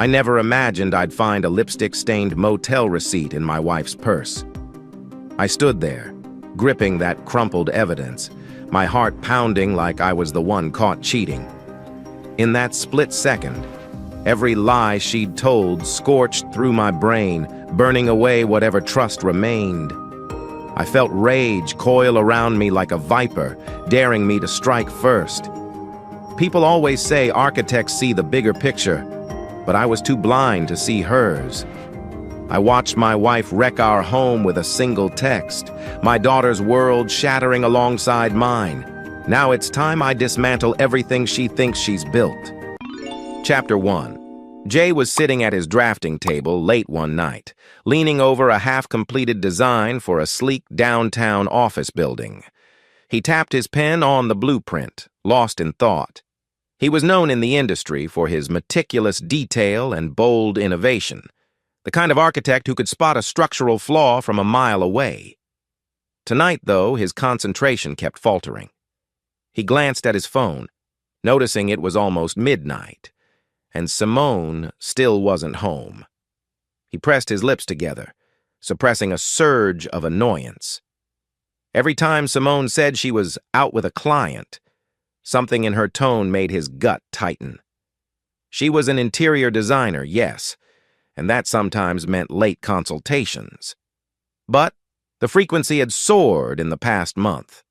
I never imagined I'd find a lipstick-stained motel receipt in my wife's purse. I stood there, gripping that crumpled evidence, my heart pounding like I was the one caught cheating. In that split second, every lie she'd told scorched through my brain, burning away whatever trust remained. I felt rage coil around me like a viper, daring me to strike first. People always say architects see the bigger picture, but I was too blind to see hers. I watched my wife wreck our home with a single text, my daughter's world shattering alongside mine. Now it's time I dismantle everything she thinks she's built. Chapter 1. Jay was sitting at his drafting table late one night, leaning over a half-completed design for a sleek downtown office building. He tapped his pen on the blueprint, lost in thought. He was known in the industry for his meticulous detail and bold innovation, the kind of architect who could spot a structural flaw from a mile away. Tonight, though, his concentration kept faltering. He glanced at his phone, noticing it was almost midnight, and Simone still wasn't home. He pressed his lips together, suppressing a surge of annoyance. Every time Simone said she was out with a client, something in her tone made his gut tighten. She was an interior designer, yes, and that sometimes meant late consultations. But the frequency had soared in the past month.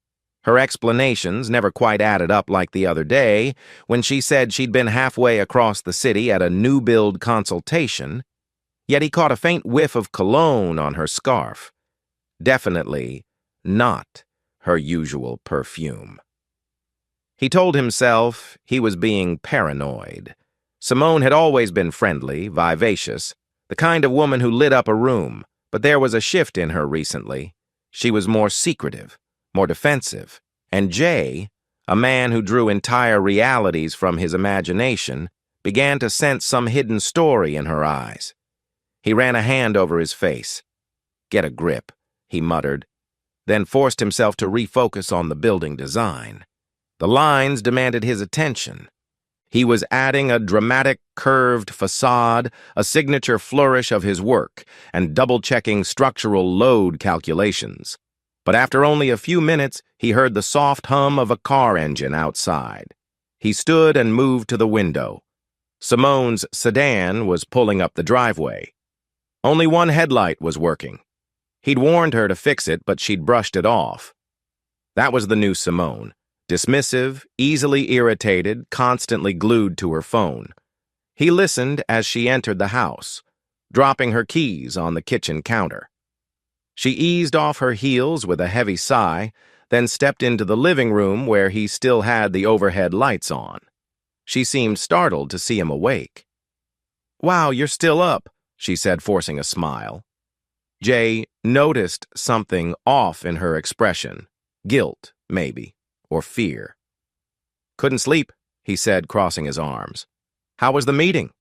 Her explanations never quite added up like the other day when she said she'd been halfway across the city at a new-build consultation, yet he caught a faint whiff of cologne on her scarf. Definitely not her usual perfume. He told himself he was being paranoid. Simone had always been friendly, vivacious, the kind of woman who lit up a room, but there was a shift in her recently. She was more secretive, more defensive, and Jay, a man who drew entire realities from his imagination, began to sense some hidden story in her eyes. He ran a hand over his face. "Get a grip," he muttered, then forced himself to refocus on the building design. The lines demanded his attention. He was adding a dramatic, curved facade, a signature flourish of his work, and double-checking structural load calculations. But after only a few minutes, he heard the soft hum of a car engine outside. He stood and moved to the window. Simone's sedan was pulling up the driveway. Only one headlight was working. He'd warned her to fix it, but she'd brushed it off. That was the new Simone. Dismissive, easily irritated, constantly glued to her phone. He listened as she entered the house, dropping her keys on the kitchen counter. She eased off her heels with a heavy sigh, then stepped into the living room where he still had the overhead lights on. She seemed startled to see him awake. "Wow, you're still up," she said, forcing a smile. Jay noticed something off in her expression. Guilt, maybe. Or fear. "Couldn't sleep," he said, crossing his arms. "How was the meeting?"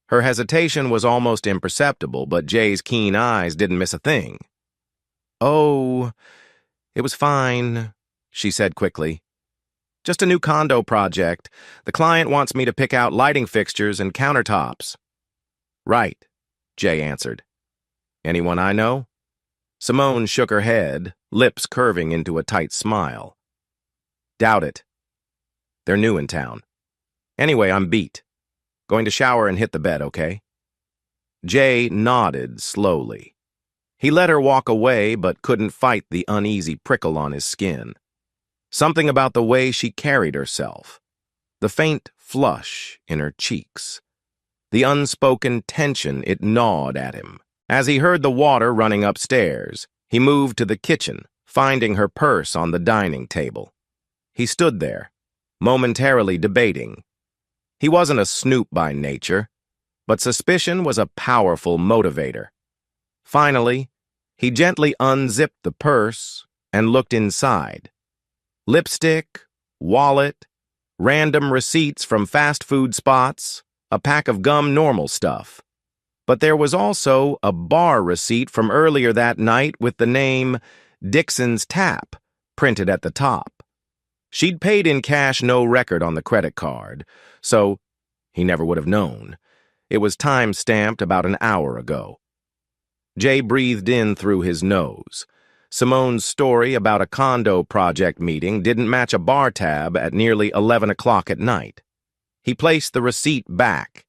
Her hesitation was almost imperceptible, but Jay's keen eyes didn't miss a thing. "Oh, it was fine," she said quickly. "Just a new condo project. The client wants me to pick out lighting fixtures and countertops." "Right," Jay answered. "Anyone I know?" Simone shook her head, lips curving into a tight smile. "Doubt it. They're new in town. Anyway, I'm beat. Going to shower and hit the bed, okay?" Jay nodded slowly. He let her walk away, but couldn't fight the uneasy prickle on his skin. Something about the way she carried herself, the faint flush in her cheeks, the unspoken tension it gnawed at him. As he heard the water running upstairs, he moved to the kitchen, finding her purse on the dining table. He stood there, momentarily debating. He wasn't a snoop by nature, but suspicion was a powerful motivator. Finally, he gently unzipped the purse and looked inside. Lipstick, wallet, random receipts from fast food spots, a pack of gum, normal stuff. But there was also a bar receipt from earlier that night with the name Dixon's Tap printed at the top. She'd paid in cash, no record on the credit card, so he never would have known. It was time-stamped about an hour ago. Jay breathed in through his nose. Simone's story about a condo project meeting didn't match a bar tab at nearly 11 o'clock at night. He placed the receipt back,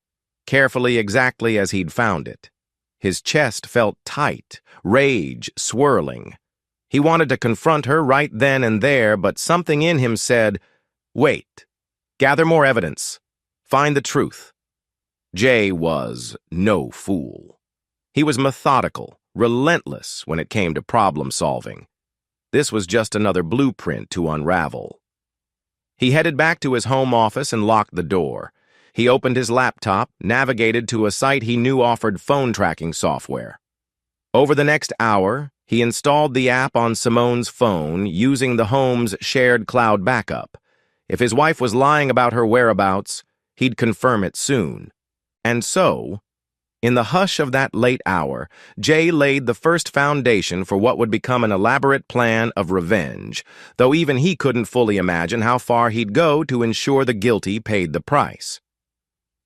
carefully exactly as he'd found it. His chest felt tight, rage swirling. He wanted to confront her right then and there, but something in him said, "Wait. Gather more evidence. Find the truth." Jay was no fool. He was methodical, relentless when it came to problem solving. This was just another blueprint to unravel. He headed back to his home office and locked the door. He opened his laptop, navigated to a site he knew offered phone tracking software. Over the next hour, he installed the app on Simone's phone using the home's shared cloud backup. If his wife was lying about her whereabouts, he'd confirm it soon. And so, in the hush of that late hour, Jay laid the first foundation for what would become an elaborate plan of revenge, though even he couldn't fully imagine how far he'd go to ensure the guilty paid the price.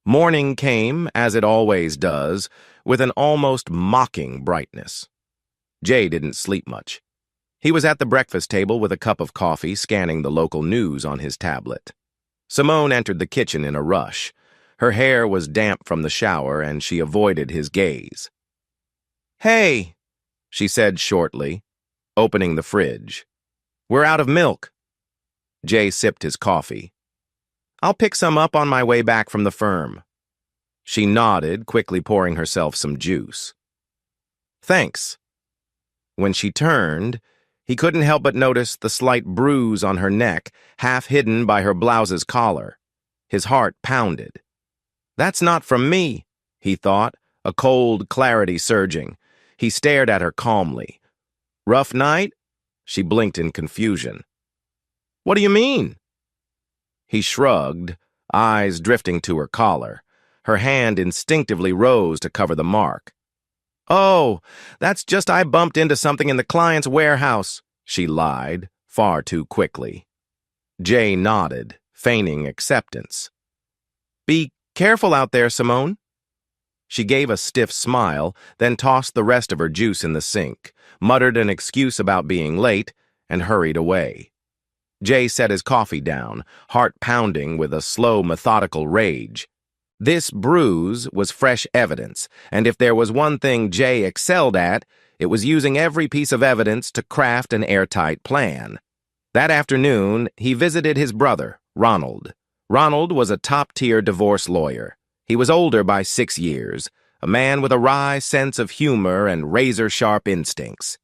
Morning came, as it always does, with an almost mocking brightness. Jay didn't sleep much. He was at the breakfast table with a cup of coffee, scanning the local news on his tablet. Simone entered the kitchen in a rush. Her hair was damp from the shower, and she avoided his gaze. "Hey," she said shortly, opening the fridge. "We're out of milk." Jay sipped his coffee. "I'll pick some up on my way back from the firm." She nodded, quickly pouring herself some juice. "Thanks." When she turned, he couldn't help but notice the slight bruise on her neck, half hidden by her blouse's collar. His heart pounded. "That's not from me," he thought, a cold clarity surging. He stared at her calmly. "Rough night?" She blinked in confusion. "What do you mean?" He shrugged, eyes drifting to her collar. Her hand instinctively rose to cover the mark. "Oh, that's just I bumped into something in the client's warehouse," she lied, far too quickly. Jay nodded, feigning acceptance. "Be careful out there, Simone." She gave a stiff smile, then tossed the rest of her juice in the sink, muttered an excuse about being late, and hurried away. Jay set his coffee down, heart pounding with a slow, methodical rage. This bruise was fresh evidence, and if there was one thing Jay excelled at, it was using every piece of evidence to craft an airtight plan. That afternoon, he visited his brother, Ronald. Ronald was a top-tier divorce lawyer. He was older by 6 years, a man with a wry sense of humor and razor-sharp instincts.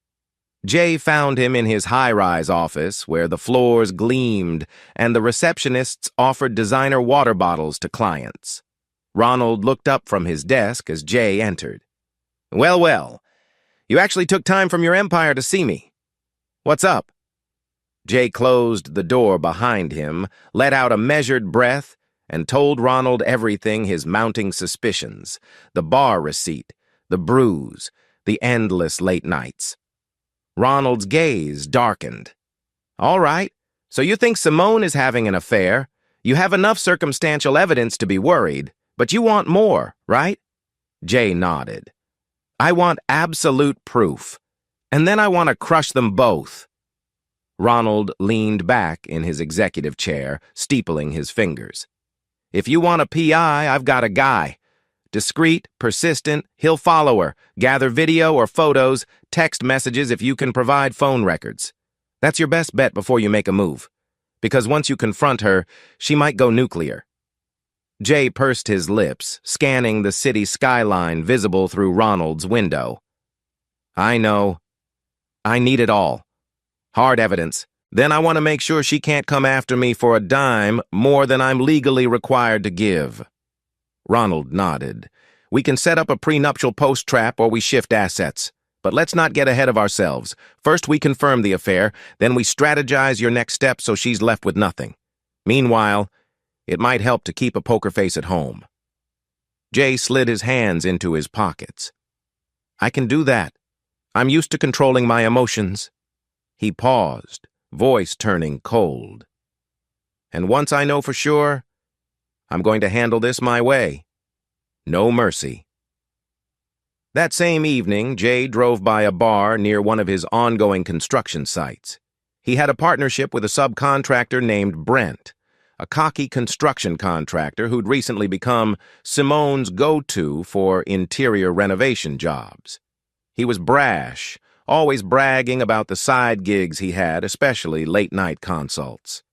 Jay found him in his high-rise office, where the floors gleamed and the receptionists offered designer water bottles to clients. Ronald looked up from his desk as Jay entered. "Well, well, you actually took time from your empire to see me. What's up?" Jay closed the door behind him, let out a measured breath, and told Ronald everything, his mounting suspicions, the bar receipt, the bruise, the endless late nights. Ronald's gaze darkened. "All right, so you think Simone is having an affair. You have enough circumstantial evidence to be worried, but you want more, right?" Jay nodded. "I want absolute proof, and then I want to crush them both." Ronald leaned back in his executive chair, steepling his fingers. "If you want a PI, I've got a guy. Discreet, persistent, he'll follow her, gather video or photos, text messages if you can provide phone records. That's your best bet before you make a move, because once you confront her, she might go nuclear." Jay pursed his lips, scanning the city skyline visible through Ronald's window. "I know. I need it all. Hard evidence. Then I want to make sure she can't come after me for a dime more than I'm legally required to give." Ronald nodded. "We can set up a prenuptial post-trap or we shift assets. But let's not get ahead of ourselves. First we confirm the affair, then we strategize your next step so she's left with nothing. Meanwhile, it might help to keep a poker face at home." Jay slid his hands into his pockets. "I can do that. I'm used to controlling my emotions." He paused, voice turning cold. "And once I know for sure, I'm going to handle this my way. No mercy. That same evening, Jay drove by a bar near one of his ongoing construction sites. He had a partnership with a subcontractor named Brent, a cocky construction contractor who'd recently become Simone's go-to for interior renovation jobs. He was brash, always bragging about the side gigs he had, especially late-night consults.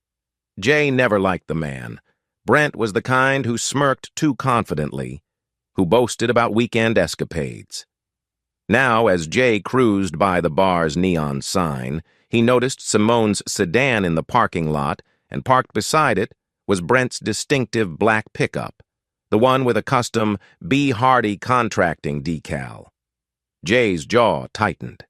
Jay never liked the man. Brent was the kind who smirked too confidently, who boasted about weekend escapades. Now, as Jay cruised by the bar's neon sign, he noticed Simone's sedan in the parking lot, and parked beside it was Brent's distinctive black pickup, the one with a custom B. Hardy contracting decal. Jay's jaw tightened.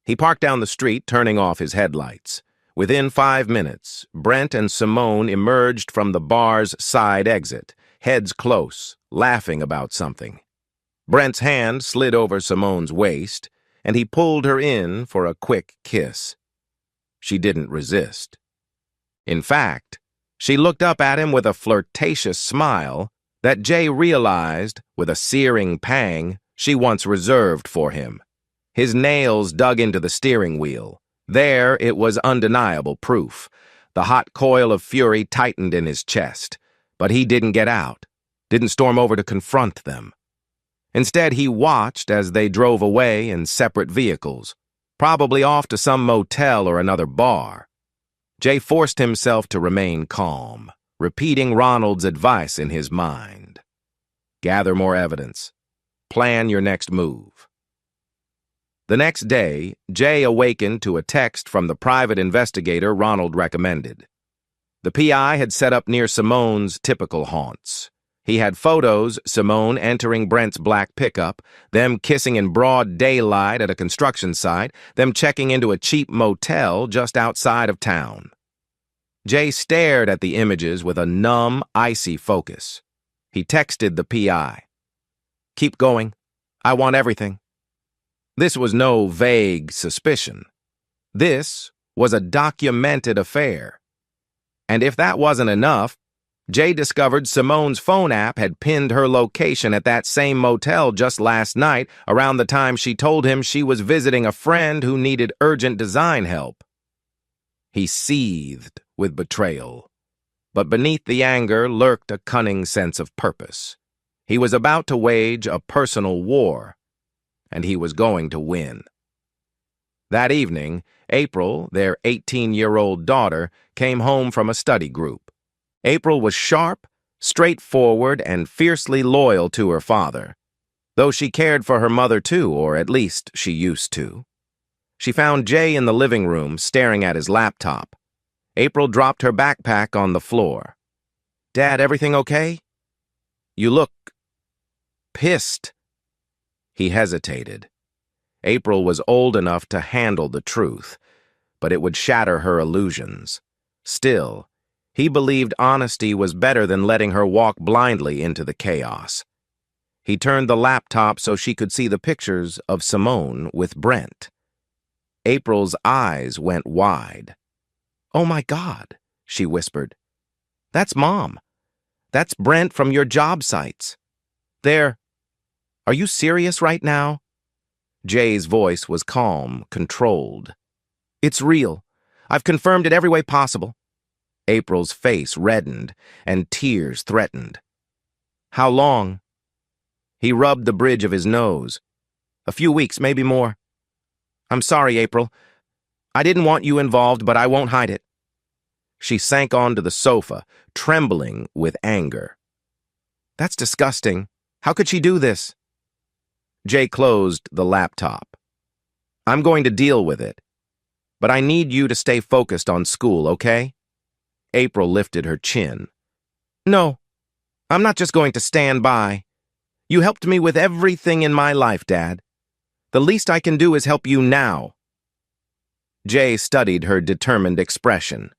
He parked down the street, turning off his headlights. Within 5 minutes, Brent and Simone emerged from the bar's side exit, heads close, laughing about something. Brent's hand slid over Simone's waist, and he pulled her in for a quick kiss. She didn't resist. In fact, she looked up at him with a flirtatious smile that Jay realized, with a searing pang, she once reserved for him. His nails dug into the steering wheel. There, it was undeniable proof. The hot coil of fury tightened in his chest, but he didn't get out, didn't storm over to confront them. Instead, he watched as they drove away in separate vehicles, probably off to some motel or another bar. Jay forced himself to remain calm, repeating Ronald's advice in his mind. Gather more evidence. Plan your next move. The next day, Jay awakened to a text from the private investigator Ronald recommended. The PI had set up near Simone's typical haunts. He had photos, Simone entering Brent's black pickup, them kissing in broad daylight at a construction site, them checking into a cheap motel just outside of town. Jay stared at the images with a numb, icy focus. He texted the PI. "Keep going. I want everything." This was no vague suspicion. This was a documented affair. And if that wasn't enough, Jay discovered Simone's phone app had pinned her location at that same motel just last night, around the time she told him she was visiting a friend who needed urgent design help. He seethed with betrayal, but beneath the anger lurked a cunning sense of purpose. He was about to wage a personal war, and he was going to win. That evening, April, their 18-year-old daughter, came home from a study group. April was sharp, straightforward, and fiercely loyal to her father, though she cared for her mother too, or at least she used to. She found Jay in the living room, staring at his laptop. April dropped her backpack on the floor. "Dad, everything okay? You look pissed." He hesitated. April was old enough to handle the truth, but it would shatter her illusions. Still, he believed honesty was better than letting her walk blindly into the chaos. He turned the laptop so she could see the pictures of Simone with Brent. April's eyes went wide. "Oh my God," she whispered. "That's Mom. That's Brent from your job sites. Are you serious right now?" Jay's voice was calm, controlled. "It's real. I've confirmed it every way possible." April's face reddened, and tears threatened. "How long?" He rubbed the bridge of his nose. "A few weeks, maybe more." "I'm sorry, April. I didn't want you involved, but I won't hide it." She sank onto the sofa, trembling with anger. "That's disgusting. How could she do this?" Jay closed the laptop. "I'm going to deal with it, but I need you to stay focused on school, okay?" April lifted her chin. "No, I'm not just going to stand by. You helped me with everything in my life, Dad. The least I can do is help you now." Jay studied her determined expression.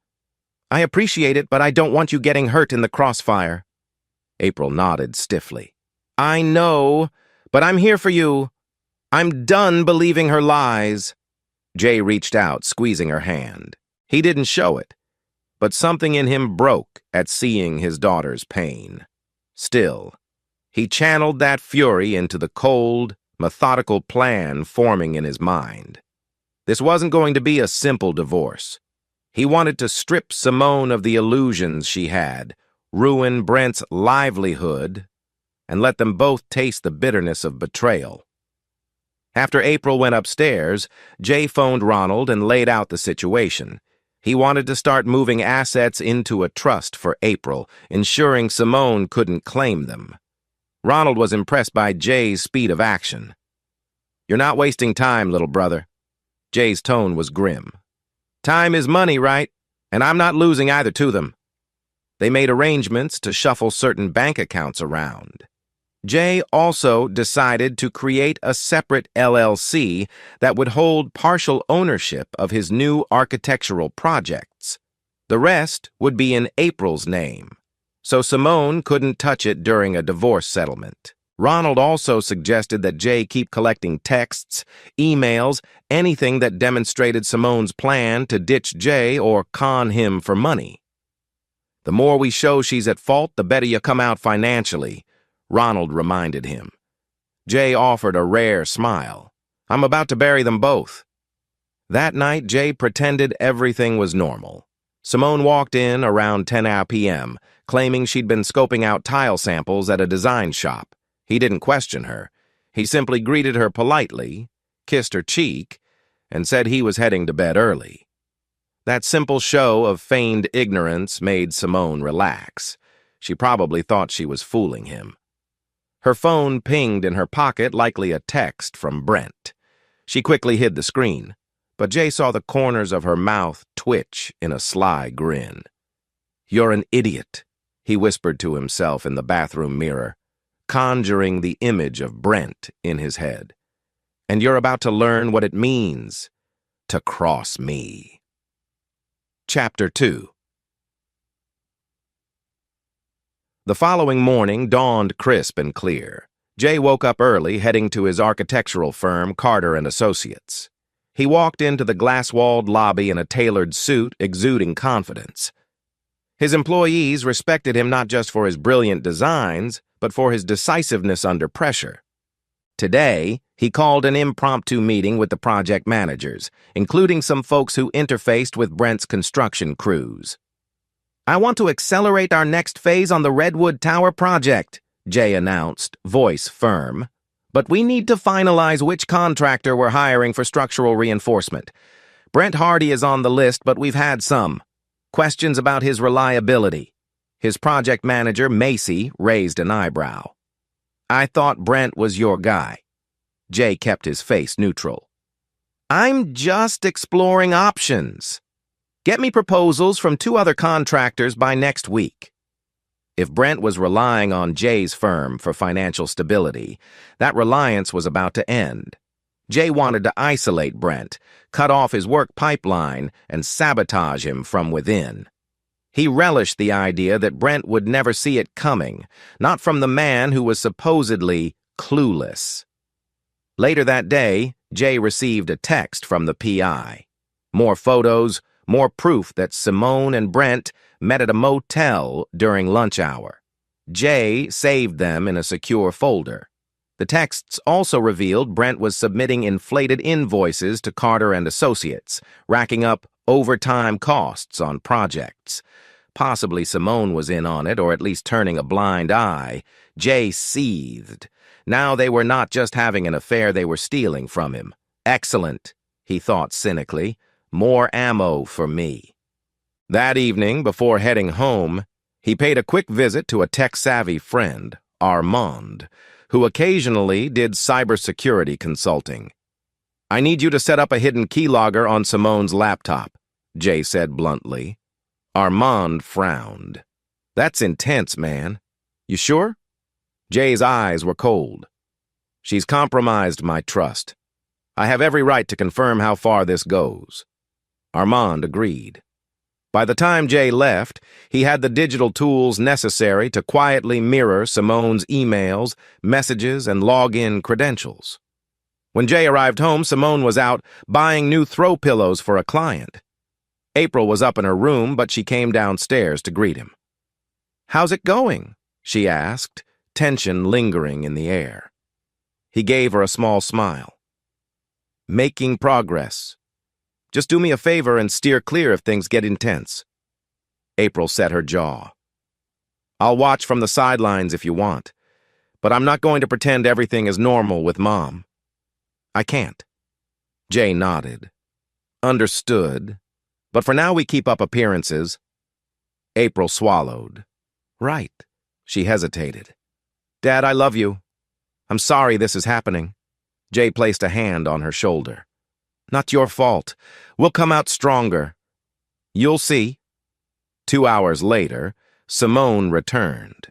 "I appreciate it, but I don't want you getting hurt in the crossfire." April nodded stiffly. "I know, but I'm here for you. I'm done believing her lies." Jay reached out, squeezing her hand. He didn't show it, but something in him broke at seeing his daughter's pain. Still, He channeled that fury into the cold, methodical plan forming in his mind. This wasn't going to be a simple divorce. He wanted to strip Simone of the illusions she had, ruin Brent's livelihood, and let them both taste the bitterness of betrayal. After April went upstairs, Jay phoned Ronald and laid out the situation. He wanted to start moving assets into a trust for April, ensuring Simone couldn't claim them. Ronald was impressed by Jay's speed of action. "You're not wasting time, little brother." Jay's tone was grim. "Time is money, right? And I'm not losing either to them." They made arrangements to shuffle certain bank accounts around. Jay also decided to create a separate LLC that would hold partial ownership of his new architectural projects. The rest would be in April's name, so Simone couldn't touch it during a divorce settlement. Ronald also suggested that Jay keep collecting texts, emails, anything that demonstrated Simone's plan to ditch Jay or con him for money. "The more we show she's at fault, the better you come out financially," Ronald reminded him. Jay offered a rare smile. "I'm about to bury them both." That night, Jay pretended everything was normal. Simone walked in around 10 p.m., claiming she'd been scoping out tile samples at a design shop. He didn't question her. He simply greeted her politely, kissed her cheek, and said he was heading to bed early. That simple show of feigned ignorance made Simone relax. She probably thought she was fooling him. Her phone pinged in her pocket, likely a text from Brent. She quickly hid the screen, but Jay saw the corners of her mouth twitch in a sly grin. "You're an idiot," he whispered to himself in the bathroom mirror, conjuring the image of Brent in his head. "And you're about to learn what it means to cross me." Chapter 2. The following morning dawned crisp and clear. Jay woke up early, heading to his architectural firm, Carter & Associates. He walked into the glass-walled lobby in a tailored suit, exuding confidence. His employees respected him not just for his brilliant designs, but for his decisiveness under pressure. Today, he called an impromptu meeting with the project managers, including some folks who interfaced with Brent's construction crews. "I want to accelerate our next phase on the Redwood Tower project," Jay announced, voice firm. "But we need to finalize which contractor we're hiring for structural reinforcement. Brent Hardy is on the list, but we've had some questions about his reliability." His project manager, Macy, raised an eyebrow. "I thought Brent was your guy." Jay kept his face neutral. "I'm just exploring options. Get me proposals from 2 other contractors by next week." If Brent was relying on Jay's firm for financial stability, that reliance was about to end. Jay wanted to isolate Brent, cut off his work pipeline, and sabotage him from within. He relished the idea that Brent would never see it coming, not from the man who was supposedly clueless. Later that day, Jay received a text from the PI. More photos, more proof that Simone and Brent met at a motel during lunch hour. Jay saved them in a secure folder. The texts also revealed Brent was submitting inflated invoices to Carter & Associates, racking up overtime costs on projects. Possibly Simone was in on it, or at least turning a blind eye. Jay seethed. Now they were not just having an affair, they were stealing from him. Excellent, he thought cynically. More ammo for me. That evening, before heading home, he paid a quick visit to a tech-savvy friend, Armand, who occasionally did cybersecurity consulting. "I need you to set up a hidden keylogger on Simone's laptop," Jay said bluntly. Armand frowned. "That's intense, man. You sure?" Jay's eyes were cold. "She's compromised my trust. I have every right to confirm how far this goes." Armand agreed. By the time Jay left, he had the digital tools necessary to quietly mirror Simone's emails, messages, and login credentials. When Jay arrived home, Simone was out buying new throw pillows for a client. April was up in her room, but she came downstairs to greet him. "How's it going?" she asked, tension lingering in the air. He gave her a small smile. "Making progress. Just do me a favor and steer clear if things get intense." April set her jaw. "I'll watch from the sidelines if you want, but I'm not going to pretend everything is normal with Mom. I can't." Jay nodded. "Understood. But for now we keep up appearances." April swallowed. "Right." She hesitated. "Dad, I love you. I'm sorry this is happening." Jay placed a hand on her shoulder. "Not your fault. We'll come out stronger. You'll see." 2 hours later, Simone returned.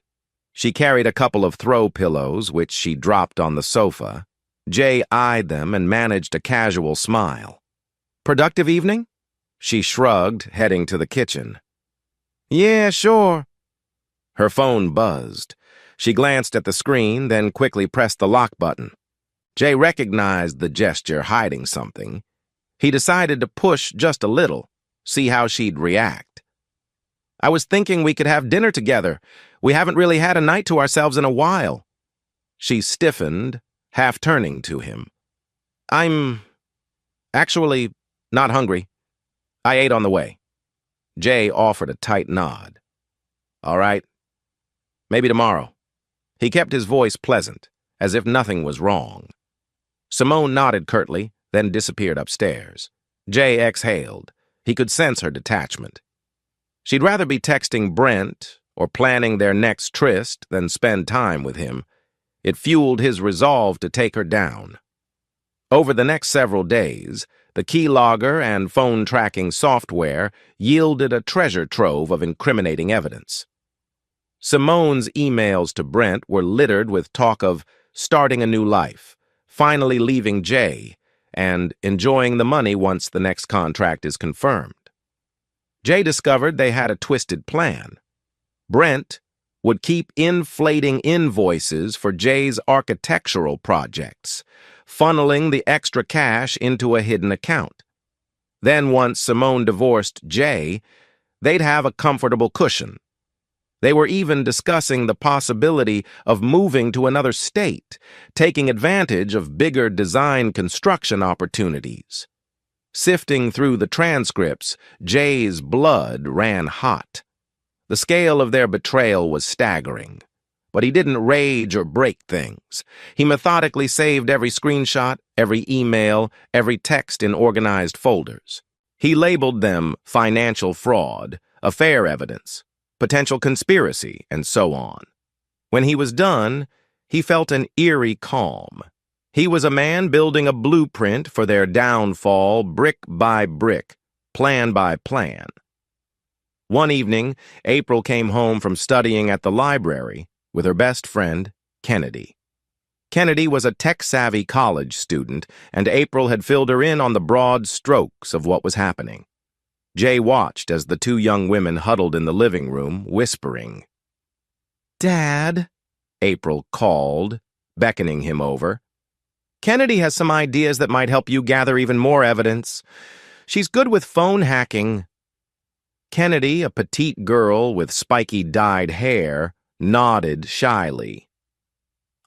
She carried a couple of throw pillows, which she dropped on the sofa. Jay eyed them and managed a casual smile. "Productive evening?" She shrugged, heading to the kitchen. "Yeah, sure." Her phone buzzed. She glanced at the screen, then quickly pressed the lock button. Jay recognized the gesture hiding something. He decided to push just a little, see how she'd react. "I was thinking we could have dinner together. We haven't really had a night to ourselves in a while." She stiffened, half turning to him. "I'm actually not hungry. I ate on the way." Jay offered a tight nod. "All right. Maybe tomorrow." He kept his voice pleasant, as if nothing was wrong. Simone nodded curtly, then disappeared upstairs. Jay exhaled. He could sense her detachment. She'd rather be texting Brent or planning their next tryst than spend time with him. It fueled his resolve to take her down. Over the next several days, the keylogger and phone tracking software yielded a treasure trove of incriminating evidence. Simone's emails to Brent were littered with talk of starting a new life, finally leaving Jay, and enjoying the money once the next contract is confirmed. Jay discovered they had a twisted plan. Brent would keep inflating invoices for Jay's architectural projects, funneling the extra cash into a hidden account. Then once Simone divorced Jay, they'd have a comfortable cushion. They were even discussing the possibility of moving to another state, taking advantage of bigger design construction opportunities. Sifting through the transcripts, Jay's blood ran hot. The scale of their betrayal was staggering. But he didn't rage or break things. He methodically saved every screenshot, every email, every text in organized folders. He labeled them financial fraud, affair evidence, potential conspiracy, and so on. When he was done, he felt an eerie calm. He was a man building a blueprint for their downfall brick by brick, plan by plan. One evening, April came home from studying at the library with her best friend, Kennedy. Kennedy was a tech-savvy college student, and April had filled her in on the broad strokes of what was happening. Jay watched as the two young women huddled in the living room, whispering. "Dad," April called, beckoning him over. "Kennedy has some ideas that might help you gather even more evidence. She's good with phone hacking." Kennedy, a petite girl with spiky dyed hair, nodded shyly.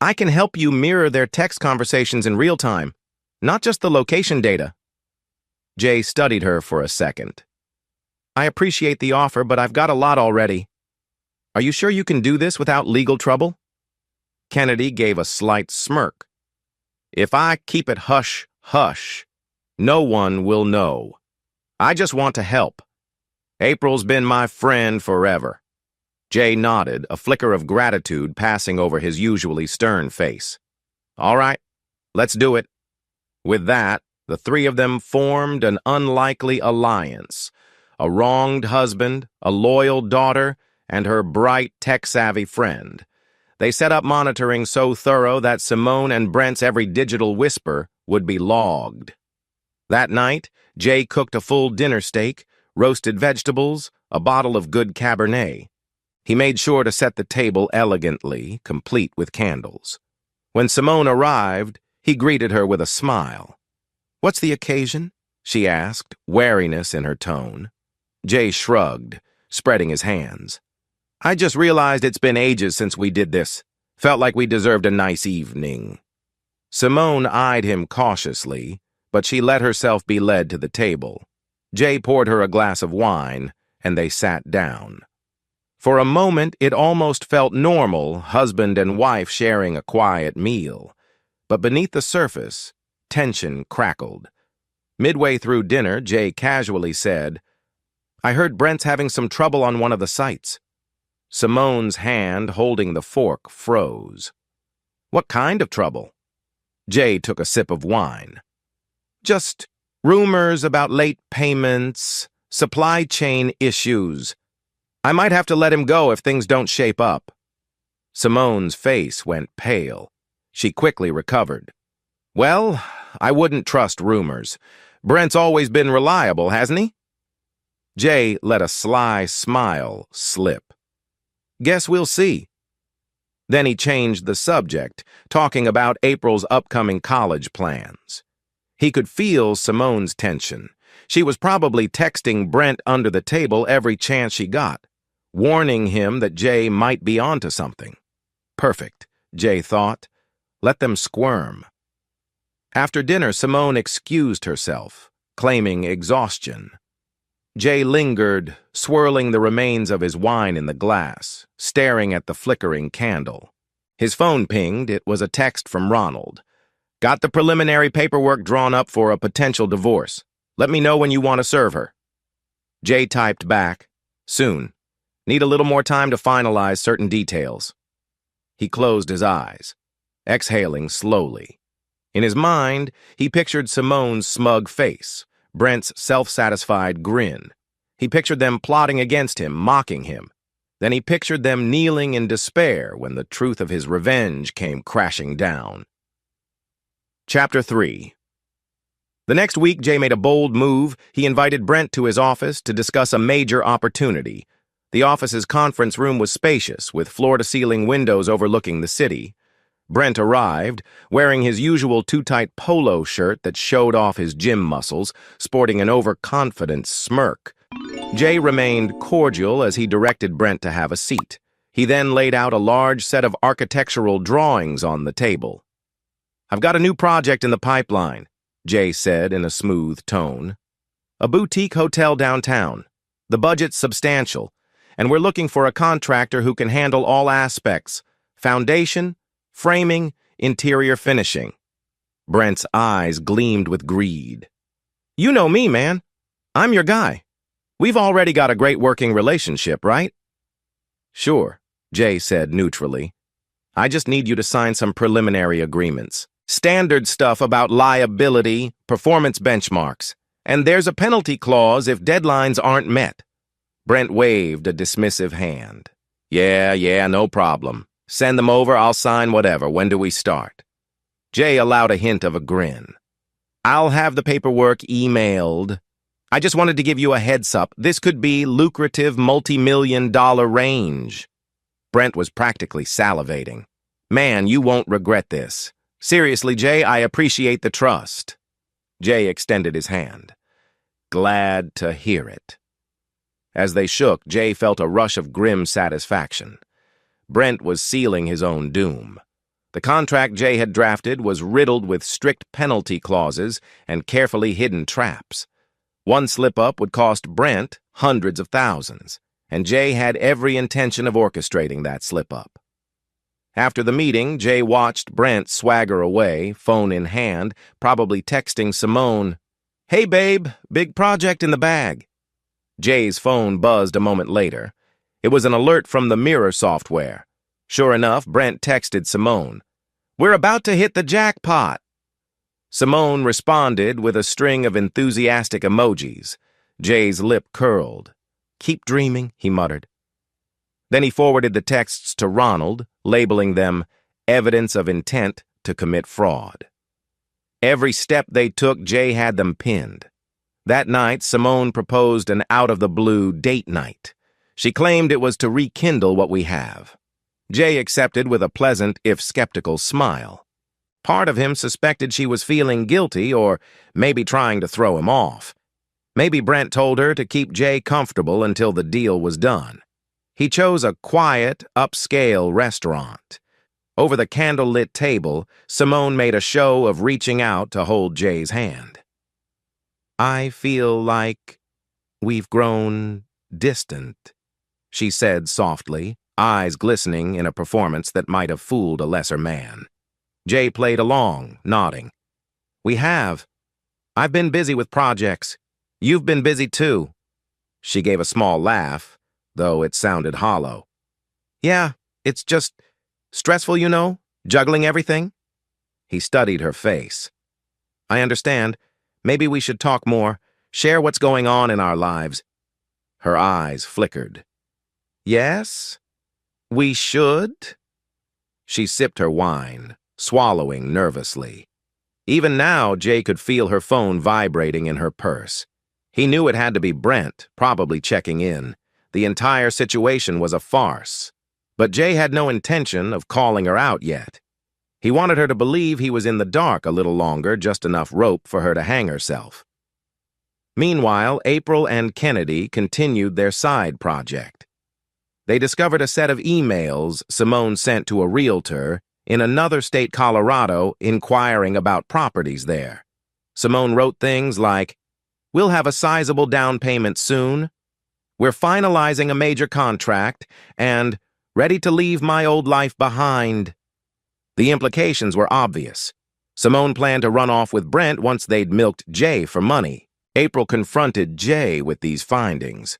"I can help you mirror their text conversations in real time, not just the location data." Jay studied her for a second. "I appreciate the offer, but I've got a lot already. Are you sure you can do this without legal trouble?" Kennedy gave a slight smirk. "If I keep it hush, hush, no one will know. I just want to help. April's been my friend forever." Jay nodded, a flicker of gratitude passing over his usually stern face. "All right, let's do it." With that, the three of them formed an unlikely alliance. A wronged husband, a loyal daughter, and her bright, tech-savvy friend. They set up monitoring so thorough that Simone and Brent's every digital whisper would be logged. That night, Jay cooked a full dinner steak, roasted vegetables, a bottle of good Cabernet. He made sure to set the table elegantly, complete with candles. When Simone arrived, he greeted her with a smile. "What's the occasion?" she asked, wariness in her tone. Jay shrugged, spreading his hands. "I just realized it's been ages since we did this. Felt like we deserved a nice evening. Simone eyed him cautiously, but she let herself be led to the table. Jay poured her a glass of wine, and they sat down. For a moment, it almost felt normal, husband and wife sharing a quiet meal. But beneath the surface, tension crackled. Midway through dinner, Jay casually said, "I heard Brent's having some trouble on one of the sites." Simone's hand holding the fork froze. "What kind of trouble?" Jay took a sip of wine. "Just rumors about late payments, supply chain issues. I might have to let him go if things don't shape up." Simone's face went pale. She quickly recovered. "Well, I wouldn't trust rumors. Brent's always been reliable, hasn't he?" Jay let a sly smile slip. "Guess we'll see." Then he changed the subject, talking about April's upcoming college plans. He could feel Simone's tension. She was probably texting Brent under the table every chance she got, warning him that Jay might be onto something. Perfect, Jay thought. Let them squirm. After dinner, Simone excused herself, claiming exhaustion. Jay lingered, swirling the remains of his wine in the glass, staring at the flickering candle. His phone pinged. It was a text from Ronald. "Got the preliminary paperwork drawn up for a potential divorce. Let me know when you want to serve her." Jay typed back, "Soon. Need a little more time to finalize certain details." He closed his eyes, exhaling slowly. In his mind, he pictured Simone's smug face, Brent's self-satisfied grin. He pictured them plotting against him, mocking him. Then he pictured them kneeling in despair when the truth of his revenge came crashing down. Chapter 3. The next week, Jay made a bold move. He invited Brent to his office to discuss a major opportunity. The office's conference room was spacious, with floor-to-ceiling windows overlooking the city. Brent arrived, wearing his usual too-tight polo shirt that showed off his gym muscles, sporting an overconfident smirk. Jay remained cordial as he directed Brent to have a seat. He then laid out a large set of architectural drawings on the table. "I've got a new project in the pipeline," Jay said in a smooth tone. "A boutique hotel downtown. The budget's substantial, and we're looking for a contractor who can handle all aspects: foundation, framing, interior finishing." Brent's eyes gleamed with greed. "You know me, man. I'm your guy. We've already got a great working relationship, right?" "Sure," Jay said neutrally. "I just need you to sign some preliminary agreements. Standard stuff about liability, performance benchmarks, and there's a penalty clause if deadlines aren't met." Brent waved a dismissive hand. Yeah, no problem. Send them over, I'll sign whatever. When do we start?" Jay allowed a hint of a grin. "I'll have the paperwork emailed. I just wanted to give you a heads up. This could be lucrative multi-million-dollar range." Brent was practically salivating. "Man, you won't regret this. Seriously, Jay, I appreciate the trust." Jay extended his hand. "Glad to hear it." As they shook, Jay felt a rush of grim satisfaction. Brent was sealing his own doom. The contract Jay had drafted was riddled with strict penalty clauses and carefully hidden traps. One slip-up would cost Brent hundreds of thousands, and Jay had every intention of orchestrating that slip-up. After the meeting, Jay watched Brent swagger away, phone in hand, probably texting Simone, "Hey, babe, big project in the bag." Jay's phone buzzed a moment later. It was an alert from the mirror software. Sure enough, Brent texted Simone, "We're about to hit the jackpot." Simone responded with a string of enthusiastic emojis. Jay's lip curled. "Keep dreaming," he muttered. Then he forwarded the texts to Ronald, labeling them evidence of intent to commit fraud. Every step they took, Jay had them pinned. That night, Simone proposed an out-of-the-blue date night. She claimed it was to rekindle what we have. Jay accepted with a pleasant, if skeptical, smile. Part of him suspected she was feeling guilty or maybe trying to throw him off. Maybe Brent told her to keep Jay comfortable until the deal was done. He chose a quiet, upscale restaurant. Over the candle-lit table, Simone made a show of reaching out to hold Jay's hand. "I feel like we've grown distant," she said softly, eyes glistening in a performance that might have fooled a lesser man. Jay played along, nodding. "We have. I've been busy with projects. You've been busy too." She gave a small laugh, though it sounded hollow. "Yeah, it's just stressful, juggling everything." He studied her face. "I understand. Maybe we should talk more, share what's going on in our lives." Her eyes flickered. "Yes? We should?" She sipped her wine, swallowing nervously. Even now, Jay could feel her phone vibrating in her purse. He knew it had to be Brent, probably checking in. The entire situation was a farce. But Jay had no intention of calling her out yet. He wanted her to believe he was in the dark a little longer, just enough rope for her to hang herself. Meanwhile, April and Kennedy continued their side project. They discovered a set of emails Simone sent to a realtor in another state, Colorado, inquiring about properties there. Simone wrote things like, "We'll have a sizable down payment soon. We're finalizing a major contract," and "ready to leave my old life behind." The implications were obvious. Simone planned to run off with Brent once they'd milked Jay for money. April confronted Jay with these findings.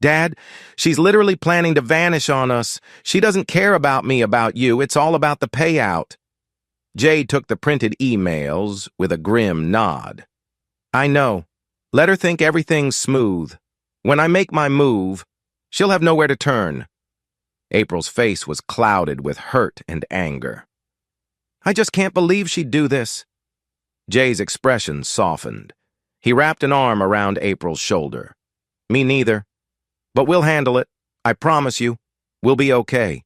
"Dad, she's literally planning to vanish on us. She doesn't care about me, about you. It's all about the payout." Jay took the printed emails with a grim nod. "I know. Let her think everything's smooth. When I make my move, she'll have nowhere to turn." April's face was clouded with hurt and anger. "I just can't believe she'd do this." Jay's expression softened. He wrapped an arm around April's shoulder. "Me neither. But we'll handle it. I promise you. We'll be okay."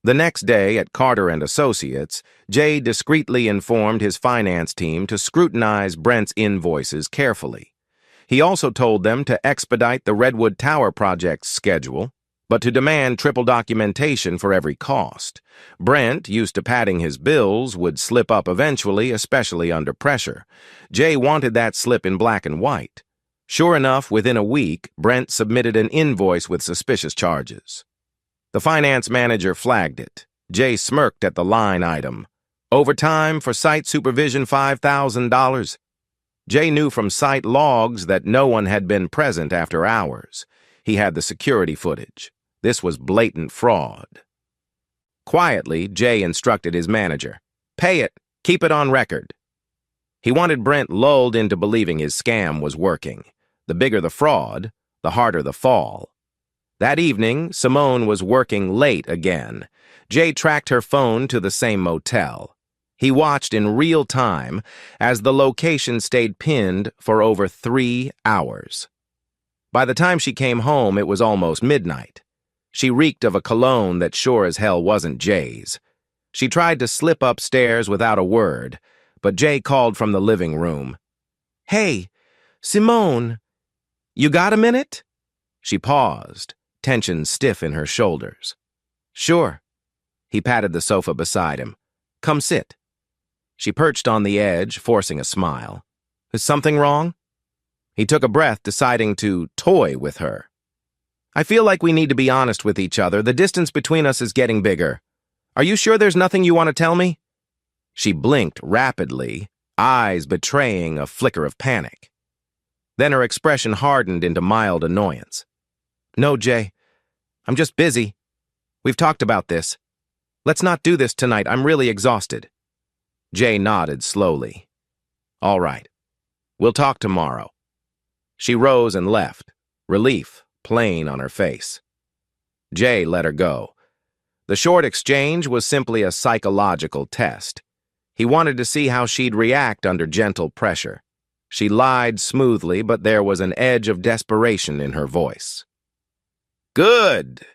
The next day at Carter and Associates, Jay discreetly informed his finance team to scrutinize Brent's invoices carefully. He also told them to expedite the Redwood Tower project's schedule, but to demand triple documentation for every cost. Brent, used to padding his bills, would slip up eventually, especially under pressure. Jay wanted that slip in black and white. Sure enough, within a week, Brent submitted an invoice with suspicious charges. The finance manager flagged it. Jay smirked at the line item. "Overtime for site supervision, $5,000. Jay knew from site logs that no one had been present after hours. He had the security footage. This was blatant fraud. Quietly, Jay instructed his manager, "Pay it. Keep it on record." He wanted Brent lulled into believing his scam was working. The bigger the fraud, the harder the fall. That evening, Simone was working late again. Jay tracked her phone to the same motel. He watched in real time as the location stayed pinned for over 3 hours. By the time she came home, it was almost midnight. She reeked of a cologne that sure as hell wasn't Jay's. She tried to slip upstairs without a word, but Jay called from the living room. "Hey, Simone, you got a minute?" She paused, tension stiff in her shoulders. "Sure." He patted the sofa beside him. "Come sit." She perched on the edge, forcing a smile. "Is something wrong?" He took a breath, deciding to toy with her. "I feel like we need to be honest with each other. The distance between us is getting bigger. Are you sure there's nothing you want to tell me?" She blinked rapidly, eyes betraying a flicker of panic. Then her expression hardened into mild annoyance. "No, Jay. I'm just busy. We've talked about this. Let's not do this tonight. I'm really exhausted." Jay nodded slowly. "All right. We'll talk tomorrow." She rose and left, relief plain on her face. Jay let her go. The short exchange was simply a psychological test. He wanted to see how she'd react under gentle pressure. She lied smoothly, but there was an edge of desperation in her voice. "Good."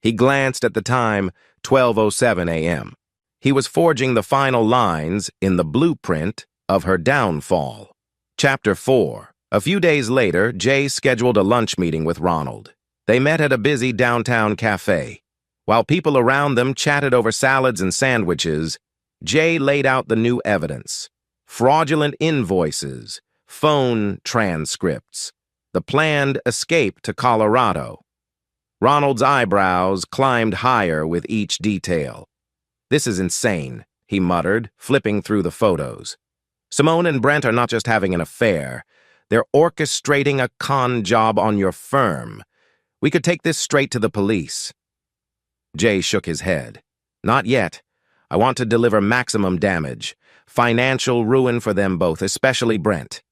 He glanced at the time, 12:07 a.m. He was forging the final lines in the blueprint of her downfall. Chapter 4. A few days later, Jay scheduled a lunch meeting with Ronald. They met at a busy downtown cafe. While people around them chatted over salads and sandwiches, Jay laid out the new evidence: fraudulent invoices, phone transcripts, the planned escape to Colorado. Ronald's eyebrows climbed higher with each detail. "This is insane," he muttered, flipping through the photos. "Simone and Brent are not just having an affair. They're orchestrating a con job on your firm. We could take this straight to the police." Jay shook his head. "Not yet. I want to deliver maximum damage. Financial ruin for them both, especially Brent.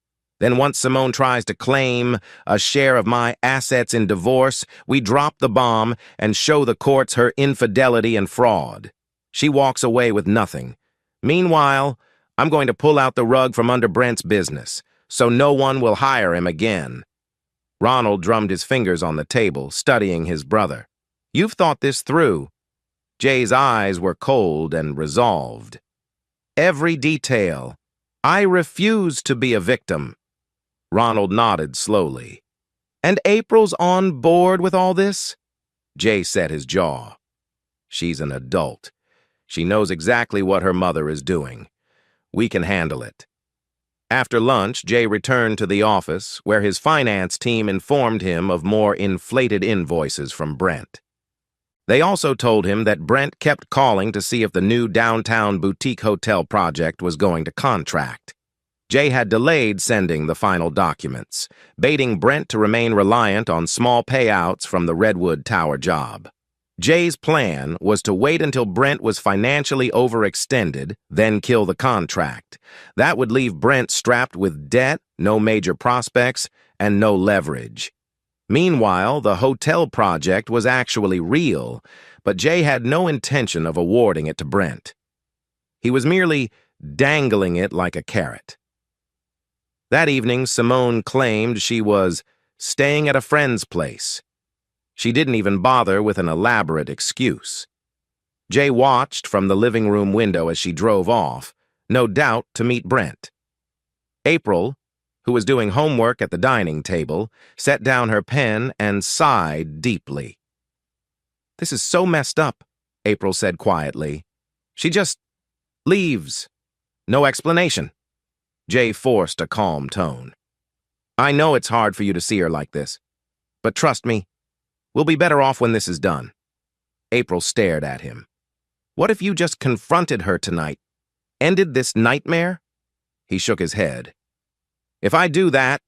Then once Simone tries to claim a share of my assets in divorce, we drop the bomb and show the courts her infidelity and fraud. She walks away with nothing. Meanwhile, I'm going to pull out the rug from under Brent's business, so no one will hire him again." Ronald drummed his fingers on the table, studying his brother. "You've thought this through." Jay's eyes were cold and resolved. "Every detail. I refuse to be a victim." Ronald nodded slowly. "And April's on board with all this?" Jay set his jaw. "She's an adult. She knows exactly what her mother is doing. We can handle it." After lunch, Jay returned to the office, where his finance team informed him of more inflated invoices from Brent. They also told him that Brent kept calling to see if the new downtown boutique hotel project was going to contract. Jay had delayed sending the final documents, baiting Brent to remain reliant on small payouts from the Redwood Tower job. Jay's plan was to wait until Brent was financially overextended, then kill the contract. That would leave Brent strapped with debt, no major prospects, and no leverage. Meanwhile, the hotel project was actually real, but Jay had no intention of awarding it to Brent. He was merely dangling it like a carrot. That evening, Simone claimed she was staying at a friend's place. She didn't even bother with an elaborate excuse. Jay watched from the living room window as she drove off, no doubt to meet Brent. April, who was doing homework at the dining table, set down her pen and sighed deeply. "This is so messed up," April said quietly. "She just leaves. No explanation." Jay forced a calm tone. "I know it's hard for you to see her like this, but trust me, we'll be better off when this is done." April stared at him. "What if you just confronted her tonight? Ended this nightmare?" He shook his head. "If I do that,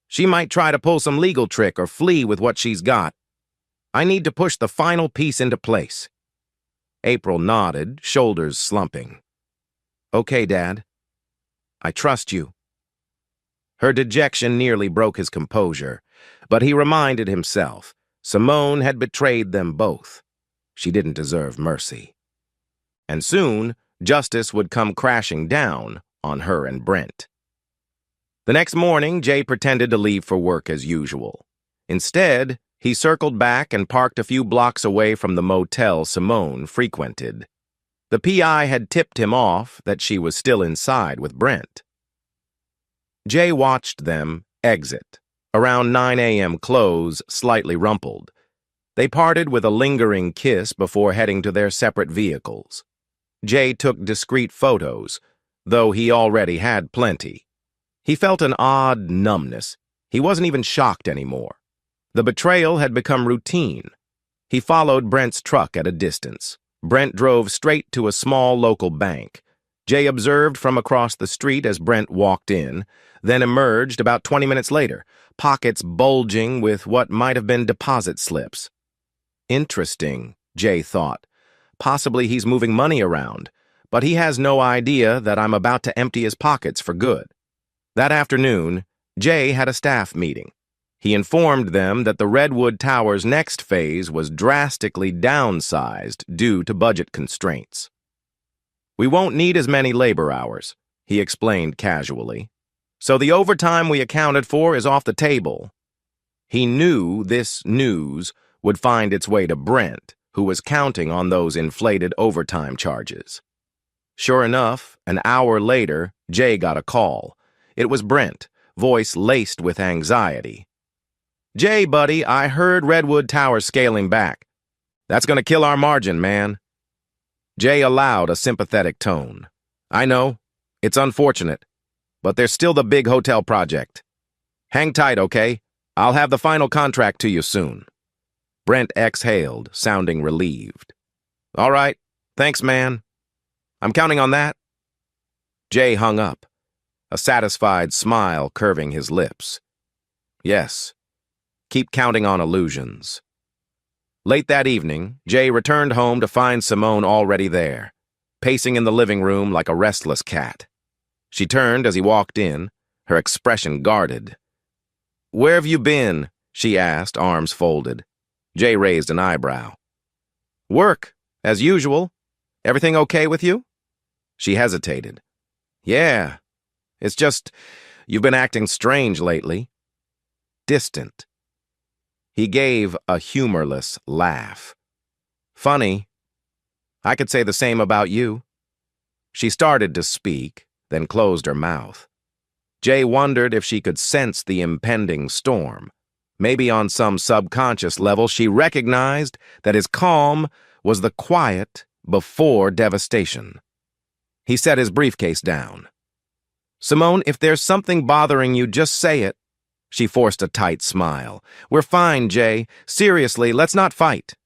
she might try to pull some legal trick or flee with what she's got. I need to push the final piece into place." April nodded, shoulders slumping. "Okay, Dad. I trust you." Her dejection nearly broke his composure, but he reminded himself Simone had betrayed them both. She didn't deserve mercy. And soon, justice would come crashing down on her and Brent. The next morning, Jay pretended to leave for work as usual. Instead, he circled back and parked a few blocks away from the motel Simone frequented. The PI had tipped him off that she was still inside with Brent. Jay watched them exit, around 9 a.m. clothes slightly rumpled. They parted with a lingering kiss before heading to their separate vehicles. Jay took discreet photos, though he already had plenty. He felt an odd numbness. He wasn't even shocked anymore. The betrayal had become routine. He followed Brent's truck at a distance. Brent drove straight to a small local bank. Jay observed from across the street as Brent walked in, then emerged about 20 minutes later, pockets bulging with what might have been deposit slips. Interesting, Jay thought. Possibly he's moving money around, but he has no idea that I'm about to empty his pockets for good. That afternoon, Jay had a staff meeting. He informed them that the Redwood Tower's next phase was drastically downsized due to budget constraints. "We won't need as many labor hours," he explained casually. "So the overtime we accounted for is off the table." He knew this news would find its way to Brent, who was counting on those inflated overtime charges. Sure enough, an hour later, Jay got a call. It was Brent, voice laced with anxiety. "Jay, buddy, I heard Redwood Tower scaling back." That's gonna kill our margin, man. Jay allowed a sympathetic tone. I know, it's unfortunate, but there's still the big hotel project. Hang tight, okay? I'll have the final contract to you soon. Brent exhaled, sounding relieved. All right, thanks, man. I'm counting on that. Jay hung up, a satisfied smile curving his lips. Yes, keep counting on illusions. Late that evening, Jay returned home to find Simone already there, pacing in the living room like a restless cat. She turned as he walked in, her expression guarded. "Where have you been?" she asked, arms folded. Jay raised an eyebrow. "Work, as usual. Everything okay with you?" She hesitated. "Yeah, it's just, you've been acting strange lately." Distant. He gave a humorless laugh. "Funny. I could say the same about you." She started to speak, then closed her mouth. Jay wondered if she could sense the impending storm. Maybe on some subconscious level she recognized that his calm was the quiet before devastation. He set his briefcase down. "Simone, if there's something bothering you, just say it." She forced a tight smile. "We're fine, Jay. Seriously, let's not fight."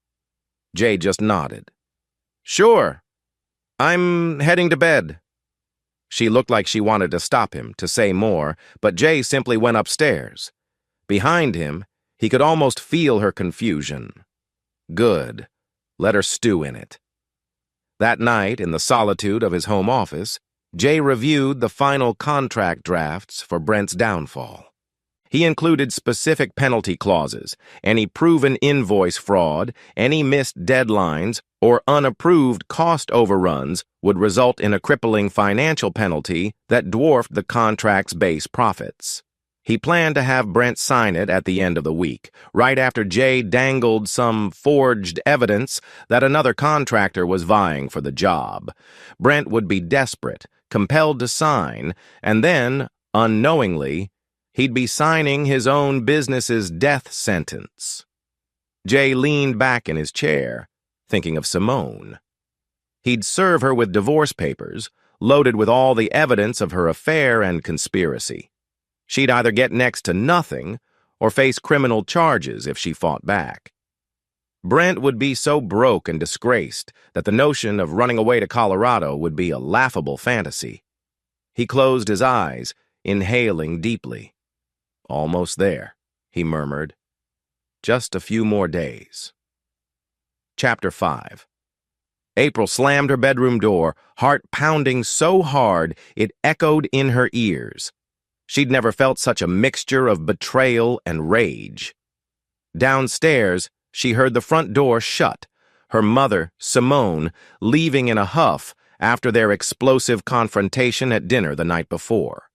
Jay just nodded. "Sure. I'm heading to bed." She looked like she wanted to stop him, to say more, but Jay simply went upstairs. Behind him, he could almost feel her confusion. Good. Let her stew in it. That night, in the solitude of his home office, Jay reviewed the final contract drafts for Brent's downfall. He included specific penalty clauses, any proven invoice fraud, any missed deadlines, or unapproved cost overruns would result in a crippling financial penalty that dwarfed the contract's base profits. He planned to have Brent sign it at the end of the week, right after Jay dangled some forged evidence that another contractor was vying for the job. Brent would be desperate, compelled to sign, and then, unknowingly, he'd be signing his own business's death sentence. Jay leaned back in his chair, thinking of Simone. He'd serve her with divorce papers, loaded with all the evidence of her affair and conspiracy. She'd either get next to nothing or face criminal charges if she fought back. Brent would be so broke and disgraced that the notion of running away to Colorado would be a laughable fantasy. He closed his eyes, inhaling deeply. "Almost there," he murmured. "Just a few more days." Chapter 5. April slammed her bedroom door, heart pounding so hard it echoed in her ears. She'd never felt such a mixture of betrayal and rage. Downstairs, she heard the front door shut, her mother, Simone, leaving in a huff after their explosive confrontation at dinner the night before.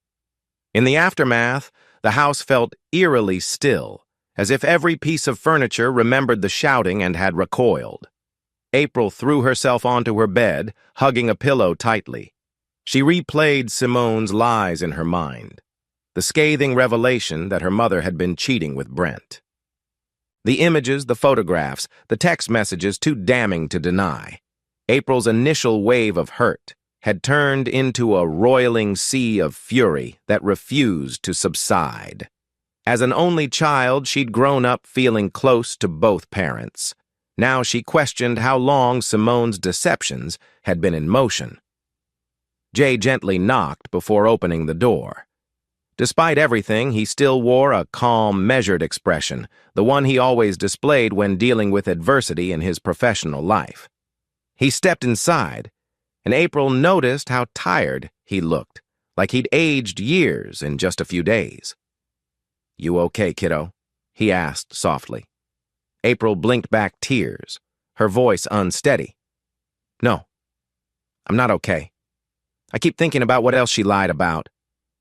In the aftermath, the house felt eerily still, as if every piece of furniture remembered the shouting and had recoiled. April threw herself onto her bed, hugging a pillow tightly. She replayed Simone's lies in her mind, the scathing revelation that her mother had been cheating with Brent. The images, the photographs, the text messages too damning to deny. April's initial wave of hurt had turned into a roiling sea of fury that refused to subside. As an only child, she'd grown up feeling close to both parents. Now she questioned how long Simone's deceptions had been in motion. Jay gently knocked before opening the door. Despite everything, he still wore a calm, measured expression, the one he always displayed when dealing with adversity in his professional life. He stepped inside, and April noticed how tired he looked, like he'd aged years in just a few days. "You okay, kiddo?" he asked softly. April blinked back tears, her voice unsteady. "No, I'm not okay. I keep thinking about what else she lied about.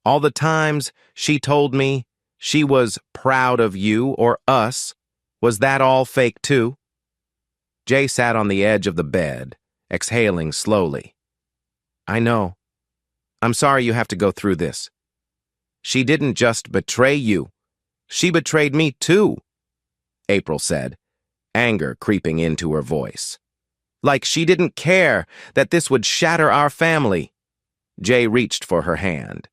All the times she told me she was proud of you or us. Was that all fake too?" Jay sat on the edge of the bed, exhaling slowly. "I know. I'm sorry you have to go through this. She didn't just betray you. She betrayed me too," April said, anger creeping into her voice. Like she didn't care that this would shatter our family. Jay reached for her hand.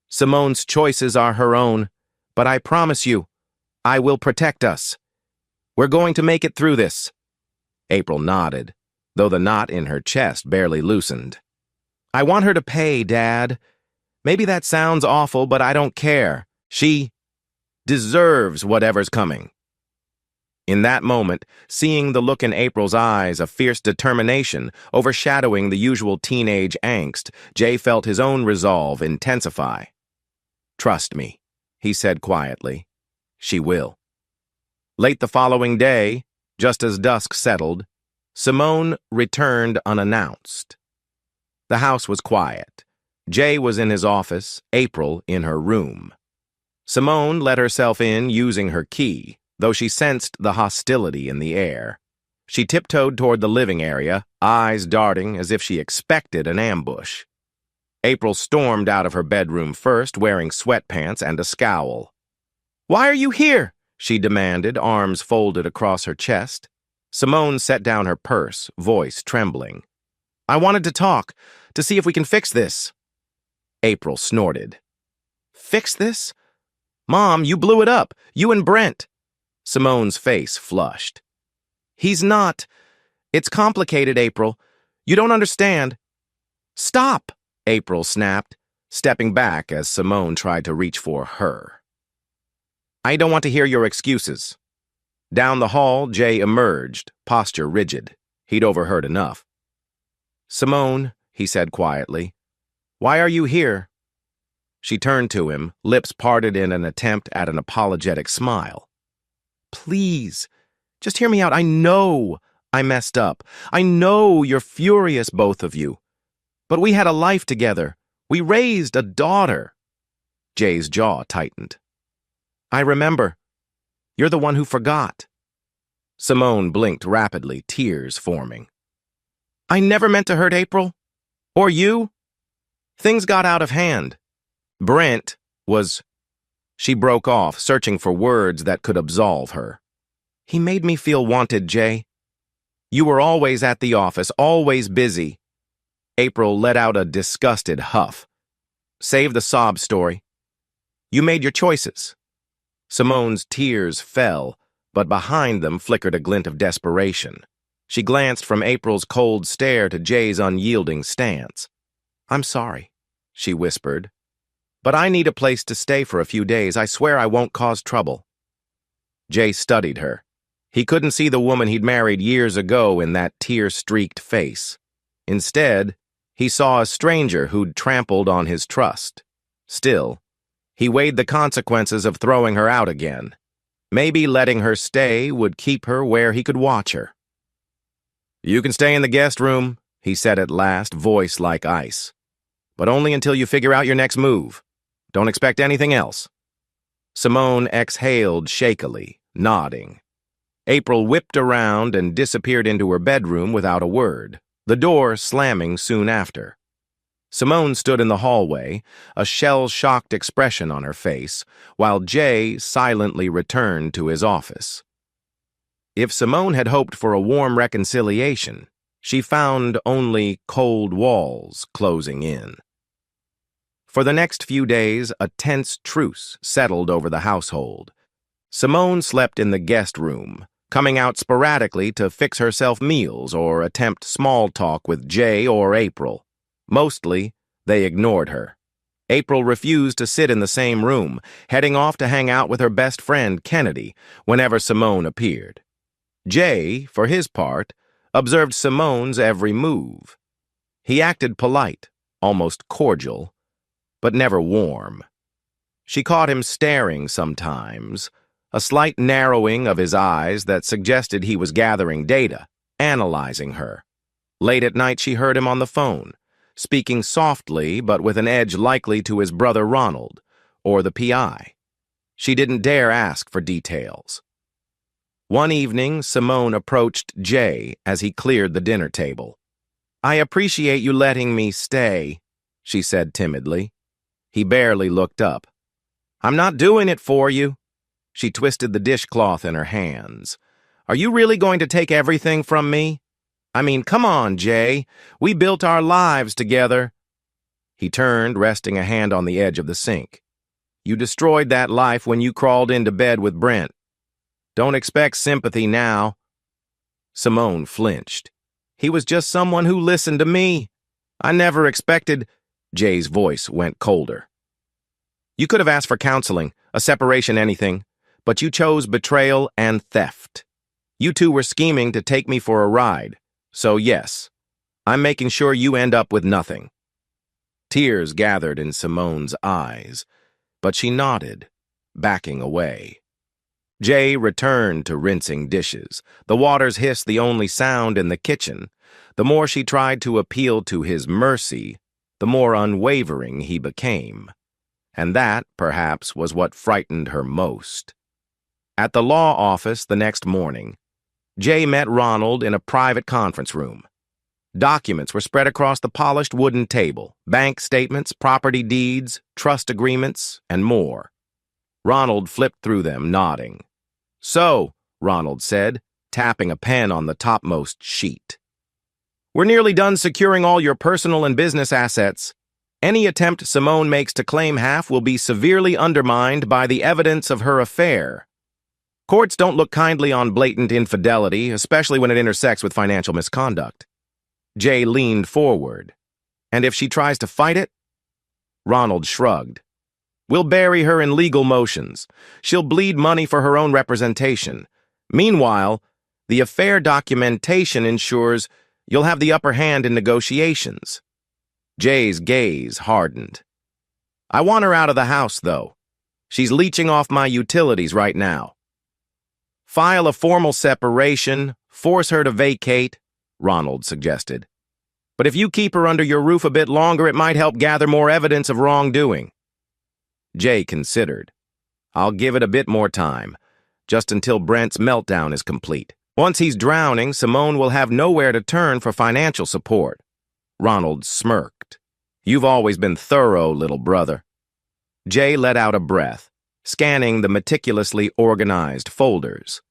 Simone's choices are her own, but I promise you, I will protect us. We're going to make it through this. April nodded, though the knot in her chest barely loosened. I want her to pay, Dad. Maybe that sounds awful, but I don't care. She deserves whatever's coming. In that moment, seeing the look in April's eyes of fierce determination overshadowing the usual teenage angst, Jay felt his own resolve intensify. Trust me, he said quietly. She will. Late the following day, just as dusk settled, Simone returned unannounced. The house was quiet. Jay was in his office, April in her room. Simone let herself in using her key, though she sensed the hostility in the air. She tiptoed toward the living area, eyes darting as if she expected an ambush. April stormed out of her bedroom first, wearing sweatpants and a scowl. "Why are you here?" she demanded, arms folded across her chest. Simone set down her purse, voice trembling. "I wanted to talk, to see if we can fix this." April snorted. "Fix this? Mom, you blew it up. You and Brent." Simone's face flushed. "He's not. It's complicated, April. You don't understand." "Stop!" April snapped, stepping back as Simone tried to reach for her. "I don't want to hear your excuses." Down the hall, Jay emerged, posture rigid. He'd overheard enough. "Simone," he said quietly, "why are you here?" She turned to him, lips parted in an attempt at an apologetic smile. "Please, just hear me out. I know I messed up. I know you're furious, both of you. But we had a life together. We raised a daughter." Jay's jaw tightened. "I remember. You're the one who forgot." Simone blinked rapidly, tears forming. "I never meant to hurt April. Or you. Things got out of hand. Brent was—" She broke off, searching for words that could absolve her. "He made me feel wanted, Jay. You were always at the office, always busy." April let out a disgusted huff. "Save the sob story. You made your choices." Simone's tears fell, but behind them flickered a glint of desperation. She glanced from April's cold stare to Jay's unyielding stance. "I'm sorry," she whispered. "But I need a place to stay for a few days. I swear I won't cause trouble." Jay studied her. He couldn't see the woman he'd married years ago in that tear-streaked face. Instead, he saw a stranger who'd trampled on his trust. Still, he weighed the consequences of throwing her out again. Maybe letting her stay would keep her where he could watch her. "You can stay in the guest room," he said at last, voice like ice. "But only until you figure out your next move. Don't expect anything else." Simone exhaled shakily, nodding. April whipped around and disappeared into her bedroom without a word, the door slamming soon after. Simone stood in the hallway, a shell-shocked expression on her face, while Jay silently returned to his office. If Simone had hoped for a warm reconciliation, she found only cold walls closing in. For the next few days, a tense truce settled over the household. Simone slept in the guest room, coming out sporadically to fix herself meals or attempt small talk with Jay or April. Mostly, they ignored her. April refused to sit in the same room, heading off to hang out with her best friend, Kennedy, whenever Simone appeared. Jay, for his part, observed Simone's every move. He acted polite, almost cordial, but never warm. She caught him staring sometimes, a slight narrowing of his eyes that suggested he was gathering data, analyzing her. Late at night, she heard him on the phone, speaking softly but with an edge likely to his brother Ronald, or the PI. She didn't dare ask for details. One evening, Simone approached Jay as he cleared the dinner table. "I appreciate you letting me stay," she said timidly. He barely looked up. "I'm not doing it for you." She twisted the dishcloth in her hands. Are you really going to take everything from me? I mean, come on, Jay. We built our lives together. He turned, resting a hand on the edge of the sink. You destroyed that life when you crawled into bed with Brent. Don't expect sympathy now. Simone flinched. He was just someone who listened to me. I never expected... Jay's voice went colder. You could have asked for counseling, a separation, anything, but you chose betrayal and theft. You two were scheming to take me for a ride, so yes, I'm making sure you end up with nothing. Tears gathered in Simone's eyes, but she nodded, backing away. Jay returned to rinsing dishes, the water's hiss the only sound in the kitchen. The more she tried to appeal to his mercy, the more unwavering he became. And that, perhaps, was what frightened her most. At the law office the next morning, Jay met Ronald in a private conference room. Documents were spread across the polished wooden table, bank statements, property deeds, trust agreements, and more. Ronald flipped through them, nodding. So, Ronald said, tapping a pen on the topmost sheet. We're nearly done securing all your personal and business assets. Any attempt Simone makes to claim half will be severely undermined by the evidence of her affair. Courts don't look kindly on blatant infidelity, especially when it intersects with financial misconduct. Jay leaned forward. And if she tries to fight it? Ronald shrugged. We'll bury her in legal motions. She'll bleed money for her own representation. Meanwhile, the affair documentation ensures you'll have the upper hand in negotiations. Jay's gaze hardened. I want her out of the house, though. She's leeching off my utilities right now. File a formal separation, force her to vacate, Ronald suggested. But if you keep her under your roof a bit longer, it might help gather more evidence of wrongdoing. Jay considered. I'll give it a bit more time, just until Brent's meltdown is complete. Once he's drowning, Simone will have nowhere to turn for financial support. Ronald smirked. You've always been thorough, little brother. Jay let out a breath, scanning the meticulously organized folders.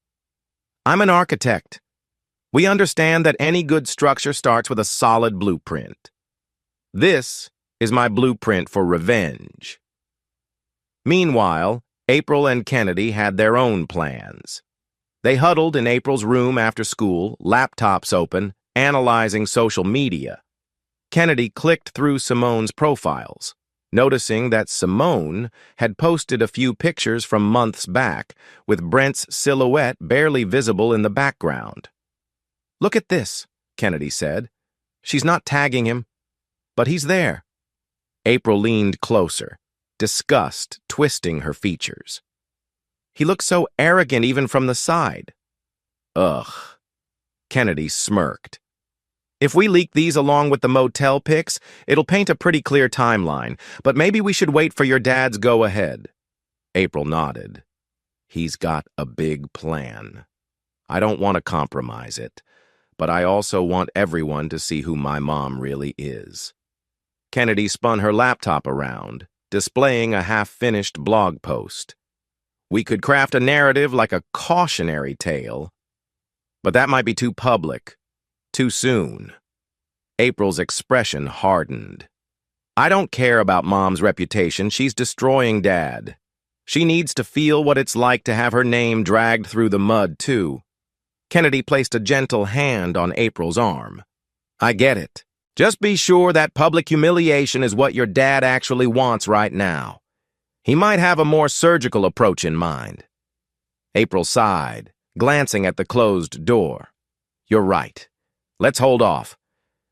I'm an architect. We understand that any good structure starts with a solid blueprint. This is my blueprint for revenge. Meanwhile, April and Kennedy had their own plans. They huddled in April's room after school, laptops open, analyzing social media. Kennedy clicked through Simone's profiles, noticing that Simone had posted a few pictures from months back, with Brent's silhouette barely visible in the background. Look at this, Kennedy said. She's not tagging him, but he's there. April leaned closer, disgust twisting her features. He looks so arrogant even from the side. Ugh. Kennedy smirked. If we leak these along with the motel pics, it'll paint a pretty clear timeline, but maybe we should wait for your dad's go-ahead. April nodded. He's got a big plan. I don't want to compromise it, but I also want everyone to see who my mom really is. Kennedy spun her laptop around, displaying a half-finished blog post. We could craft a narrative like a cautionary tale, but that might be too public, too soon. April's expression hardened. I don't care about Mom's reputation. She's destroying Dad. She needs to feel what it's like to have her name dragged through the mud, too. Kennedy placed a gentle hand on April's arm. I get it. Just be sure that public humiliation is what your dad actually wants right now. He might have a more surgical approach in mind. April sighed, glancing at the closed door. You're right. Let's hold off.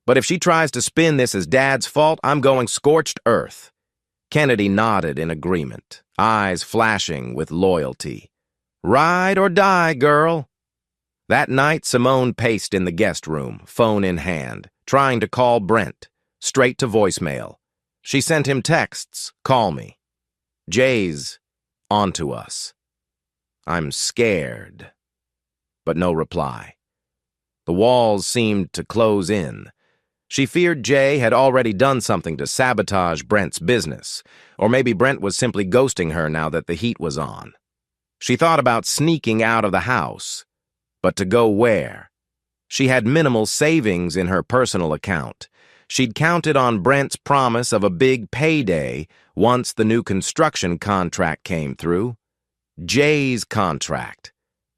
But if she tries to spin this as Dad's fault, I'm going scorched earth. Kennedy nodded in agreement, eyes flashing with loyalty. Ride or die, girl. That night, Simone paced in the guest room, phone in hand, trying to call Brent, straight to voicemail. She sent him texts, call me. Jay's onto us. I'm scared. But no reply. The walls seemed to close in. She feared Jay had already done something to sabotage Brent's business, or maybe Brent was simply ghosting her now that the heat was on. She thought about sneaking out of the house, But to go where? She had minimal savings in her personal account. She'd counted on Brent's promise of a big payday once the new construction contract came through. Jay's contract.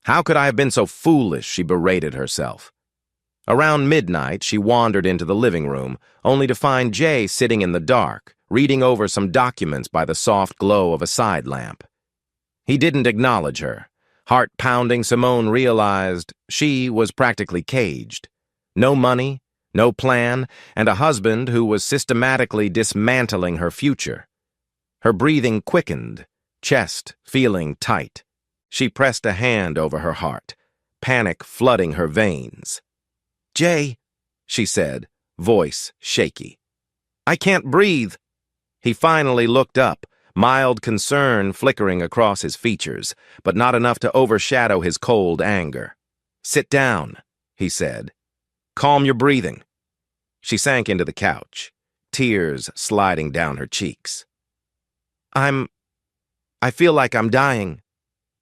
How could I have been so foolish, she berated herself. Around midnight, she wandered into the living room, only to find Jay sitting in the dark, reading over some documents by the soft glow of a side lamp. He didn't acknowledge her. Heart-pounding, Simone realized she was practically caged. No money, no plan, and a husband who was systematically dismantling her future. Her breathing quickened, chest feeling tight. She pressed a hand over her heart, panic flooding her veins. "Jay," she said, voice shaky. "I can't breathe." He finally looked up, mild concern flickering across his features, but not enough to overshadow his cold anger. "Sit down," he said. "Calm your breathing." She sank into the couch, tears sliding down her cheeks. I feel like I'm dying."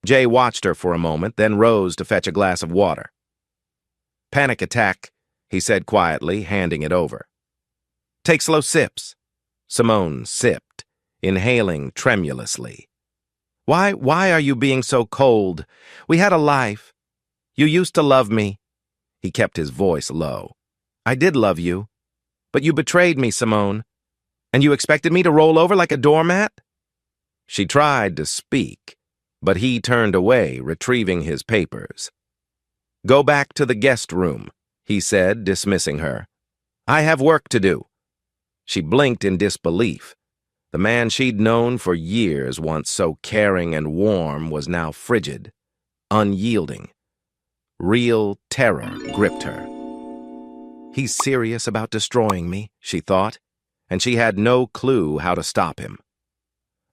Jay watched her for a moment, then rose to fetch a glass of water. "Panic attack," he said quietly, handing it over. "Take slow sips." Simone sipped, inhaling tremulously. Why are you being so cold? We had a life. You used to love me." He kept his voice low. "I did love you. But you betrayed me, Simone. And you expected me to roll over like a doormat?" She tried to speak, but he turned away, retrieving his papers. "Go back to the guest room," he said, dismissing her. "I have work to do." She blinked in disbelief. The man she'd known for years, once so caring and warm, was now frigid, unyielding. Real terror gripped her. He's serious about destroying me, she thought, and she had no clue how to stop him.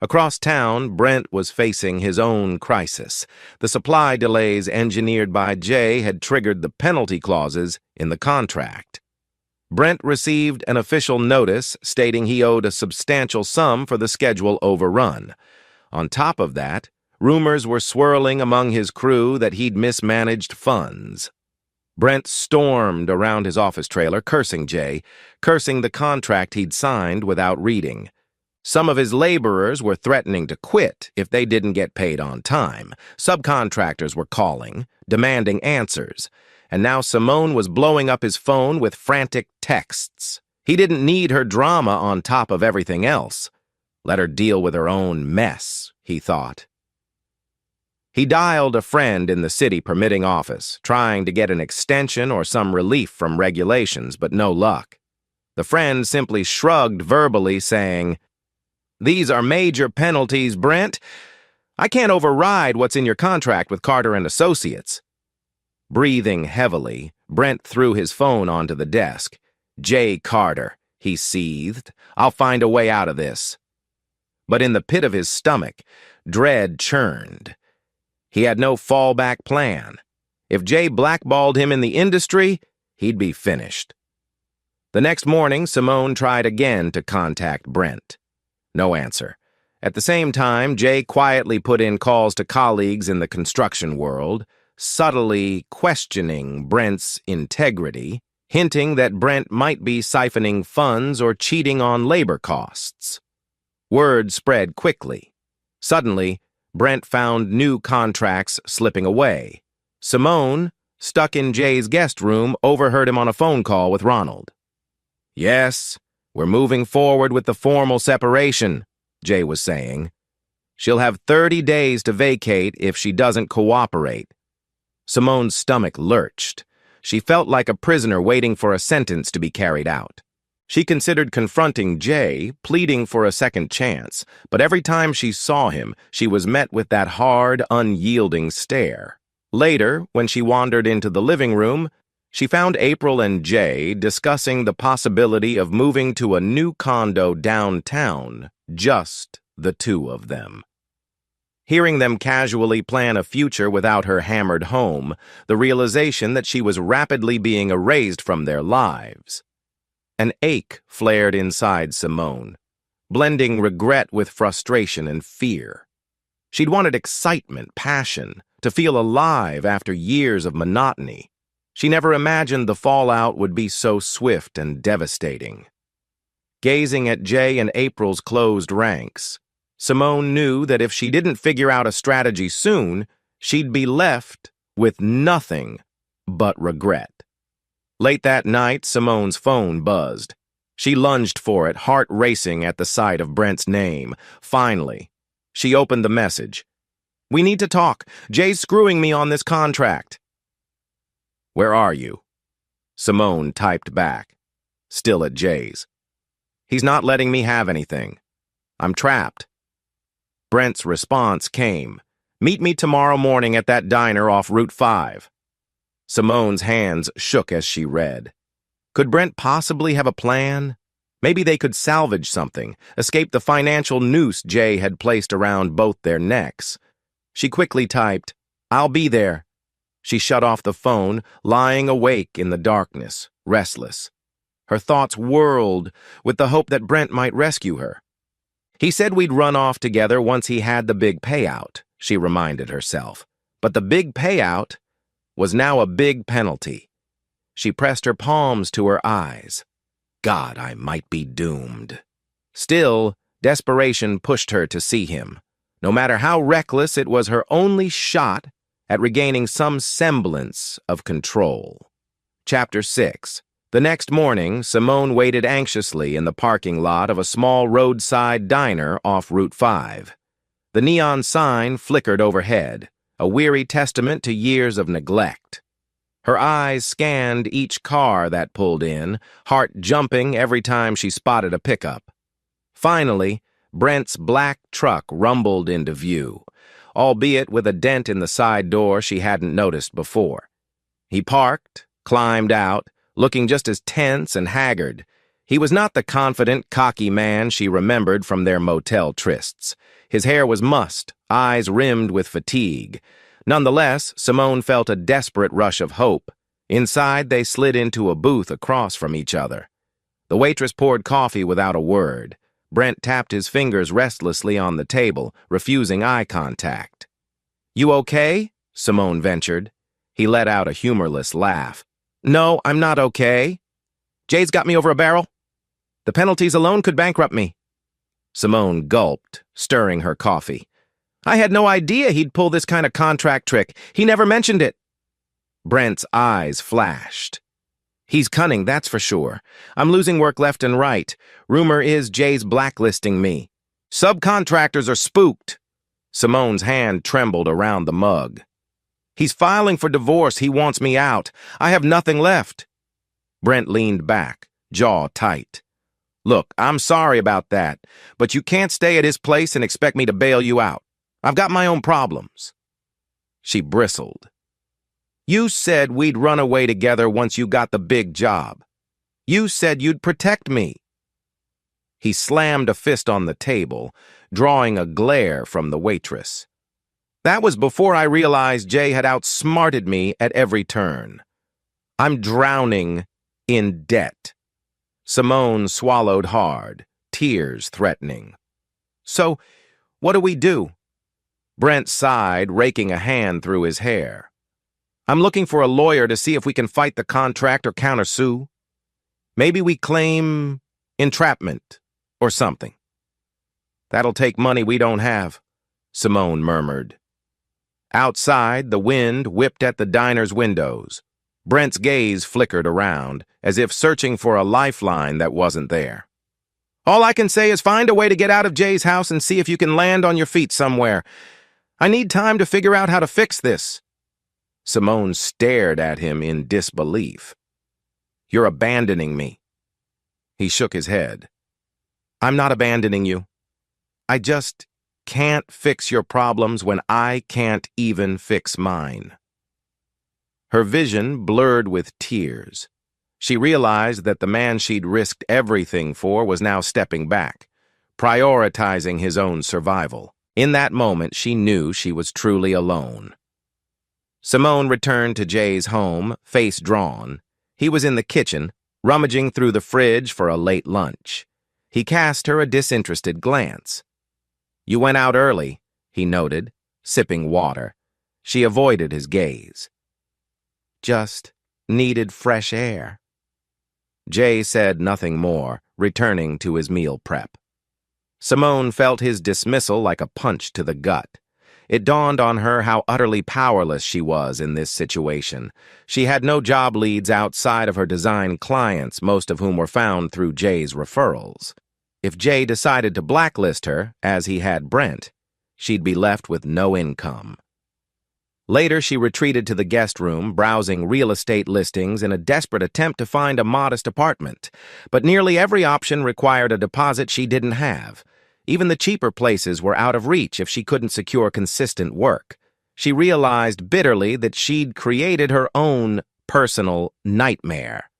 Across town, Brent was facing his own crisis. The supply delays engineered by Jay had triggered the penalty clauses in the contract. Brent received an official notice stating he owed a substantial sum for the schedule overrun. On top of that, rumors were swirling among his crew that he'd mismanaged funds. Brent stormed around his office trailer, cursing Jay, cursing the contract he'd signed without reading. Some of his laborers were threatening to quit if they didn't get paid on time. Subcontractors were calling, demanding answers. And now Simone was blowing up his phone with frantic texts. He didn't need her drama on top of everything else. Let her deal with her own mess, he thought. He dialed a friend in the city permitting office, trying to get an extension or some relief from regulations, but no luck. The friend simply shrugged verbally, saying, "These are major penalties, Brent. I can't override what's in your contract with Carter and Associates." Breathing heavily, Brent threw his phone onto the desk. "Jay Carter," he seethed. "I'll find a way out of this." But in the pit of his stomach, dread churned. He had no fallback plan. If Jay blackballed him in the industry, he'd be finished. The next morning, Simone tried again to contact Brent. No answer. At the same time, Jay quietly put in calls to colleagues in the construction world, subtly questioning Brent's integrity, hinting that Brent might be siphoning funds or cheating on labor costs. Word spread quickly. Suddenly, Brent found new contracts slipping away. Simone, stuck in Jay's guest room, overheard him on a phone call with Ronald. "Yes, we're moving forward with the formal separation," Jay was saying. "She'll have 30 days to vacate if she doesn't cooperate." Simone's stomach lurched. She felt like a prisoner waiting for a sentence to be carried out. She considered confronting Jay, pleading for a second chance, but every time she saw him, she was met with that hard, unyielding stare. Later, when she wandered into the living room, she found April and Jay discussing the possibility of moving to a new condo downtown, just the two of them. Hearing them casually plan a future without her hammered home, the realization that she was rapidly being erased from their lives. An ache flared inside Simone, blending regret with frustration and fear. She'd wanted excitement, passion, to feel alive after years of monotony. She never imagined the fallout would be so swift and devastating. Gazing at Jay and April's closed ranks, Simone knew that if she didn't figure out a strategy soon, she'd be left with nothing but regret. Late that night, Simone's phone buzzed. She lunged for it, heart racing at the sight of Brent's name. Finally, she opened the message. "We need to talk. Jay's screwing me on this contract." "Where are you?" Simone typed back, still at Jay's. "He's not letting me have anything. I'm trapped." Brent's response came. "Meet me tomorrow morning at that diner off Route 5. Simone's hands shook as she read. Could Brent possibly have a plan? Maybe they could salvage something, escape the financial noose Jay had placed around both their necks. She quickly typed, "I'll be there." She shut off the phone, lying awake in the darkness, restless. Her thoughts whirled with the hope that Brent might rescue her. "He said we'd run off together once he had the big payout," she reminded herself. But the big payout was now a big penalty. She pressed her palms to her eyes. God, I might be doomed. Still, desperation pushed her to see him. No matter how reckless, it was her only shot at regaining some semblance of control. Chapter 6. The next morning, Simone waited anxiously in the parking lot of a small roadside diner off Route 5. The neon sign flickered overhead, a weary testament to years of neglect. Her eyes scanned each car that pulled in, heart jumping every time she spotted a pickup. Finally, Brent's black truck rumbled into view, albeit with a dent in the side door she hadn't noticed before. He parked, climbed out, looking just as tense and haggard. He was not the confident, cocky man she remembered from their motel trysts. His hair was mussed, eyes rimmed with fatigue. Nonetheless, Simone felt a desperate rush of hope. Inside, they slid into a booth across from each other. The waitress poured coffee without a word. Brent tapped his fingers restlessly on the table, refusing eye contact. "You okay?" Simone ventured. He let out a humorless laugh. "No, I'm not okay. Jay's got me over a barrel. The penalties alone could bankrupt me." Simone gulped, stirring her coffee. "I had no idea he'd pull this kind of contract trick. He never mentioned it." Brent's eyes flashed. "He's cunning, that's for sure. I'm losing work left and right. Rumor is Jay's blacklisting me. Subcontractors are spooked." Simone's hand trembled around the mug. "He's filing for divorce. He wants me out. I have nothing left." Brent leaned back, jaw tight. "Look, I'm sorry about that, but you can't stay at his place and expect me to bail you out. I've got my own problems." She bristled. "You said we'd run away together once you got the big job. You said you'd protect me." He slammed a fist on the table, drawing a glare from the waitress. "That was before I realized Jay had outsmarted me at every turn. I'm drowning in debt." Simone swallowed hard, tears threatening. "So, what do we do?" Brent sighed, raking a hand through his hair. "I'm looking for a lawyer to see if we can fight the contract or countersue. Maybe we claim entrapment or something." "That'll take money we don't have," Simone murmured. Outside, the wind whipped at the diner's windows. Brent's gaze flickered around, as if searching for a lifeline that wasn't there. "All I can say is find a way to get out of Jay's house and see if you can land on your feet somewhere. I need time to figure out how to fix this." Simone stared at him in disbelief. "You're abandoning me." He shook his head. "I'm not abandoning you. I just can't fix your problems when I can't even fix mine." Her vision blurred with tears. She realized that the man she'd risked everything for was now stepping back, prioritizing his own survival. In that moment, she knew she was truly alone. Simone returned to Jay's home, face drawn. He was in the kitchen, rummaging through the fridge for a late lunch. He cast her a disinterested glance. "You went out early," he noted, sipping water. She avoided his gaze. Just needed fresh air. Jay said nothing more, returning to his meal prep. Simone felt his dismissal like a punch to the gut. It dawned on her how utterly powerless she was in this situation. She had no job leads outside of her design clients, most of whom were found through Jay's referrals. If Jay decided to blacklist her, as he had Brent, she'd be left with no income. Later, she retreated to the guest room, browsing real estate listings in a desperate attempt to find a modest apartment. But nearly every option required a deposit she didn't have. Even the cheaper places were out of reach if she couldn't secure consistent work. She realized bitterly that she'd created her own personal nightmare.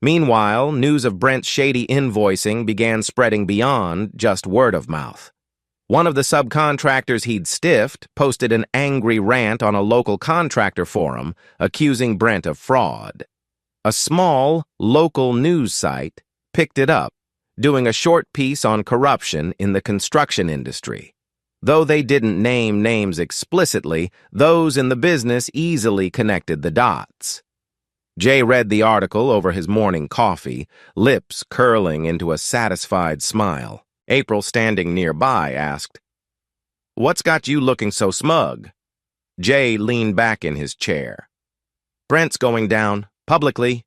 Meanwhile, news of Brent's shady invoicing began spreading beyond just word of mouth. One of the subcontractors he'd stiffed posted an angry rant on a local contractor forum, accusing Brent of fraud. A small, local news site picked it up, doing a short piece on corruption in the construction industry. Though they didn't name names explicitly, those in the business easily connected the dots. Jay read the article over his morning coffee, lips curling into a satisfied smile. April, standing nearby, asked, "What's got you looking so smug?" Jay leaned back in his chair. "Brent's going down, publicly.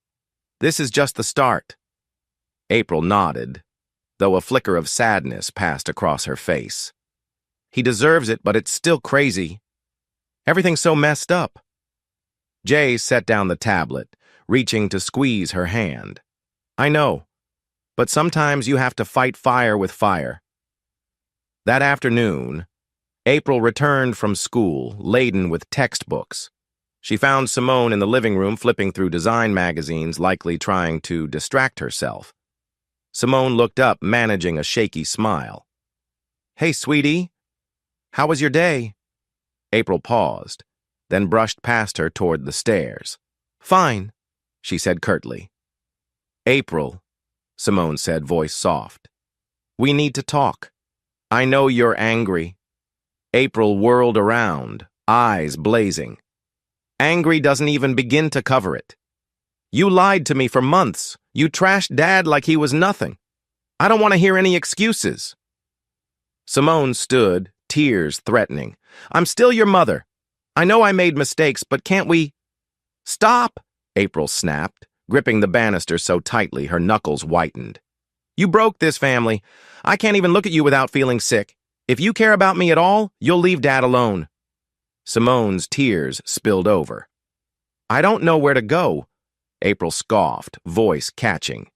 This is just the start." April nodded, though a flicker of sadness passed across her face. "He deserves it, but it's still crazy. Everything's so messed up." Jay set down the tablet, reaching to squeeze her hand. "I know. But sometimes you have to fight fire with fire." That afternoon, April returned from school, laden with textbooks. She found Simone in the living room flipping through design magazines, likely trying to distract herself. Simone looked up, managing a shaky smile. "Hey, sweetie. How was your day?" April paused, then brushed past her toward the stairs. "Fine," she said curtly. "April," Simone said, voice soft. "We need to talk. I know you're angry." April whirled around, eyes blazing. "Angry doesn't even begin to cover it. You lied to me for months. You trashed Dad like he was nothing. I don't want to hear any excuses." Simone stood, tears threatening. "I'm still your mother. I know I made mistakes, but can't we—" "Stop!" April snapped, gripping the banister so tightly her knuckles whitened. "You broke this family. I can't even look at you without feeling sick. If you care about me at all, you'll leave Dad alone." Simone's tears spilled over. "I don't know where to go," April scoffed, voice catching.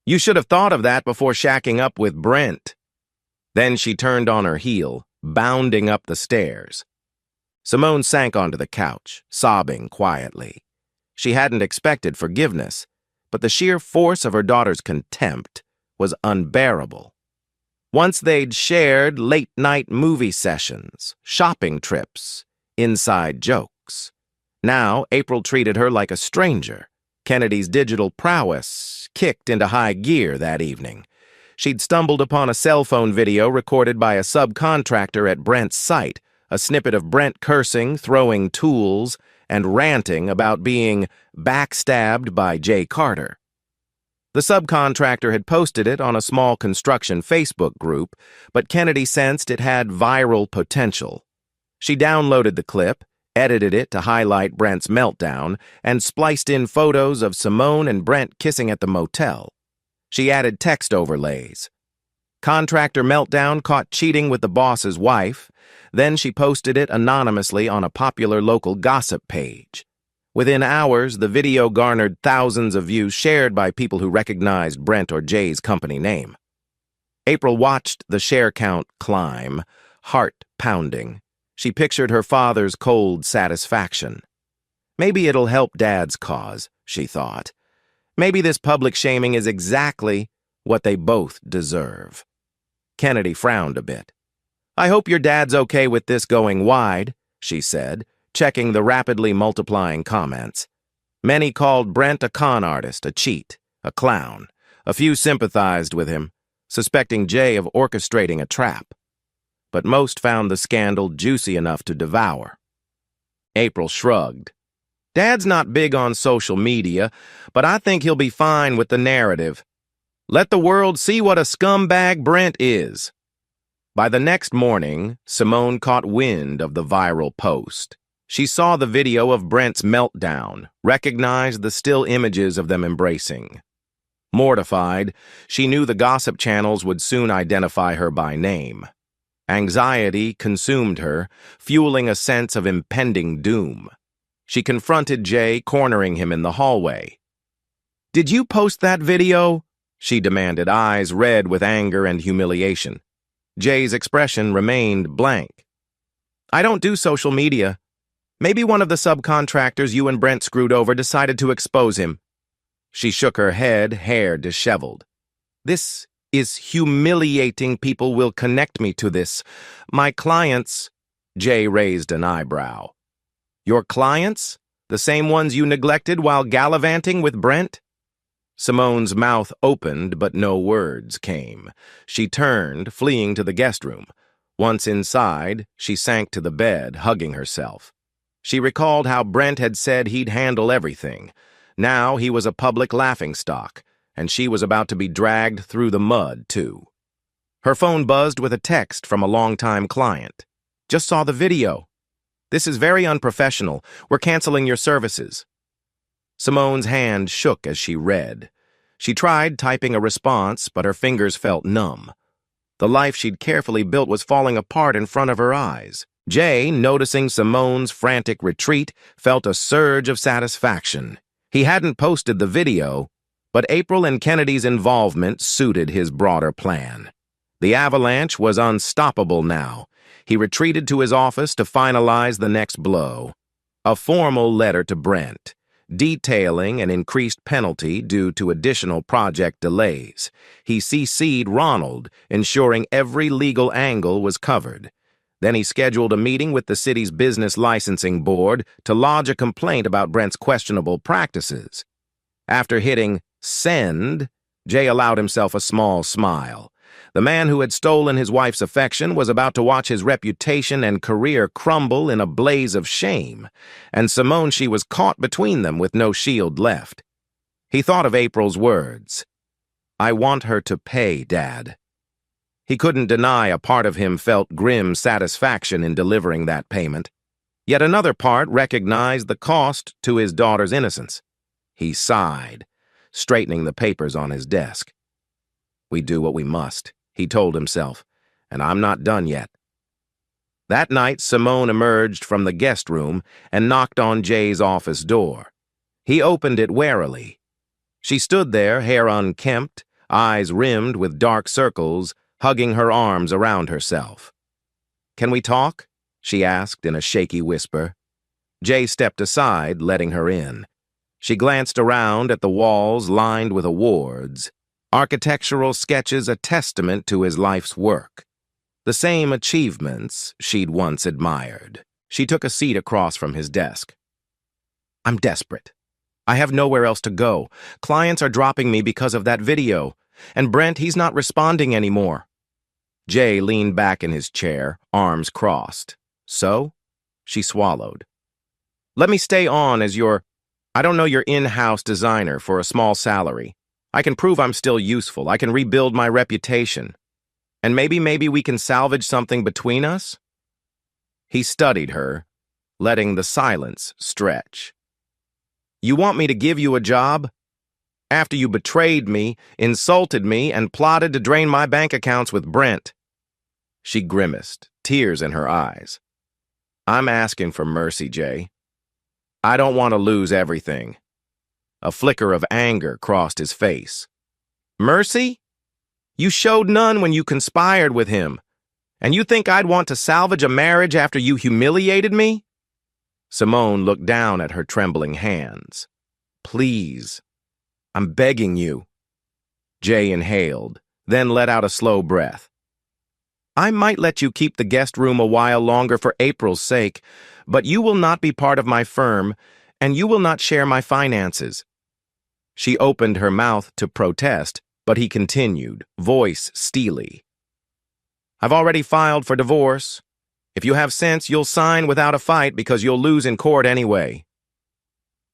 "You should have thought of that before shacking up with Brent." Then she turned on her heel, bounding up the stairs. Simone sank onto the couch, sobbing quietly. She hadn't expected forgiveness, but the sheer force of her daughter's contempt was unbearable. Once they'd shared late-night movie sessions, shopping trips, inside jokes. Now April treated her like a stranger. Kennedy's digital prowess kicked into high gear that evening. She'd stumbled upon a cell phone video recorded by a subcontractor at Brent's site, a snippet of Brent cursing, throwing tools, and ranting about being backstabbed by Jay Carter. The subcontractor had posted it on a small construction Facebook group, but Kennedy sensed it had viral potential. She downloaded the clip, edited it to highlight Brent's meltdown, and spliced in photos of Simone and Brent kissing at the motel. She added text overlays. "Contractor meltdown caught cheating with the boss's wife." Then she posted it anonymously on a popular local gossip page. Within hours, the video garnered thousands of views shared by people who recognized Brent or Jay's company name. April watched the share count climb, heart pounding. She pictured her father's cold satisfaction. Maybe it'll help Dad's cause, she thought. Maybe this public shaming is exactly what they both deserve. Kennedy frowned a bit. "I hope your dad's okay with this going wide," she said, checking the rapidly multiplying comments. Many called Brent a con artist, a cheat, a clown. A few sympathized with him, suspecting Jay of orchestrating a trap. But most found the scandal juicy enough to devour. April shrugged. Dad's not big on social media, but I think he'll be fine with the narrative. Let the world see what a scumbag Brent is. By the next morning, Simone caught wind of the viral post. She saw the video of Brent's meltdown, recognized the still images of them embracing. Mortified, she knew the gossip channels would soon identify her by name. Anxiety consumed her, fueling a sense of impending doom. She confronted Jay, cornering him in the hallway. "Did you post that video?" she demanded, eyes red with anger and humiliation. Jay's expression remained blank. "I don't do social media. Maybe one of the subcontractors you and Brent screwed over decided to expose him." She shook her head, hair disheveled. "This is humiliating. People will connect me to this. My clients—" Jay raised an eyebrow. "Your clients? The same ones you neglected while gallivanting with Brent?" Simone's mouth opened, but no words came. She turned, fleeing to the guest room. Once inside, she sank to the bed, hugging herself. She recalled how Brent had said he'd handle everything. Now he was a public laughingstock, and she was about to be dragged through the mud, too. Her phone buzzed with a text from a longtime client. "Just saw the video. This is very unprofessional. We're canceling your services." Simone's hand shook as she read. She tried typing a response, but her fingers felt numb. The life she'd carefully built was falling apart in front of her eyes. Jay, noticing Simone's frantic retreat, felt a surge of satisfaction. He hadn't posted the video, but April and Kennedy's involvement suited his broader plan. The avalanche was unstoppable now. He retreated to his office to finalize the next blow. A formal letter to Brent, detailing an increased penalty due to additional project delays. He CC'd Ronald, ensuring every legal angle was covered. Then he scheduled a meeting with the city's business licensing board to lodge a complaint about Brent's questionable practices. After hitting send, Jay allowed himself a small smile. The man who had stolen his wife's affection was about to watch his reputation and career crumble in a blaze of shame, and Simone, she was caught between them with no shield left. He thought of April's words. "I want her to pay, Dad." He couldn't deny a part of him felt grim satisfaction in delivering that payment. Yet another part recognized the cost to his daughter's innocence. He sighed, straightening the papers on his desk. "We do what we must," he told himself, "and I'm not done yet." That night, Simone emerged from the guest room and knocked on Jay's office door. He opened it warily. She stood there, hair unkempt, eyes rimmed with dark circles, hugging her arms around herself. "Can we talk?" she asked in a shaky whisper. Jay stepped aside, letting her in. She glanced around at the walls lined with awards, architectural sketches a testament to his life's work. The same achievements she'd once admired. She took a seat across from his desk. "I'm desperate. I have nowhere else to go. Clients are dropping me because of that video. And Brent, he's not responding anymore." Jay leaned back in his chair, arms crossed. "So?" She swallowed. "Let me stay on as your in-house designer for a small salary. I can prove I'm still useful. I can rebuild my reputation. And maybe we can salvage something between us?" He studied her, letting the silence stretch. "You want me to give you a job? After you betrayed me, insulted me, and plotted to drain my bank accounts with Brent." She grimaced, tears in her eyes. "I'm asking for mercy, Jay. I don't want to lose everything." A flicker of anger crossed his face. "Mercy? You showed none when you conspired with him. And you think I'd want to salvage a marriage after you humiliated me?" Simone looked down at her trembling hands. "Please, I'm begging you." Jay inhaled, then let out a slow breath. "I might let you keep the guest room a while longer for April's sake, but you will not be part of my firm, and you will not share my finances." She opened her mouth to protest, but he continued, voice steely. "I've already filed for divorce. If you have sense, you'll sign without a fight because you'll lose in court anyway.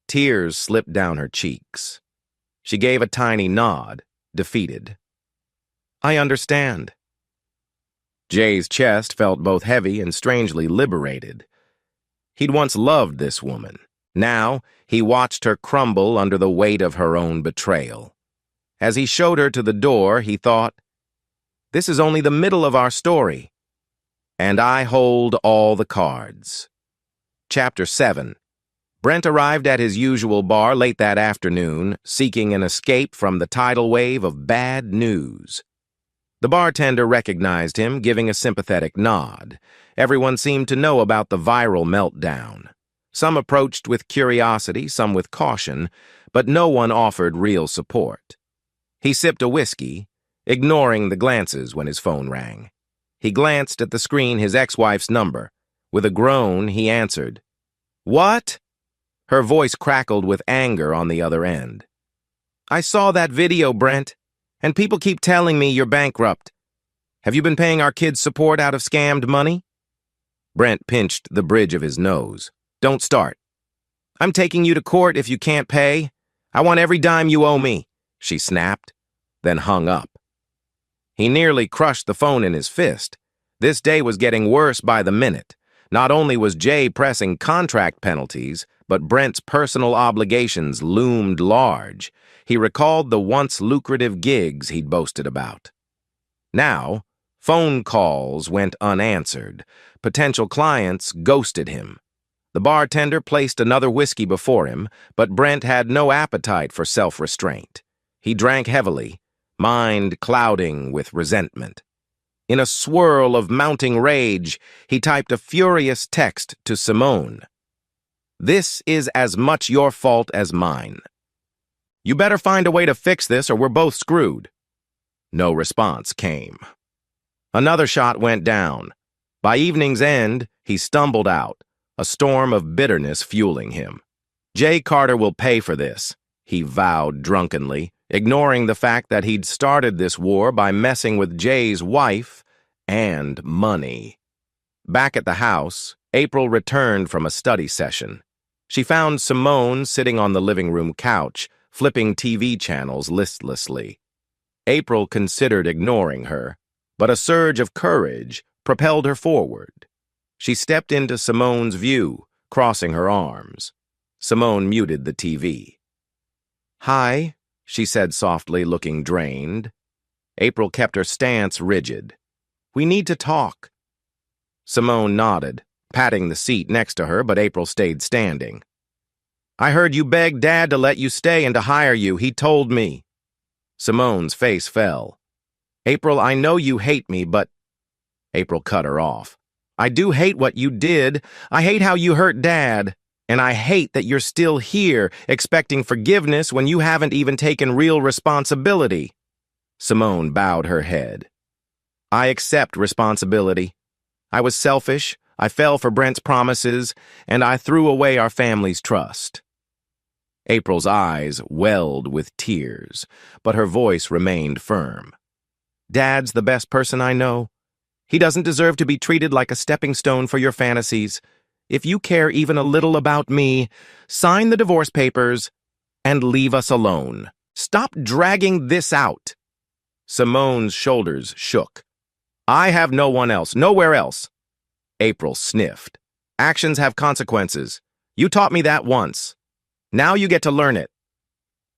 Tears slipped down her cheeks. She gave a tiny nod, defeated. I understand. Jay's chest felt both heavy and strangely liberated. He'd once loved this woman. Now, he watched her crumble under the weight of her own betrayal. As he showed her to the door, he thought, this is only the middle of our story. And I hold all the cards. Chapter 7. Brent arrived at his usual bar late that afternoon, seeking an escape from the tidal wave of bad news. The bartender recognized him, giving a sympathetic nod. Everyone seemed to know about the viral meltdown. Some approached with curiosity, some with caution, but no one offered real support. He sipped a whiskey, ignoring the glances when his phone rang. He glanced at the screen, his ex-wife's number. With a groan, he answered. What? Her voice crackled with anger on the other end. I saw that video, Brent, and people keep telling me you're bankrupt. Have you been paying our kids' support out of scammed money? Brent pinched the bridge of his nose. Don't start. I'm taking you to court if you can't pay. I want every dime you owe me, she snapped, then hung up. He nearly crushed the phone in his fist. This day was getting worse by the minute. Not only was Jay pressing contract penalties, but Brent's personal obligations loomed large. He recalled the once lucrative gigs he'd boasted about. Now, phone calls went unanswered. Potential clients ghosted him. The bartender placed another whiskey before him, but Brent had no appetite for self-restraint. He drank heavily, mind clouding with resentment. In a swirl of mounting rage, he typed a furious text to Simone. This is as much your fault as mine. You better find a way to fix this or we're both screwed. No response came. Another shot went down. By evening's end, he stumbled out, a storm of bitterness fueling him. Jay Carter will pay for this, he vowed drunkenly, ignoring the fact that he'd started this war by messing with Jay's wife and money. Back at the house, April returned from a study session. She found Simone sitting on the living room couch, flipping TV channels listlessly. April considered ignoring her, but a surge of courage propelled her forward. She stepped into Simone's view, crossing her arms. Simone muted the TV. Hi, she said softly, looking drained. April kept her stance rigid. We need to talk. Simone nodded, patting the seat next to her, but April stayed standing. I heard you beg Dad to let you stay and to hire you. He told me. Simone's face fell. April, I know you hate me, but... April cut her off. I do hate what you did. I hate how you hurt Dad. And I hate that you're still here, expecting forgiveness when you haven't even taken real responsibility. Simone bowed her head. I accept responsibility. I was selfish, I fell for Brent's promises, and I threw away our family's trust. April's eyes welled with tears, but her voice remained firm. Dad's the best person I know. He doesn't deserve to be treated like a stepping stone for your fantasies. If you care even a little about me, sign the divorce papers and leave us alone. Stop dragging this out. Simone's shoulders shook. I have no one else, nowhere else. April sniffed. Actions have consequences. You taught me that once. Now you get to learn it.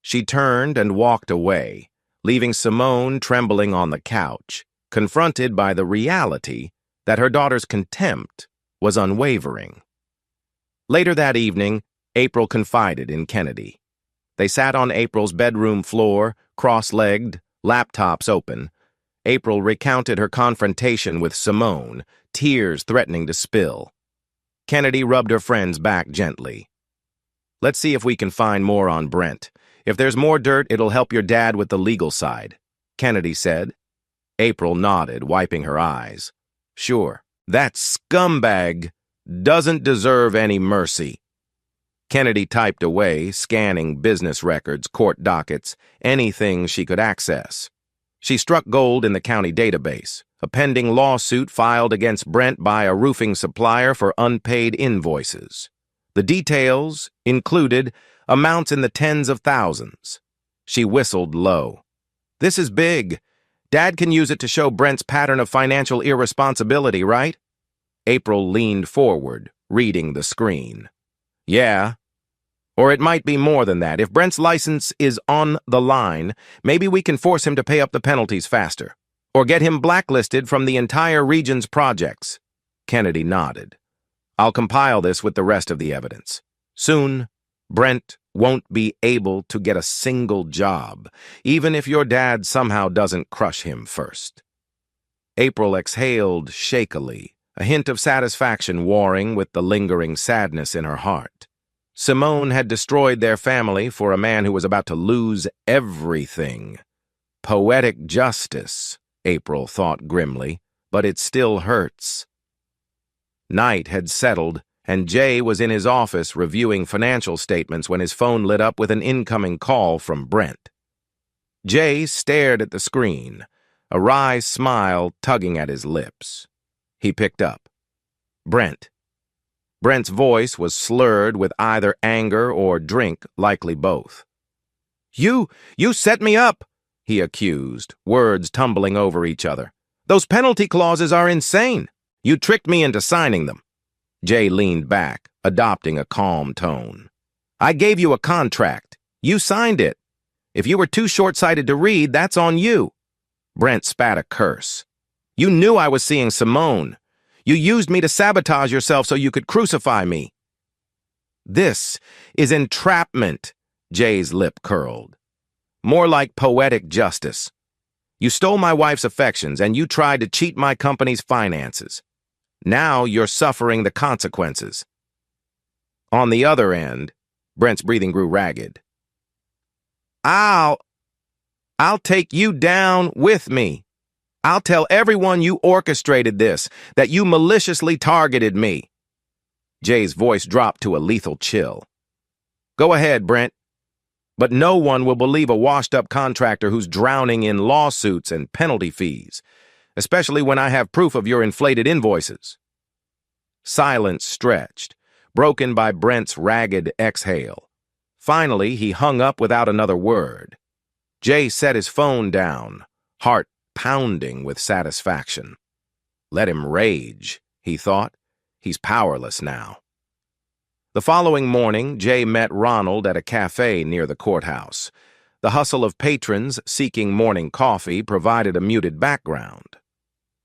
She turned and walked away, leaving Simone trembling on the couch, confronted by the reality that her daughter's contempt was unwavering. Later that evening, April confided in Kennedy. They sat on April's bedroom floor, cross-legged, laptops open. April recounted her confrontation with Simone, tears threatening to spill. Kennedy rubbed her friend's back gently. Let's see if we can find more on Brent. If there's more dirt, it'll help your dad with the legal side, Kennedy said. April nodded, wiping her eyes. Sure, that scumbag doesn't deserve any mercy. Kennedy typed away, scanning business records, court dockets, anything she could access. She struck gold in the county database, a pending lawsuit filed against Brent by a roofing supplier for unpaid invoices. The details included amounts in the tens of thousands. She whistled low. "This is big. Dad can use it to show Brent's pattern of financial irresponsibility, right?" April leaned forward, reading the screen. "Yeah. Or it might be more than that. If Brent's license is on the line, maybe we can force him to pay up the penalties faster. Or get him blacklisted from the entire region's projects." Kennedy nodded. "I'll compile this with the rest of the evidence. Soon, Brent won't be able to get a single job, even if your dad somehow doesn't crush him first." April exhaled shakily, a hint of satisfaction warring with the lingering sadness in her heart. Simone had destroyed their family for a man who was about to lose everything. Poetic justice, April thought grimly, but it still hurts. Night had settled, and Jay was in his office reviewing financial statements when his phone lit up with an incoming call from Brent. Jay stared at the screen, a wry smile tugging at his lips. He picked up. "Brent." Brent's voice was slurred with either anger or drink, likely both. You set me up," he accused, words tumbling over each other. "Those penalty clauses are insane. You tricked me into signing them." Jay leaned back, adopting a calm tone. "I gave you a contract. You signed it. If you were too short-sighted to read, that's on you." Brent spat a curse. "You knew I was seeing Simone. You used me to sabotage yourself so you could crucify me." "This is entrapment," Jay's lip curled. "More like poetic justice. You stole my wife's affections and you tried to cheat my company's finances. Now you're suffering the consequences." On the other end, Brent's breathing grew ragged. I'll take you down with me. I'll tell everyone you orchestrated this, that you maliciously targeted me." Jay's voice dropped to a lethal chill. "Go ahead, Brent. But no one will believe a washed-up contractor who's drowning in lawsuits and penalty fees, especially when I have proof of your inflated invoices." Silence stretched, broken by Brent's ragged exhale. Finally, he hung up without another word. Jay set his phone down, heart pounding with satisfaction. Let him rage, he thought. He's powerless now. The following morning, Jay met Ronald at a cafe near the courthouse. The hustle of patrons seeking morning coffee provided a muted background.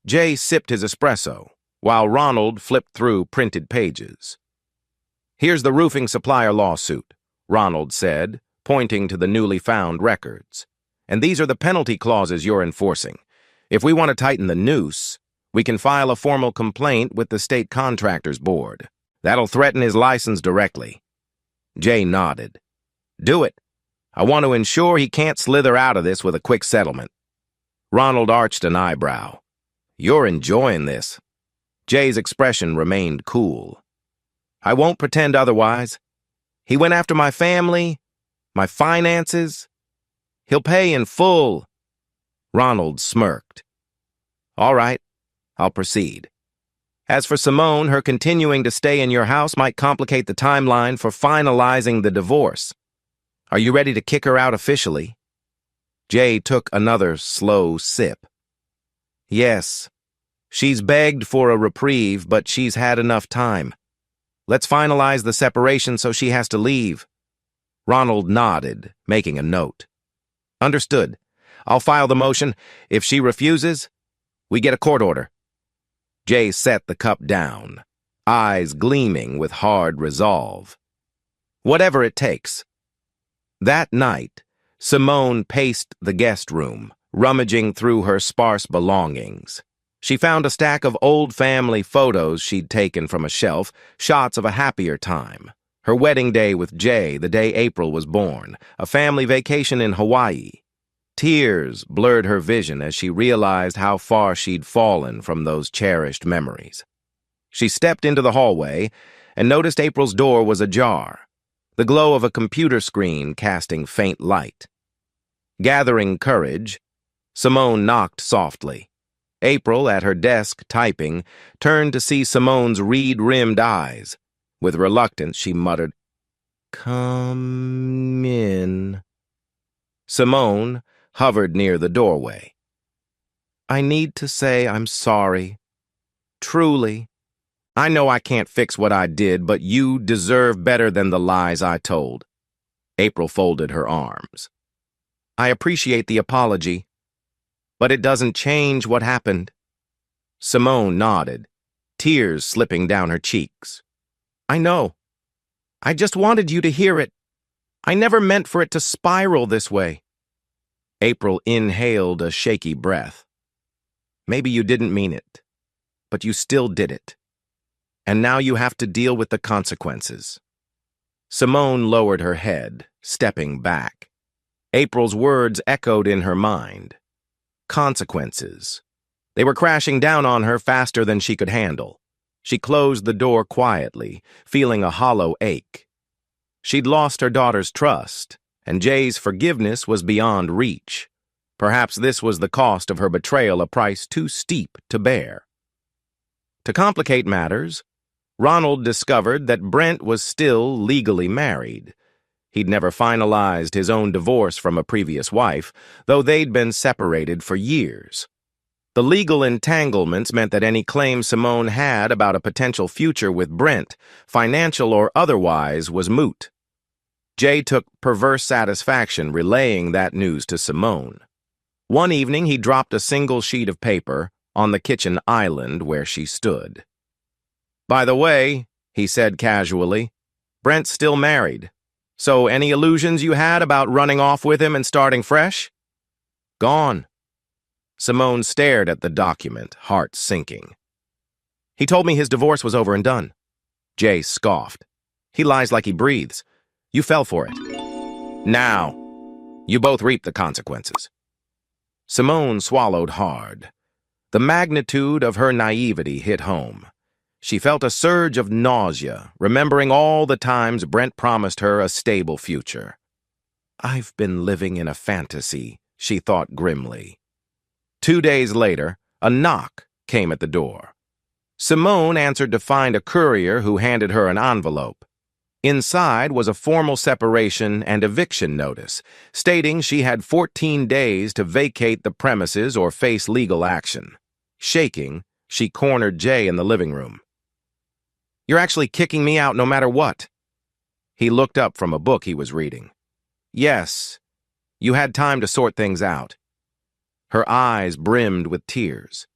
Jay sipped his espresso, while Ronald flipped through printed pages. "Here's the roofing supplier lawsuit," Ronald said, pointing to the newly found records. "And these are the penalty clauses you're enforcing. If we want to tighten the noose, we can file a formal complaint with the State Contractors Board. That'll threaten his license directly." Jay nodded. "Do it. I want to ensure he can't slither out of this with a quick settlement." Ronald arched an eyebrow. "You're enjoying this." Jay's expression remained cool. "I won't pretend otherwise. He went after my family, my finances. He'll pay in full." Ronald smirked. "All right, I'll proceed. As for Simone, her continuing to stay in your house might complicate the timeline for finalizing the divorce. Are you ready to kick her out officially?" Jay took another slow sip. "Yes. She's begged for a reprieve, but she's had enough time. Let's finalize the separation so she has to leave." Ronald nodded, making a note. "Understood. I'll file the motion. If she refuses, we get a court order." Jay set the cup down, eyes gleaming with hard resolve. "Whatever it takes." That night, Simone paced the guest room, rummaging through her sparse belongings. She found a stack of old family photos she'd taken from a shelf, shots of a happier time. Her wedding day with Jay, the day April was born, a family vacation in Hawaii. Tears blurred her vision as she realized how far she'd fallen from those cherished memories. She stepped into the hallway and noticed April's door was ajar, the glow of a computer screen casting faint light. Gathering courage, Simone knocked softly. April, at her desk typing, turned to see Simone's reed-rimmed eyes. With reluctance, she muttered, "Come in." Simone hovered near the doorway. "I need to say I'm sorry. Truly. I know I can't fix what I did, but you deserve better than the lies I told." April folded her arms. "I appreciate the apology, but it doesn't change what happened." Simone nodded, tears slipping down her cheeks. "I know. I just wanted you to hear it. I never meant for it to spiral this way." April inhaled a shaky breath. "Maybe you didn't mean it, but you still did it. And now you have to deal with the consequences." Simone lowered her head, stepping back. April's words echoed in her mind. Consequences. They were crashing down on her faster than she could handle. She closed the door quietly, feeling a hollow ache. She'd lost her daughter's trust, and Jay's forgiveness was beyond reach. Perhaps this was the cost of her betrayal, a price too steep to bear. To complicate matters, Ronald discovered that Brent was still legally married. He'd never finalized his own divorce from a previous wife, though they'd been separated for years. The legal entanglements meant that any claim Simone had about a potential future with Brent, financial or otherwise, was moot. Jay took perverse satisfaction relaying that news to Simone. One evening, he dropped a single sheet of paper on the kitchen island where she stood. "By the way," he said casually, "Brent's still married. So any illusions you had about running off with him and starting fresh? Gone." Simone stared at the document, heart sinking. "He told me his divorce was over and done." Jay scoffed. "He lies like he breathes. You fell for it. Now, you both reap the consequences." Simone swallowed hard. The magnitude of her naivety hit home. She felt a surge of nausea, remembering all the times Brent promised her a stable future. "I've been living in a fantasy," she thought grimly. 2 days later, a knock came at the door. Simone answered to find a courier who handed her an envelope. Inside was a formal separation and eviction notice, stating she had 14 days to vacate the premises or face legal action. Shaking, she cornered Jay in the living room. "You're actually kicking me out no matter what." He looked up from a book he was reading. "Yes, you had time to sort things out." Her eyes brimmed with tears.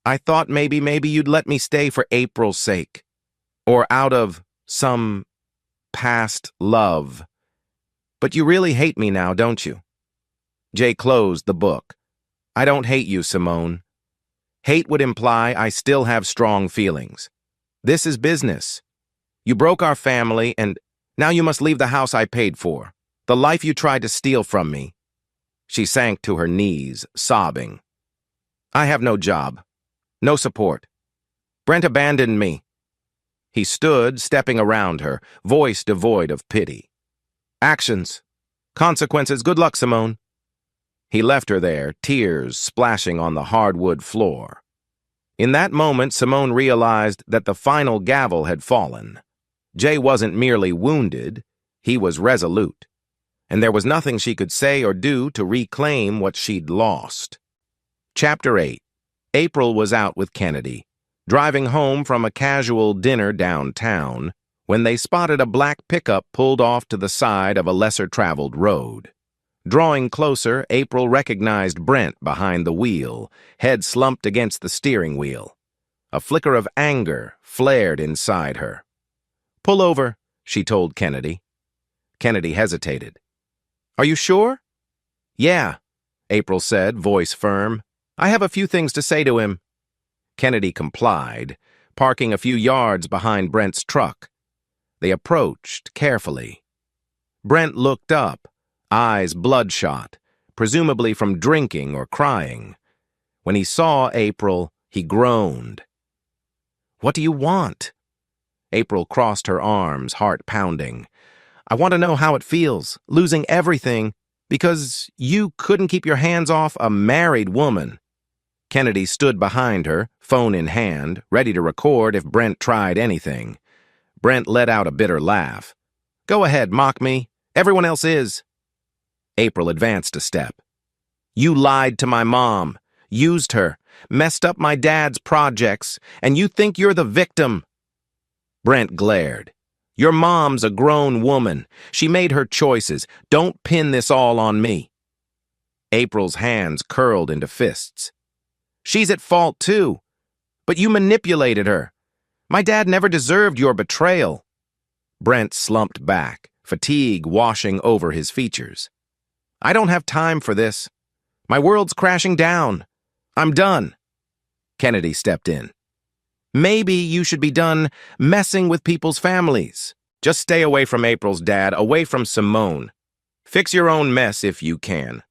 "I thought maybe you'd let me stay for April's sake. Or out of some past love. But you really hate me now, don't you?" Jay closed the book. "I don't hate you, Simone. Hate would imply I still have strong feelings. This is business. You broke our family, and now you must leave the house I paid for, the life you tried to steal from me." She sank to her knees, sobbing. "I have no job, no support. Brent abandoned me." He stood, stepping around her, voice devoid of pity. "Actions. Consequences. Good luck, Simone." He left her there, tears splashing on the hardwood floor. In that moment, Simone realized that the final gavel had fallen. Jay wasn't merely wounded, he was resolute. And there was nothing she could say or do to reclaim what she'd lost. Chapter 8. April was out with Kennedy, driving home from a casual dinner downtown, when they spotted a black pickup pulled off to the side of a lesser-traveled road. Drawing closer, April recognized Brent behind the wheel, head slumped against the steering wheel. A flicker of anger flared inside her. "Pull over," she told Kennedy. Kennedy hesitated. "Are you sure?" "Yeah," April said, voice firm. "I have a few things to say to him." Kennedy complied, parking a few yards behind Brent's truck. They approached carefully. Brent looked up, eyes bloodshot, presumably from drinking or crying. When he saw April, he groaned. "What do you want?" April crossed her arms, heart pounding. "I want to know how it feels, losing everything, because you couldn't keep your hands off a married woman." Kennedy stood behind her, phone in hand, ready to record if Brent tried anything. Brent let out a bitter laugh. "Go ahead, mock me. Everyone else is." April advanced a step. "You lied to my mom, used her, messed up my dad's projects, and you think you're the victim." Brent glared. "Your mom's a grown woman. She made her choices. Don't pin this all on me." April's hands curled into fists. "She's at fault too. But you manipulated her. My dad never deserved your betrayal." Brent slumped back, fatigue washing over his features. "I don't have time for this. My world's crashing down. I'm done." Kennedy stepped in. "Maybe you should be done messing with people's families. Just stay away from April's dad, away from Simone. Fix your own mess if you can."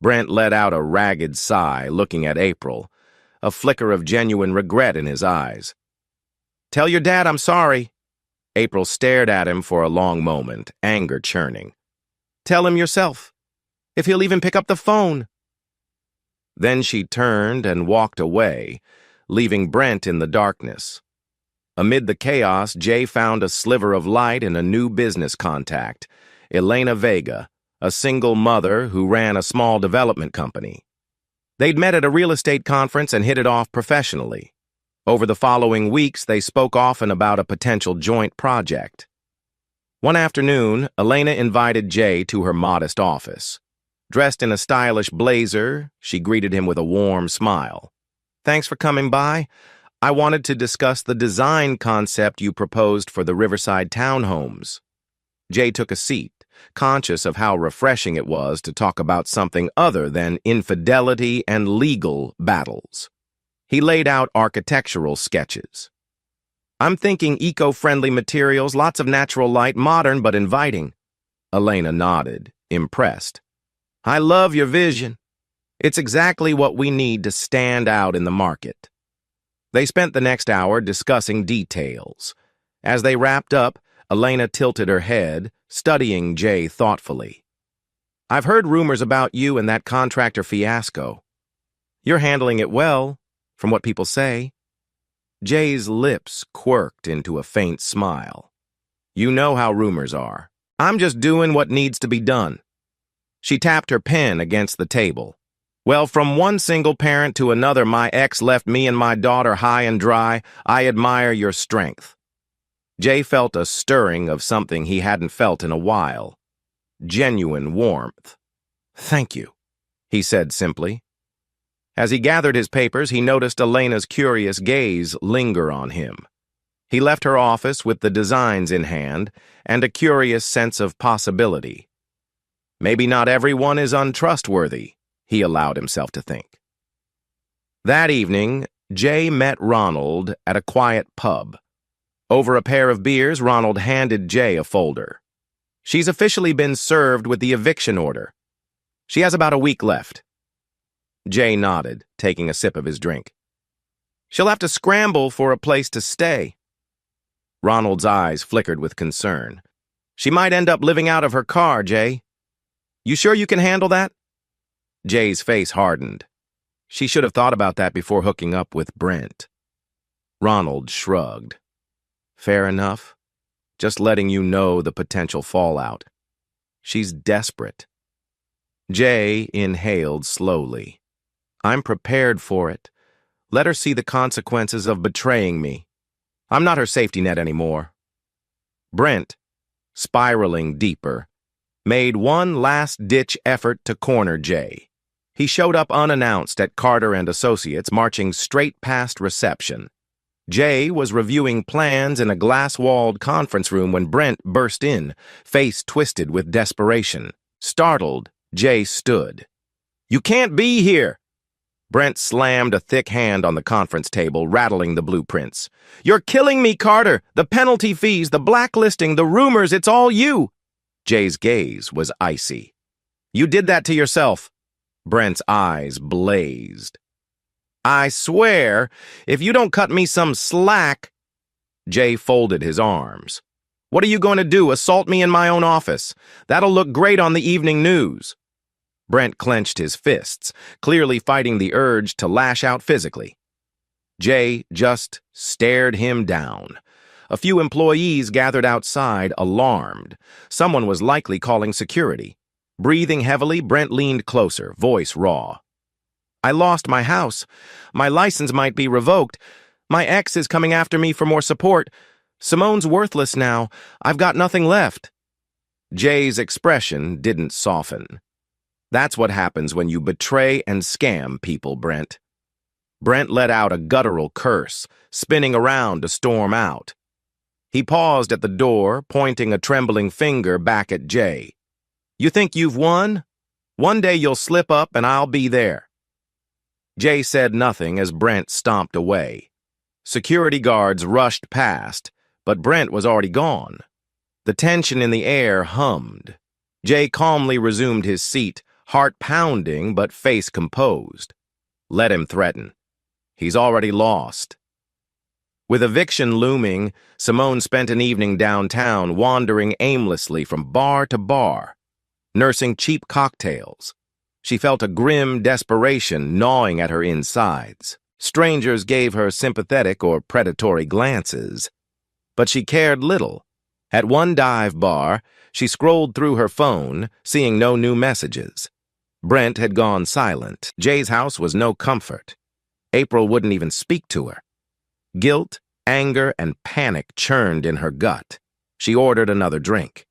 Brent let out a ragged sigh, looking at April, a flicker of genuine regret in his eyes. "Tell your dad I'm sorry." April stared at him for a long moment, anger churning. "Tell him yourself, if he'll even pick up the phone." Then she turned and walked away, leaving Brent in the darkness. Amid the chaos, Jay found a sliver of light in a new business contact, Elena Vega, a single mother who ran a small development company. They'd met at a real estate conference and hit it off professionally. Over the following weeks, they spoke often about a potential joint project. One afternoon, Elena invited Jay to her modest office. Dressed in a stylish blazer, she greeted him with a warm smile. "Thanks for coming by. I wanted to discuss the design concept you proposed for the Riverside townhomes." Jay took a seat, conscious of how refreshing it was to talk about something other than infidelity and legal battles. He laid out architectural sketches. "I'm thinking eco-friendly materials, lots of natural light, modern but inviting." Elena nodded, impressed. "I love your vision. It's exactly what we need to stand out in the market." They spent the next hour discussing details. As they wrapped up, Elena tilted her head, studying Jay thoughtfully. "I've heard rumors about you and that contractor fiasco. You're handling it well, from what people say." Jay's lips quirked into a faint smile. "You know how rumors are. I'm just doing what needs to be done." She tapped her pen against the table. "Well, from one single parent to another, my ex left me and my daughter high and dry. I admire your strength." Jay felt a stirring of something he hadn't felt in a while. Genuine warmth. "Thank you," he said simply. As he gathered his papers, he noticed Elena's curious gaze linger on him. He left her office with the designs in hand and a curious sense of possibility. Maybe not everyone is untrustworthy, he allowed himself to think. That evening, Jay met Ronald at a quiet pub. Over a pair of beers, Ronald handed Jay a folder. "She's officially been served with the eviction order. She has about a week left." Jay nodded, taking a sip of his drink. "She'll have to scramble for a place to stay." Ronald's eyes flickered with concern. "She might end up living out of her car, Jay. You sure you can handle that?" Jay's face hardened. She should have thought about that before hooking up with Brent. Ronald shrugged. "Fair enough. Just letting you know the potential fallout. She's desperate." Jay inhaled slowly. "I'm prepared for it. Let her see the consequences of betraying me. I'm not her safety net anymore." Brent, spiraling deeper, made one last-ditch effort to corner Jay. He showed up unannounced at Carter and Associates, marching straight past reception. Jay was reviewing plans in a glass-walled conference room when Brent burst in, face twisted with desperation. Startled, Jay stood. "You can't be here!" Brent slammed a thick hand on the conference table, rattling the blueprints. "You're killing me, Carter! The penalty fees, the blacklisting, the rumors, it's all you!" Jay's gaze was icy. "You did that to yourself." Brent's eyes blazed. "I swear, if you don't cut me some slack..." Jay folded his arms. "What are you going to do, assault me in my own office? That'll look great on the evening news." Brent clenched his fists, clearly fighting the urge to lash out physically. Jay just stared him down. A few employees gathered outside, alarmed. Someone was likely calling security. Breathing heavily, Brent leaned closer, voice raw. "I lost my house. My license might be revoked. My ex is coming after me for more support. Simone's worthless now. I've got nothing left." Jay's expression didn't soften. "That's what happens when you betray and scam people, Brent." Brent let out a guttural curse, spinning around to storm out. He paused at the door, pointing a trembling finger back at Jay. "You think you've won? One day you'll slip up and I'll be there." Jay said nothing as Brent stomped away. Security guards rushed past, but Brent was already gone. The tension in the air hummed. Jay calmly resumed his seat, heart pounding but face composed. Let him threaten. He's already lost. With eviction looming, Simone spent an evening downtown wandering aimlessly from bar to bar, nursing cheap cocktails. She felt a grim desperation gnawing at her insides. Strangers gave her sympathetic or predatory glances, but she cared little. At one dive bar, she scrolled through her phone, seeing no new messages. Brent had gone silent. Jay's house was no comfort. April wouldn't even speak to her. Guilt, anger, and panic churned in her gut. She ordered another drink.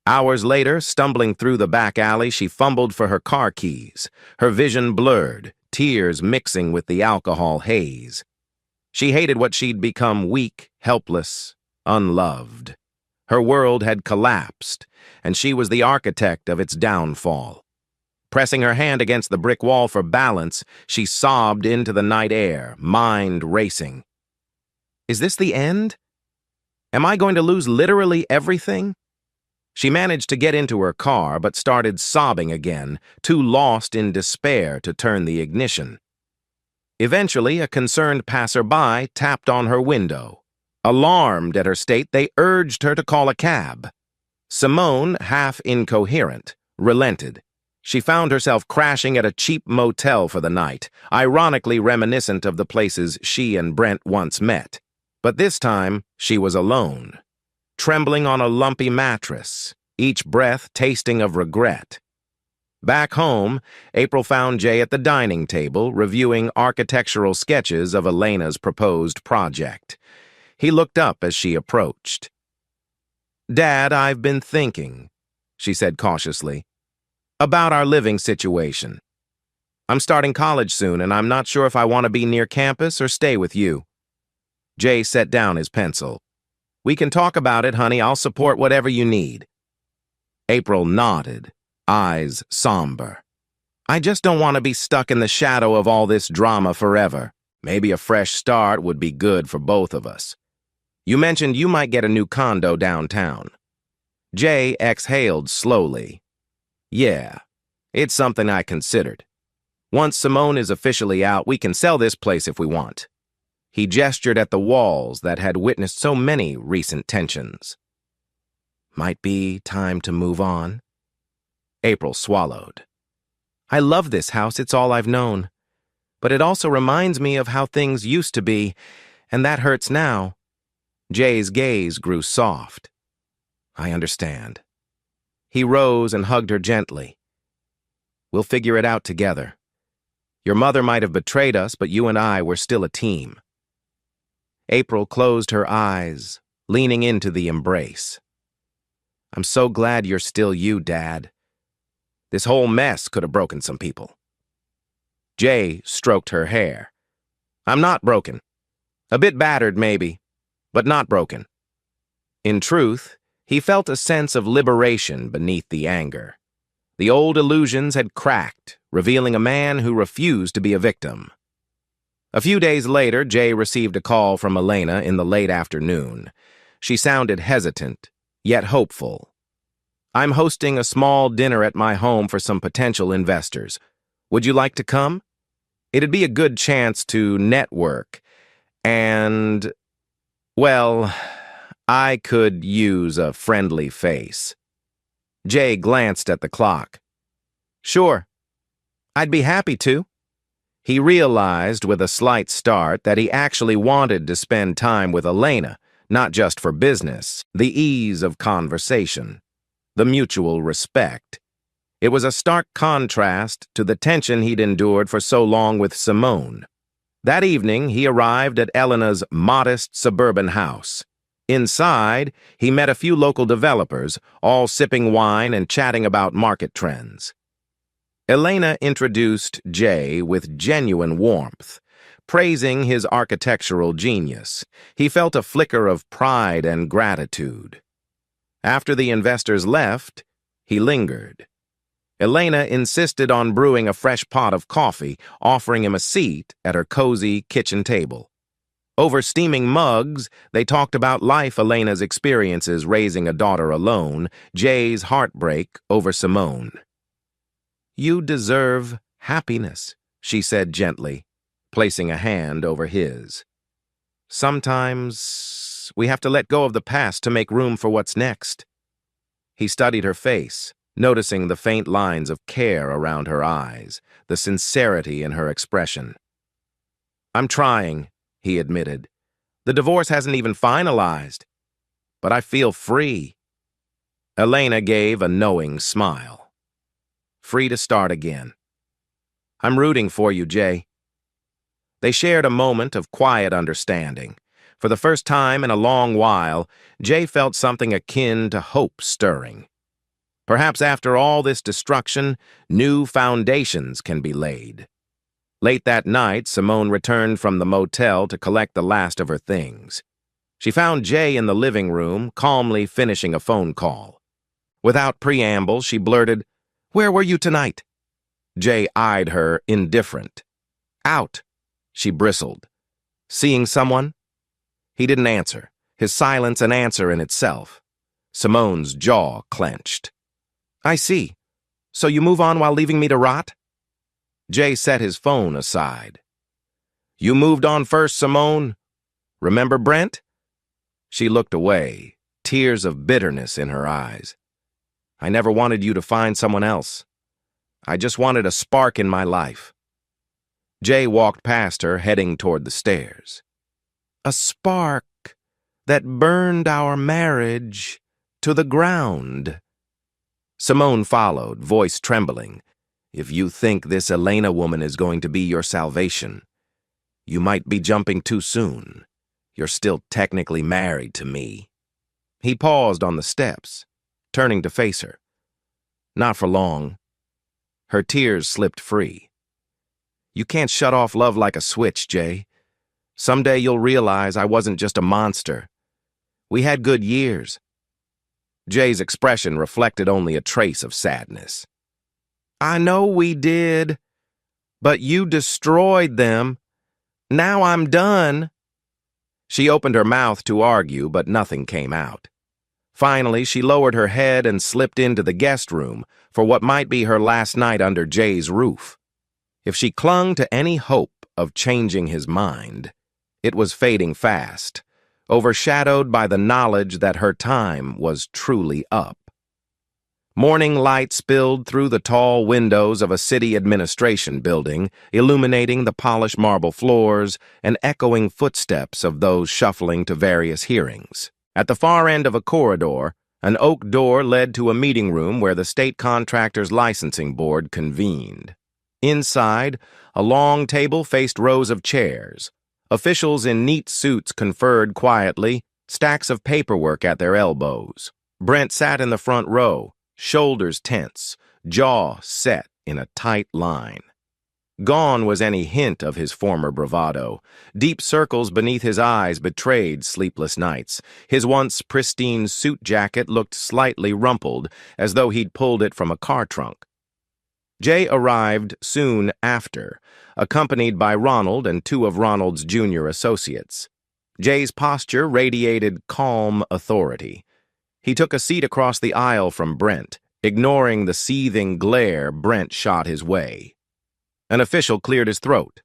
Hours later, stumbling through the back alley, she fumbled for her car keys, her vision blurred, tears mixing with the alcohol haze. She hated what she'd become: weak, helpless, unloved. Her world had collapsed, and she was the architect of its downfall. Pressing her hand against the brick wall for balance, she sobbed into the night air, mind racing. Is this the end? Am I going to lose literally everything? She managed to get into her car, but started sobbing again, too lost in despair to turn the ignition. Eventually, a concerned passerby tapped on her window. Alarmed at her state, they urged her to call a cab. Simone, half incoherent, relented. She found herself crashing at a cheap motel for the night, ironically reminiscent of the places she and Brent once met. But this time, she was alone, trembling on a lumpy mattress, each breath tasting of regret. Back home, April found Jay at the dining table, reviewing architectural sketches of Elena's proposed project. He looked up as she approached. "Dad, I've been thinking," she said cautiously, "about our living situation. I'm starting college soon, and I'm not sure if I want to be near campus or stay with you." Jay set down his pencil. "We can talk about it, honey. I'll support whatever you need." April nodded, eyes somber. "I just don't want to be stuck in the shadow of all this drama forever. Maybe a fresh start would be good for both of us. You mentioned you might get a new condo downtown." Jay exhaled slowly. "Yeah, it's something I considered. Once Simone is officially out, we can sell this place if we want." He gestured at the walls that had witnessed so many recent tensions. "Might be time to move on." April swallowed. "I love this house, it's all I've known. But it also reminds me of how things used to be, and that hurts now." Jay's gaze grew soft. "I understand." He rose and hugged her gently. "We'll figure it out together. Your mother might have betrayed us, but you and I were still a team." April closed her eyes, leaning into the embrace. "I'm so glad you're still you, Dad. This whole mess could have broken some people." Jay stroked her hair. "I'm not broken. A bit battered, maybe, but not broken." In truth, he felt a sense of liberation beneath the anger. The old illusions had cracked, revealing a man who refused to be a victim. A few days later, Jay received a call from Elena in the late afternoon. She sounded hesitant, yet hopeful. "I'm hosting a small dinner at my home for some potential investors. Would you like to come? It'd be a good chance to network, and, well, I could use a friendly face." Jay glanced at the clock. "Sure, I'd be happy to. He realized with a slight start that he actually wanted to spend time with Elena, not just for business, the ease of conversation, the mutual respect. It was a stark contrast to the tension he'd endured for so long with Simone. That evening, he arrived at Elena's modest suburban house. Inside, he met a few local developers, all sipping wine and chatting about market trends. Elena introduced Jay with genuine warmth, praising his architectural genius. He felt a flicker of pride and gratitude. After the investors left, he lingered. Elena insisted on brewing a fresh pot of coffee, offering him a seat at her cozy kitchen table. Over steaming mugs, they talked about life, Elena's experiences raising a daughter alone, Jay's heartbreak over Simone. "You deserve happiness," she said gently, placing a hand over his. "Sometimes we have to let go of the past to make room for what's next." He studied her face, noticing the faint lines of care around her eyes, the sincerity in her expression. "I'm trying," he admitted. "The divorce hasn't even finalized, but I feel free." Elena gave a knowing smile. "Free to start again." "I'm rooting for you, Jay." They shared a moment of quiet understanding. For the first time in a long while, Jay felt something akin to hope stirring. Perhaps after all this destruction, new foundations can be laid. Late that night, Simone returned from the motel to collect the last of her things. She found Jay in the living room, calmly finishing a phone call. Without preamble, she blurted, "Where were you tonight?" Jay eyed her, indifferent. "Out," she bristled. "Seeing someone?" He didn't answer, his silence an answer in itself. Simone's jaw clenched. "I see. So you move on while leaving me to rot?" Jay set his phone aside. "You moved on first, Simone. Remember Brent?" She looked away, tears of bitterness in her eyes. "I never wanted you to find someone else. I just wanted a spark in my life." Jay walked past her, heading toward the stairs. "A spark that burned our marriage to the ground." Simone followed, voice trembling. "If you think this Elena woman is going to be your salvation, you might be jumping too soon. You're still technically married to me." He paused on the steps, turning to face her. "Not for long." Her tears slipped free. "You can't shut off love like a switch, Jay. Someday you'll realize I wasn't just a monster. We had good years." Jay's expression reflected only a trace of sadness. "I know we did, but you destroyed them. Now I'm done." She opened her mouth to argue, but nothing came out. Finally, she lowered her head and slipped into the guest room for what might be her last night under Jay's roof. If she clung to any hope of changing his mind, it was fading fast, overshadowed by the knowledge that her time was truly up. Morning light spilled through the tall windows of a city administration building, illuminating the polished marble floors and echoing footsteps of those shuffling to various hearings. At the far end of a corridor, an oak door led to a meeting room where the state contractor's licensing board convened. Inside, a long table faced rows of chairs. Officials in neat suits conferred quietly, stacks of paperwork at their elbows. Brent sat in the front row, shoulders tense, jaw set in a tight line. Gone was any hint of his former bravado. Deep circles beneath his eyes betrayed sleepless nights. His once pristine suit jacket looked slightly rumpled, as though he'd pulled it from a car trunk. Jay arrived soon after, accompanied by Ronald and two of Ronald's junior associates. Jay's posture radiated calm authority. He took a seat across the aisle from Brent, ignoring the seething glare Brent shot his way. An official cleared his throat.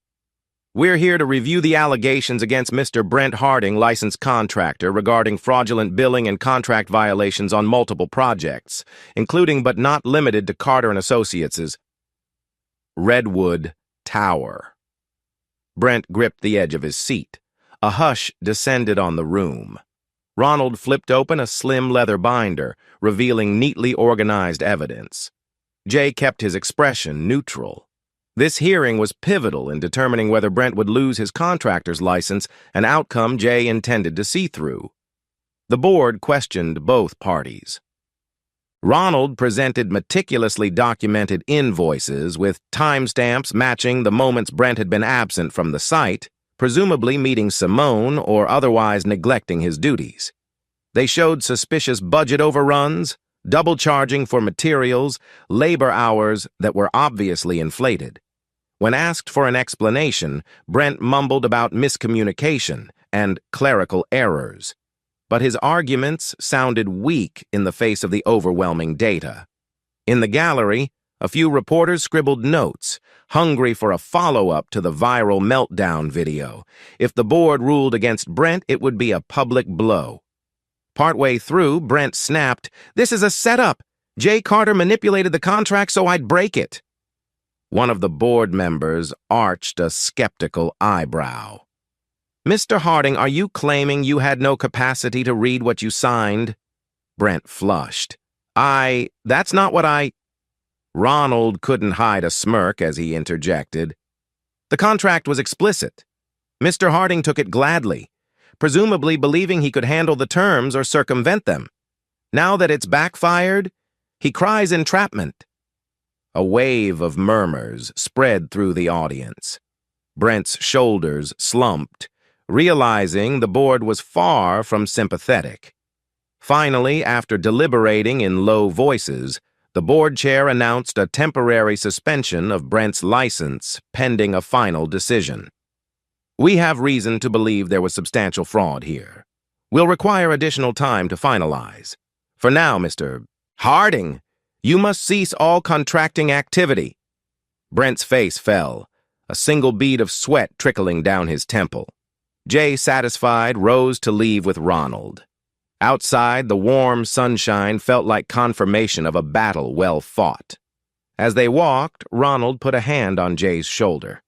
"We're here to review the allegations against Mr. Brent Harding, licensed contractor, regarding fraudulent billing and contract violations on multiple projects, including but not limited to Carter & Associates' Redwood Tower. Brent gripped the edge of his seat. A hush descended on the room. Ronald flipped open a slim leather binder, revealing neatly organized evidence. Jay kept his expression neutral. This hearing was pivotal in determining whether Brent would lose his contractor's license, an outcome Jay intended to see through. The board questioned both parties. Ronald presented meticulously documented invoices with timestamps matching the moments Brent had been absent from the site, presumably meeting Simone or otherwise neglecting his duties. They showed suspicious budget overruns, double charging for materials, labor hours that were obviously inflated. When asked for an explanation, Brent mumbled about miscommunication and clerical errors. But his arguments sounded weak in the face of the overwhelming data. In the gallery, a few reporters scribbled notes, hungry for a follow-up to the viral meltdown video. If the board ruled against Brent, it would be a public blow. Partway through, Brent snapped, "This is a setup. Jay Carter manipulated the contract so I'd break it." One of the board members arched a skeptical eyebrow. "Mr. Harding, are you claiming you had no capacity to read what you signed?" Brent flushed. That's not what I... Ronald couldn't hide a smirk as he interjected. "The contract was explicit. Mr. Harding took it gladly, presumably believing he could handle the terms or circumvent them. Now that it's backfired, he cries entrapment." A wave of murmurs spread through the audience. Brent's shoulders slumped, realizing the board was far from sympathetic. Finally, after deliberating in low voices, the board chair announced a temporary suspension of Brent's license pending a final decision. "We have reason to believe there was substantial fraud here. We'll require additional time to finalize. For now, Mr. Harding, you must cease all contracting activity." Brent's face fell, a single bead of sweat trickling down his temple. Jay, satisfied, rose to leave with Ronald. Outside, the warm sunshine felt like confirmation of a battle well fought. As they walked, Ronald put a hand on Jay's shoulder.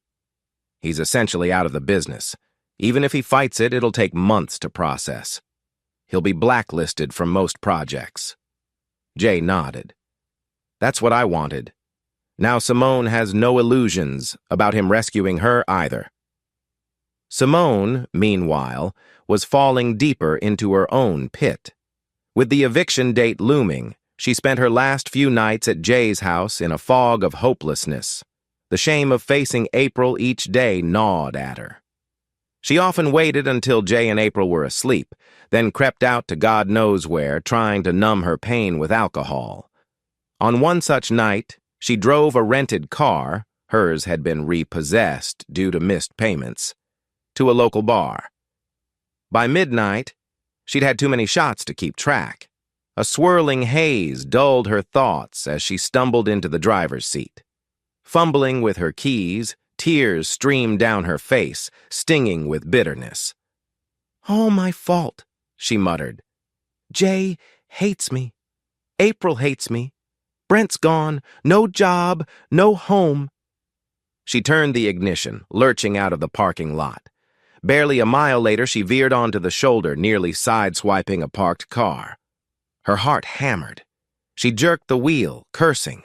"He's essentially out of the business. Even if he fights it, it'll take months to process. He'll be blacklisted from most projects." Jay nodded. "That's what I wanted. Now Simone has no illusions about him rescuing her either." Simone, meanwhile, was falling deeper into her own pit. With the eviction date looming, she spent her last few nights at Jay's house in a fog of hopelessness. The shame of facing April each day gnawed at her. She often waited until Jay and April were asleep, then crept out to God knows where, trying to numb her pain with alcohol. On one such night, she drove a rented car, hers had been repossessed due to missed payments, to a local bar. By midnight, she'd had too many shots to keep track. A swirling haze dulled her thoughts as she stumbled into the driver's seat. Fumbling with her keys, tears streamed down her face, stinging with bitterness. "All my fault," she muttered. "Jay hates me. April hates me. Brent's gone. No job, no home." She turned the ignition, lurching out of the parking lot. Barely a mile later, she veered onto the shoulder, nearly sideswiping a parked car. Her heart hammered. She jerked the wheel, cursing.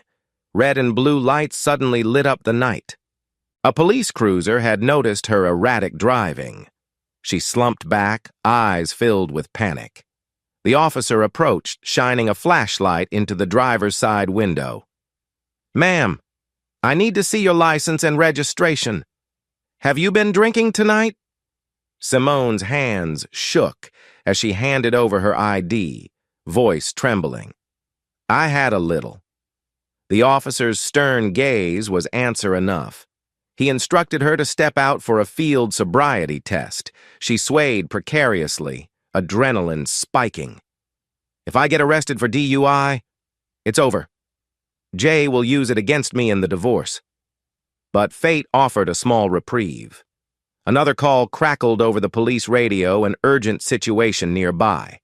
Red and blue lights suddenly lit up the night. A police cruiser had noticed her erratic driving. She slumped back, eyes filled with panic. The officer approached, shining a flashlight into the driver's side window. "Ma'am, I need to see your license and registration. Have you been drinking tonight?" Simone's hands shook as she handed over her ID, voice trembling. "I had a little." The officer's stern gaze was answer enough. He instructed her to step out for a field sobriety test. She swayed precariously, adrenaline spiking. "If I get arrested for DUI, it's over. Jay will use it against me in the divorce." But fate offered a small reprieve. Another call crackled over the police radio, an urgent situation nearby.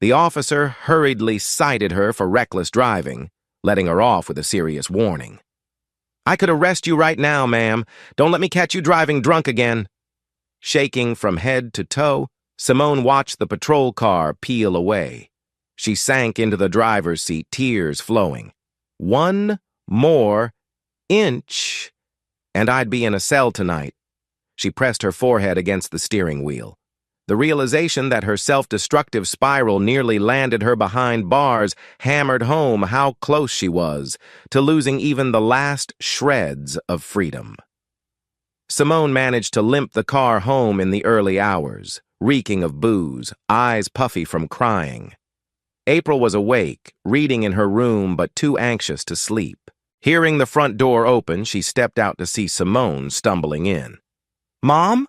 The officer hurriedly cited her for reckless driving, letting her off with a serious warning. I could arrest you right now, ma'am. Don't let me catch you driving drunk again. Shaking from head to toe, Simone watched the patrol car peel away. She sank into the driver's seat, tears flowing. One more inch, and I'd be in a cell tonight. She pressed her forehead against the steering wheel. The realization that her self-destructive spiral nearly landed her behind bars hammered home how close she was to losing even the last shreds of freedom. Simone managed to limp the car home in the early hours, reeking of booze, eyes puffy from crying. April was awake, reading in her room but too anxious to sleep. Hearing the front door open, she stepped out to see Simone stumbling in. "Mom?"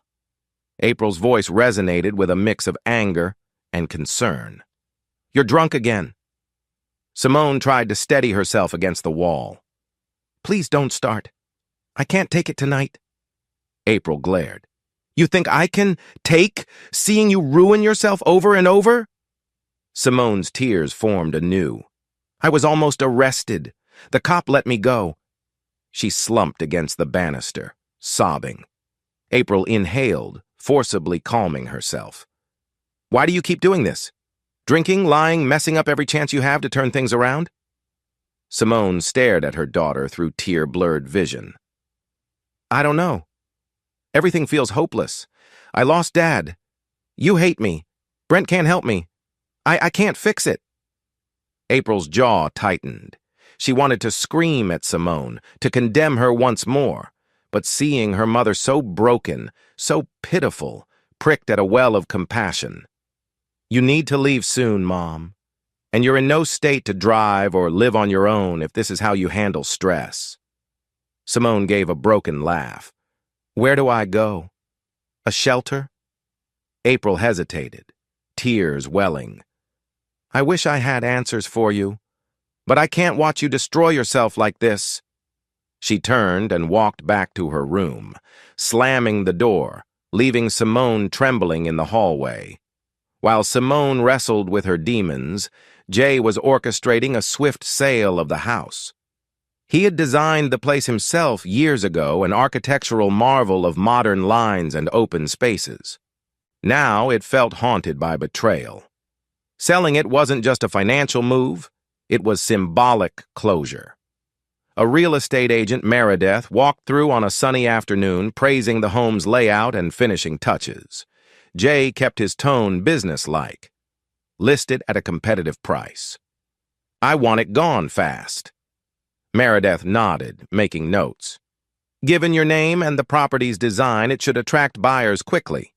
April's voice resonated with a mix of anger and concern. "You're drunk again." Simone tried to steady herself against the wall. "Please don't start. I can't take it tonight." April glared. "You think I can take seeing you ruin yourself over and over?" Simone's tears formed anew. "I was almost arrested. The cop let me go." She slumped against the banister, sobbing. April inhaled, forcibly calming herself. "Why do you keep doing this? Drinking, lying, messing up every chance you have to turn things around?" Simone stared at her daughter through tear-blurred vision. "I don't know. Everything feels hopeless. I lost Dad. You hate me. Brent can't help me. I can't fix it." April's jaw tightened. She wanted to scream at Simone, to condemn her once more, but seeing her mother so broken, so pitiful, pricked at a well of compassion. "You need to leave soon, Mom. And you're in no state to drive or live on your own if this is how you handle stress." Simone gave a broken laugh. "Where do I go? A shelter?" April hesitated, tears welling. "I wish I had answers for you, but I can't watch you destroy yourself like this." She turned and walked back to her room, slamming the door, leaving Simone trembling in the hallway. While Simone wrestled with her demons, Jay was orchestrating a swift sale of the house. He had designed the place himself years ago, an architectural marvel of modern lines and open spaces. Now it felt haunted by betrayal. Selling it wasn't just a financial move, it was symbolic closure. A real estate agent, Meredith, walked through on a sunny afternoon, praising the home's layout and finishing touches. Jay kept his tone businesslike. "Listed at a competitive price. I want it gone fast." Meredith nodded, making notes. "Given your name and the property's design, it should attract buyers quickly."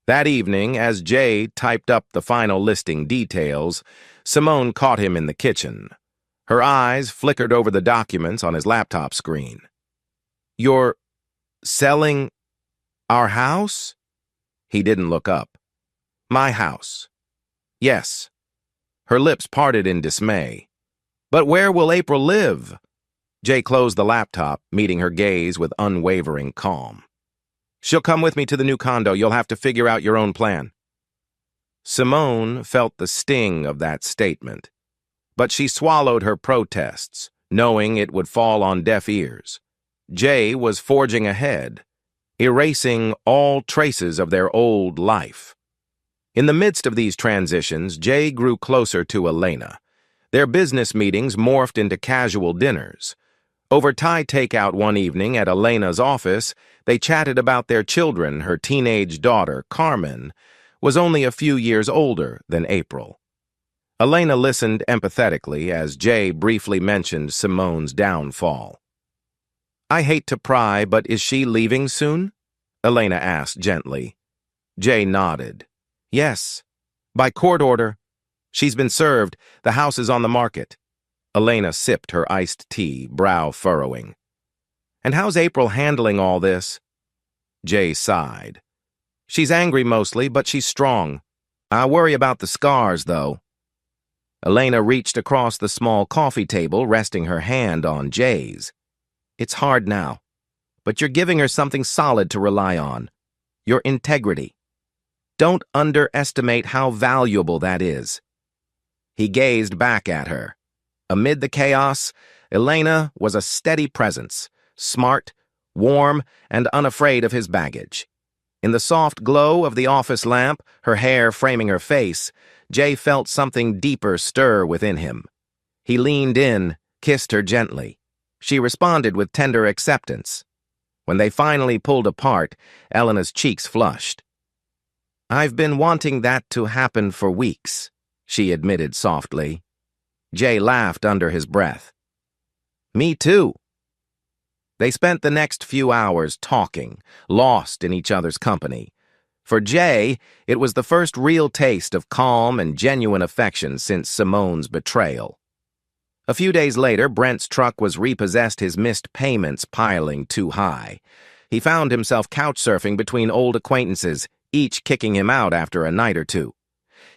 That evening, as Jay typed up the final listing details, Simone caught him in the kitchen. Her eyes flickered over the documents on his laptop screen. "You're selling our house?" He didn't look up. "My house." "Yes." Her lips parted in dismay. "But where will April live?" Jay closed the laptop, meeting her gaze with unwavering calm. "She'll come with me to the new condo. You'll have to figure out your own plan." Simone felt the sting of that statement, but she swallowed her protests, knowing it would fall on deaf ears. Jay was forging ahead, erasing all traces of their old life. In the midst of these transitions, Jay grew closer to Elena. Their business meetings morphed into casual dinners. Over Thai takeout one evening at Elena's office, they chatted about their children. Her teenage daughter, Carmen, was only a few years older than April. Elena listened empathetically as Jay briefly mentioned Simone's downfall. "I hate to pry, but is she leaving soon?" Elena asked gently. Jay nodded. "Yes. By court order. She's been served. The house is on the market." Elena sipped her iced tea, brow furrowing. "And how's April handling all this?" Jay sighed. "She's angry mostly, but she's strong. I worry about the scars, though." Elena reached across the small coffee table, resting her hand on Jay's. "It's hard now, but you're giving her something solid to rely on. Your integrity. Don't underestimate how valuable that is." He gazed back at her. Amid the chaos, Elena was a steady presence, smart, warm, and unafraid of his baggage. In the soft glow of the office lamp, her hair framing her face, Jay felt something deeper stir within him. He leaned in, kissed her gently. She responded with tender acceptance. When they finally pulled apart, Elena's cheeks flushed. "I've been wanting that to happen for weeks," she admitted softly. Jay laughed under his breath. "Me too." They spent the next few hours talking, lost in each other's company. For Jay, it was the first real taste of calm and genuine affection since Simone's betrayal. A few days later, Brent's truck was repossessed, his missed payments piling too high. He found himself couch-surfing between old acquaintances, each kicking him out after a night or two.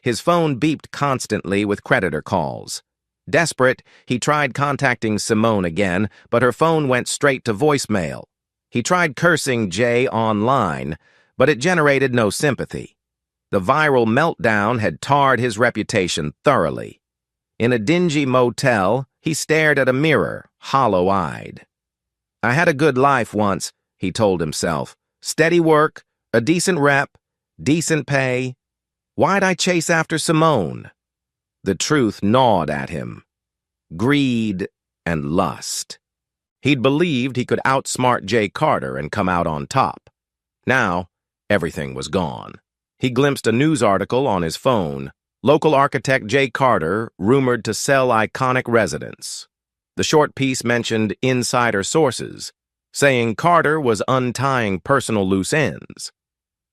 His phone beeped constantly with creditor calls. Desperate, he tried contacting Simone again, but her phone went straight to voicemail. He tried cursing Jay online, but it generated no sympathy. The viral meltdown had tarred his reputation thoroughly. In a dingy motel, he stared at a mirror, hollow-eyed. "I had a good life once," he told himself. "Steady work, a decent rep, decent pay. Why'd I chase after Simone?" The truth gnawed at him. Greed and lust. He'd believed he could outsmart Jay Carter and come out on top. Now, everything was gone. He glimpsed a news article on his phone. Local architect Jay Carter rumored to sell iconic residence. The short piece mentioned insider sources, saying Carter was untying personal loose ends.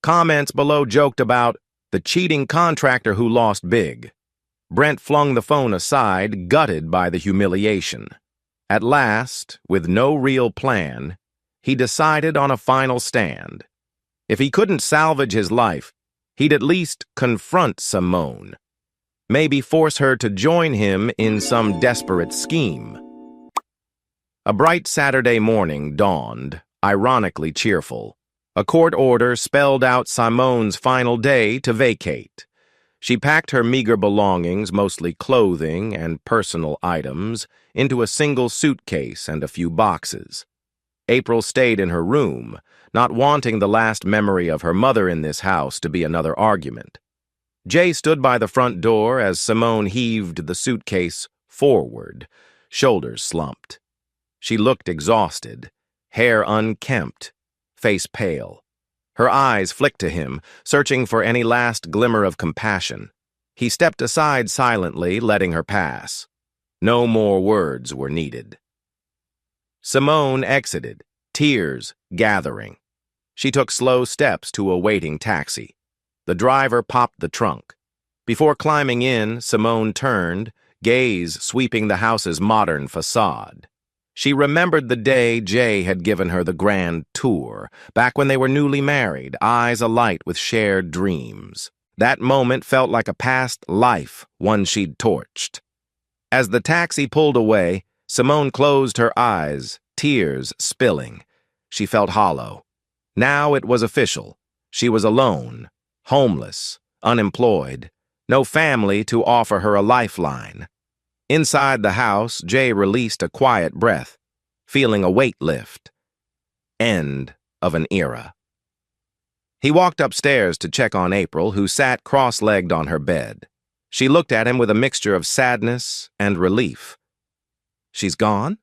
Comments below joked about the cheating contractor who lost big. Brent flung the phone aside, gutted by the humiliation. At last, with no real plan, he decided on a final stand. If he couldn't salvage his life, he'd at least confront Simone. Maybe force her to join him in some desperate scheme. A bright Saturday morning dawned, ironically cheerful. A court order spelled out Simone's final day to vacate. She packed her meager belongings, mostly clothing and personal items, into a single suitcase and a few boxes. April stayed in her room, not wanting the last memory of her mother in this house to be another argument. Jay stood by the front door as Simone heaved the suitcase forward, shoulders slumped. She looked exhausted, hair unkempt, face pale. Her eyes flicked to him, searching for any last glimmer of compassion. He stepped aside silently, letting her pass. No more words were needed. Simone exited, tears gathering. She took slow steps to a waiting taxi. The driver popped the trunk. Before climbing in, Simone turned, gaze sweeping the house's modern facade. She remembered the day Jay had given her the grand tour, back when they were newly married, eyes alight with shared dreams. That moment felt like a past life, one she'd torched. As the taxi pulled away, Simone closed her eyes, tears spilling. She felt hollow. Now it was official. She was alone, homeless, unemployed, no family to offer her a lifeline. Inside the house, Jay released a quiet breath, feeling a weight lift. End of an era. He walked upstairs to check on April, who sat cross-legged on her bed. She looked at him with a mixture of sadness and relief. "She's gone?"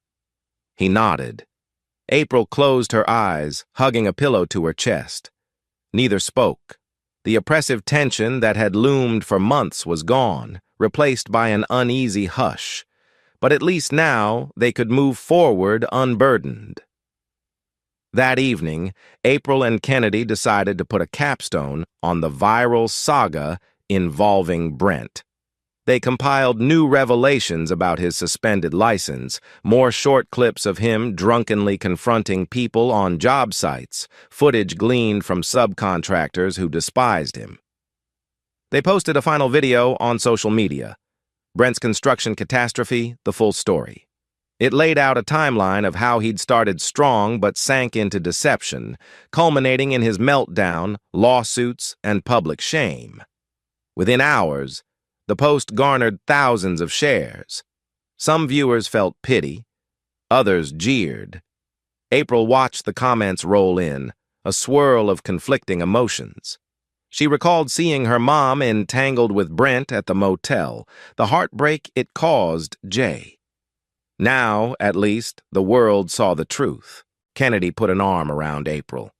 He nodded. April closed her eyes, hugging a pillow to her chest. Neither spoke. The oppressive tension that had loomed for months was gone, replaced by an uneasy hush. But at least now they could move forward unburdened. That evening, April and Kennedy decided to put a capstone on the viral saga involving Brent. They compiled new revelations about his suspended license, more short clips of him drunkenly confronting people on job sites, footage gleaned from subcontractors who despised him. They posted a final video on social media. Brent's construction catastrophe, the full story. It laid out a timeline of how he'd started strong but sank into deception, culminating in his meltdown, lawsuits, and public shame. Within hours, the post garnered thousands of shares. Some viewers felt pity, Others jeered. April watched the comments roll in, a swirl of conflicting emotions. She recalled seeing her mom entangled with Brent at the motel, the heartbreak it caused Jay. Now, at least, the world saw the truth. Kennedy put an arm around April.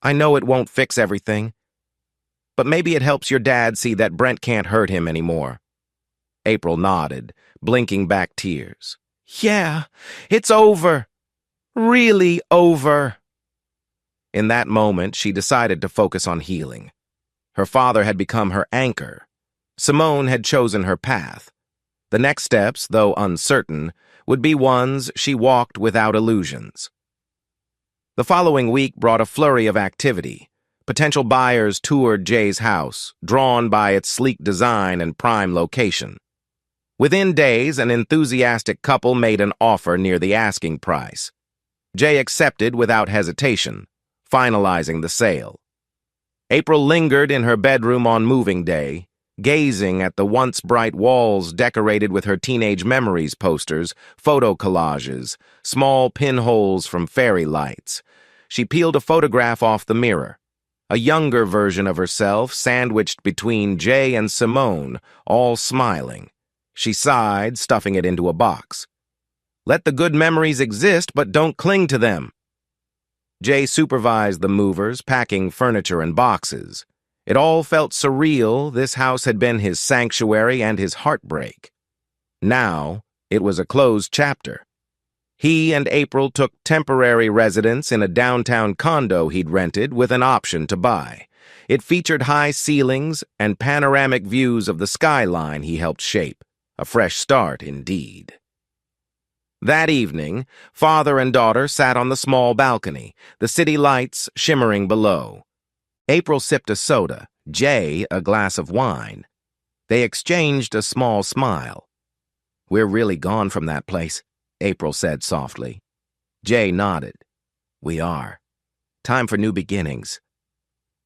I know it won't fix everything, but maybe it helps your dad see that Brent can't hurt him anymore. April nodded, blinking back tears. Yeah, it's over. Really over. In that moment, she decided to focus on healing. Her father had become her anchor. Simone had chosen her path. The next steps, though uncertain, would be ones she walked without illusions. The following week brought a flurry of activity. Potential buyers toured Jay's house, drawn by its sleek design and prime location. Within days, an enthusiastic couple made an offer near the asking price. Jay accepted without hesitation, finalizing the sale. April lingered in her bedroom on moving day, gazing at the once bright walls decorated with her teenage memories posters, photo collages, small pinholes from fairy lights. She peeled a photograph off the mirror. A younger version of herself sandwiched between Jay and Simone, all smiling. She sighed, stuffing it into a box. Let the good memories exist, but don't cling to them. Jay supervised the movers, packing furniture and boxes. It all felt surreal. This house had been his sanctuary and his heartbreak. Now, it was a closed chapter. He and April took temporary residence in a downtown condo he'd rented with an option to buy. It featured high ceilings and panoramic views of the skyline he helped shape. A fresh start, indeed. That evening, father and daughter sat on the small balcony, the city lights shimmering below. April sipped a soda, Jay a glass of wine. They exchanged a small smile. We're really gone from that place, April said softly. Jay nodded. We are. Time for new beginnings.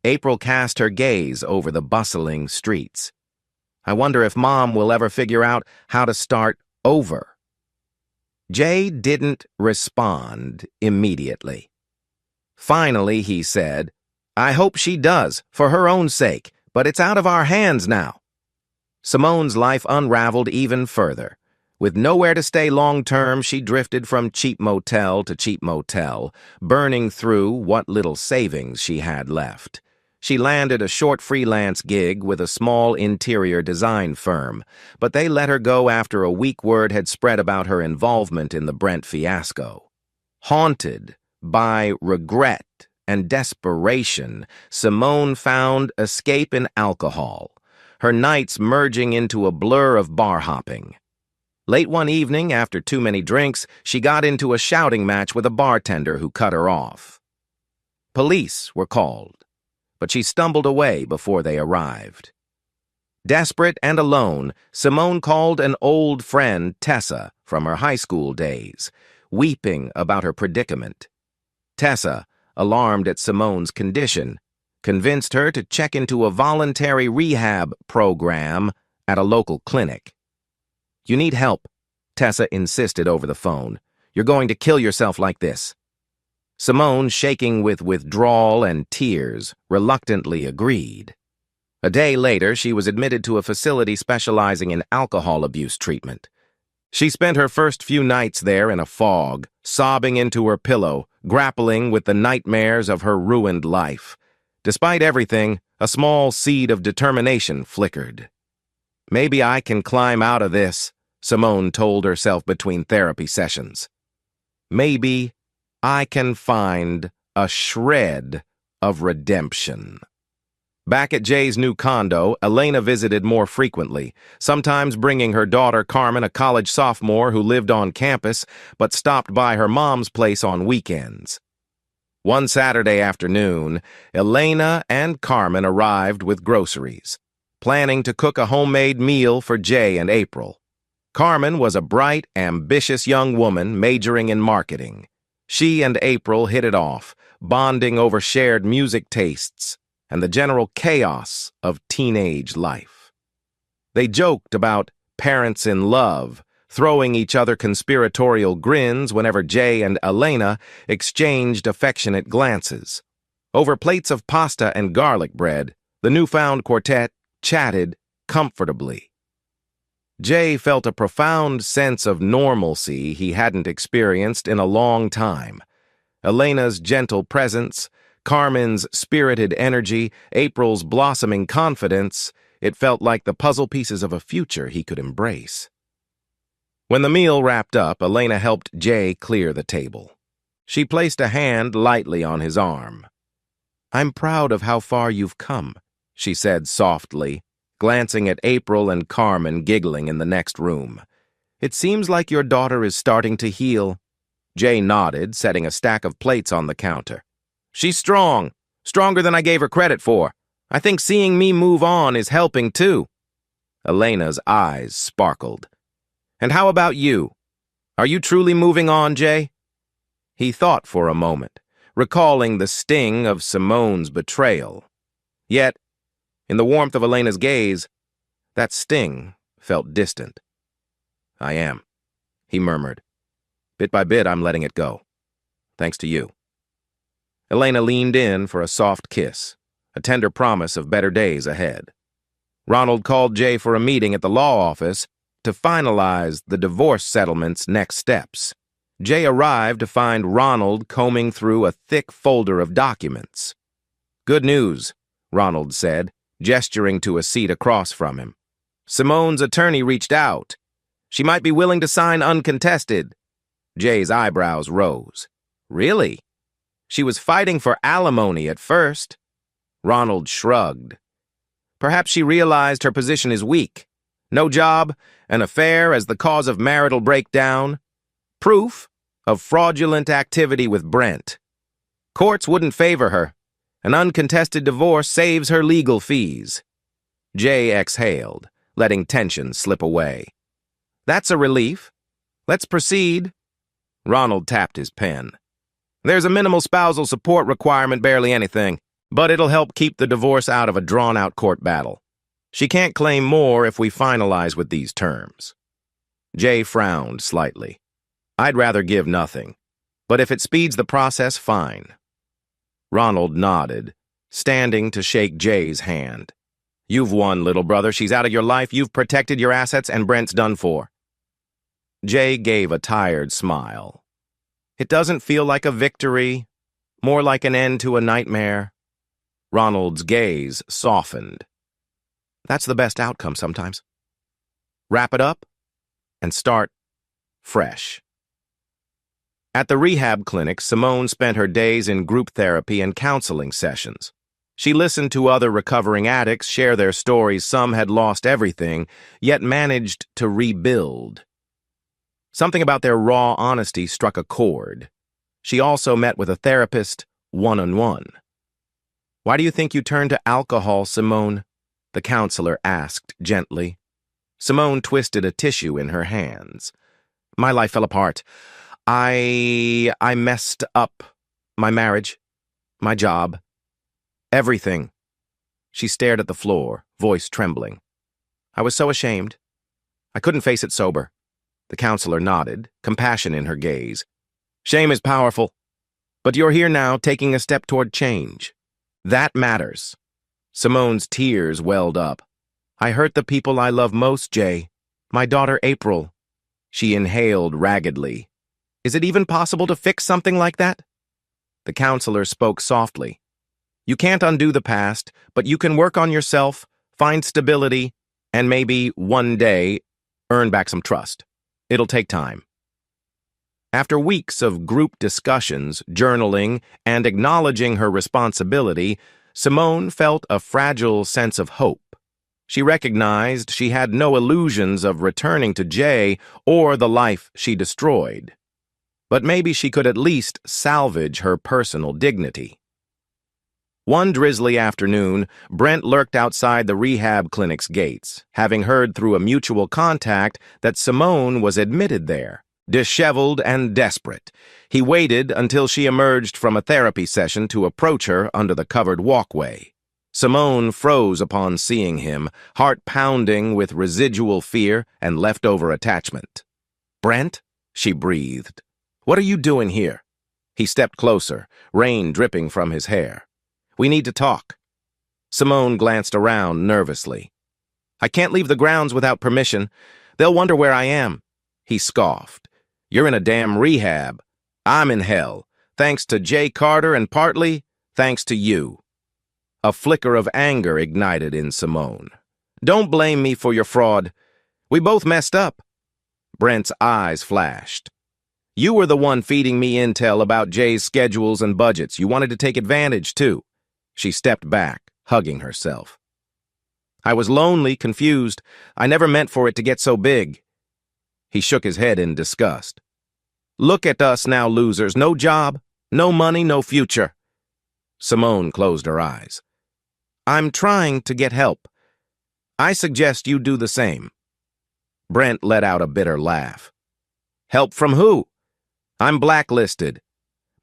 April cast her gaze over the bustling streets. I wonder if Mom will ever figure out how to start over. Jay didn't respond immediately. Finally, he said, I hope she does, for her own sake, but it's out of our hands now. Simone's life unraveled even further. With nowhere to stay long-term, she drifted from cheap motel to cheap motel, burning through what little savings she had left. She landed a short freelance gig with a small interior design firm, but they let her go after a weak word had spread about her involvement in the Brent fiasco. Haunted by regret and desperation, Simone found escape in alcohol, her nights merging into a blur of bar hopping. Late one evening, after too many drinks, she got into a shouting match with a bartender who cut her off. Police were called, but she stumbled away before they arrived. Desperate and alone, Simone called an old friend, Tessa, from her high school days, weeping about her predicament. Tessa, alarmed at Simone's condition, convinced her to check into a voluntary rehab program at a local clinic. You need help, Tessa insisted over the phone. You're going to kill yourself like this. Simone, shaking with withdrawal and tears, reluctantly agreed. A day later, she was admitted to a facility specializing in alcohol abuse treatment. She spent her first few nights there in a fog, sobbing into her pillow, grappling with the nightmares of her ruined life. Despite everything, a small seed of determination flickered. Maybe I can climb out of this, Simone told herself between therapy sessions. Maybe I can find a shred of redemption. Back at Jay's new condo, Elena visited more frequently, sometimes bringing her daughter Carmen, a college sophomore who lived on campus but stopped by her mom's place on weekends. One Saturday afternoon, Elena and Carmen arrived with groceries, planning to cook a homemade meal for Jay and April. Carmen was a bright, ambitious young woman majoring in marketing. She and April hit it off, bonding over shared music tastes and the general chaos of teenage life. They joked about parents in love, throwing each other conspiratorial grins whenever Jay and Elena exchanged affectionate glances. Over plates of pasta and garlic bread, the newfound quartet chatted comfortably. Jay felt a profound sense of normalcy he hadn't experienced in a long time. Elena's gentle presence, Carmen's spirited energy, April's blossoming confidence, it felt like the puzzle pieces of a future he could embrace. When the meal wrapped up, Elena helped Jay clear the table. She placed a hand lightly on his arm. "I'm proud of how far you've come," she said softly, glancing at April and Carmen giggling in the next room. "It seems like your daughter is starting to heal." Jay nodded, setting a stack of plates on the counter. "She's strong, stronger than I gave her credit for. I think seeing me move on is helping too." Elena's eyes sparkled. "And how about you? Are you truly moving on, Jay?" He thought for a moment, recalling the sting of Simone's betrayal. Yet, in the warmth of Elena's gaze, that sting felt distant. "I am," he murmured. "Bit by bit, I'm letting it go. Thanks to you." Elena leaned in for a soft kiss, a tender promise of better days ahead. Ronald called Jay for a meeting at the law office to finalize the divorce settlement's next steps. Jay arrived to find Ronald combing through a thick folder of documents. "Good news," Ronald said, gesturing to a seat across from him. "Simone's attorney reached out. She might be willing to sign uncontested." Jay's eyebrows rose. "Really? She was fighting for alimony at first." Ronald shrugged. "Perhaps she realized her position is weak. No job, an affair as the cause of marital breakdown. Proof of fraudulent activity with Brent. Courts wouldn't favor her. An uncontested divorce saves her legal fees." Jay exhaled, letting tension slip away. "That's a relief. Let's proceed." Ronald tapped his pen. "There's a minimal spousal support requirement, barely anything, but it'll help keep the divorce out of a drawn-out court battle. She can't claim more if we finalize with these terms." Jay frowned slightly. "I'd rather give nothing, but if it speeds the process, fine." Ronald nodded, standing to shake Jay's hand. "You've won, little brother. She's out of your life, you've protected your assets, and Brent's done for." Jay gave a tired smile. "It doesn't feel like a victory, more like an end to a nightmare." Ronald's gaze softened. "That's the best outcome sometimes. Wrap it up and start fresh." At the rehab clinic, Simone spent her days in group therapy and counseling sessions. She listened to other recovering addicts share their stories. Some had lost everything, yet managed to rebuild. Something about their raw honesty struck a chord. She also met with a therapist one-on-one. "Why do you think you turned to alcohol, Simone?" the counselor asked gently. Simone twisted a tissue in her hands. "My life fell apart. I messed up my marriage, my job, everything." She stared at the floor, voice trembling. "I was so ashamed. I couldn't face it sober." The counselor nodded, compassion in her gaze. "Shame is powerful, but you're here now, taking a step toward change. That matters." Simone's tears welled up. "I hurt the people I love most, Jay. My daughter April." She inhaled raggedly. "Is it even possible to fix something like that?" The counselor spoke softly. "You can't undo the past, but you can work on yourself, find stability, and maybe, one day, earn back some trust. It'll take time." After weeks of group discussions, journaling, and acknowledging her responsibility, Simone felt a fragile sense of hope. She recognized she had no illusions of returning to Jay or the life she destroyed. But maybe she could at least salvage her personal dignity. One drizzly afternoon, Brent lurked outside the rehab clinic's gates, having heard through a mutual contact that Simone was admitted there. Disheveled and desperate, he waited until she emerged from a therapy session to approach her under the covered walkway. Simone froze upon seeing him, heart pounding with residual fear and leftover attachment. "Brent?" she breathed. "What are you doing here?" He stepped closer, rain dripping from his hair. "We need to talk." Simone glanced around nervously. "I can't leave the grounds without permission. They'll wonder where I am." He scoffed. "You're in a damn rehab. I'm in hell, thanks to Jay Carter and partly thanks to you." A flicker of anger ignited in Simone. "Don't blame me for your fraud. We both messed up." Brent's eyes flashed. "You were the one feeding me intel about Jay's schedules and budgets. You wanted to take advantage, too." She stepped back, hugging herself. "I was lonely, confused. I never meant for it to get so big." He shook his head in disgust. "Look at us now, losers. No job, no money, no future." Simone closed her eyes. "I'm trying to get help. I suggest you do the same." Brent let out a bitter laugh. "Help from who? I'm blacklisted.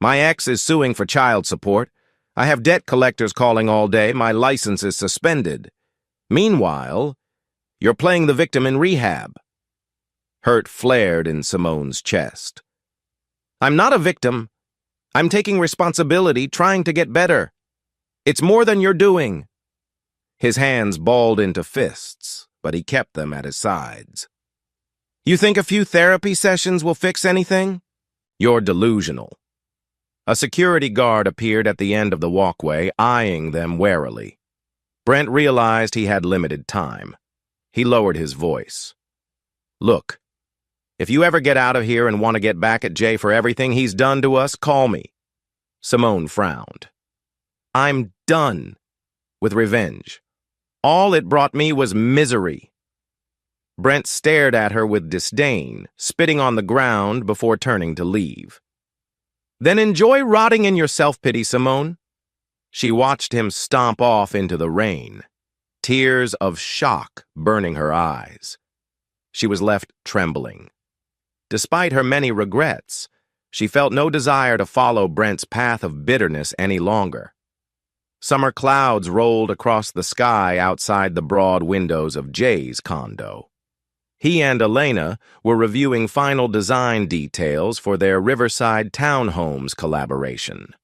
My ex is suing for child support. I have debt collectors calling all day. My license is suspended. Meanwhile, you're playing the victim in rehab." Hurt flared in Simone's chest. "I'm not a victim. I'm taking responsibility, trying to get better. It's more than you're doing." His hands balled into fists, but he kept them at his sides. "You think a few therapy sessions will fix anything? You're delusional." A security guard appeared at the end of the walkway, eyeing them warily. Brent realized he had limited time. He lowered his voice. "Look, if you ever get out of here and want to get back at Jay for everything he's done to us, call me." Simone frowned. "I'm done with revenge. All it brought me was misery." Brent stared at her with disdain, spitting on the ground before turning to leave. "Then enjoy rotting in your self-pity, Simone." She watched him stomp off into the rain, tears of shock burning her eyes. She was left trembling. Despite her many regrets, she felt no desire to follow Brent's path of bitterness any longer. Summer clouds rolled across the sky outside the broad windows of Jay's condo. He and Elena were reviewing final design details for their Riverside Townhomes collaboration.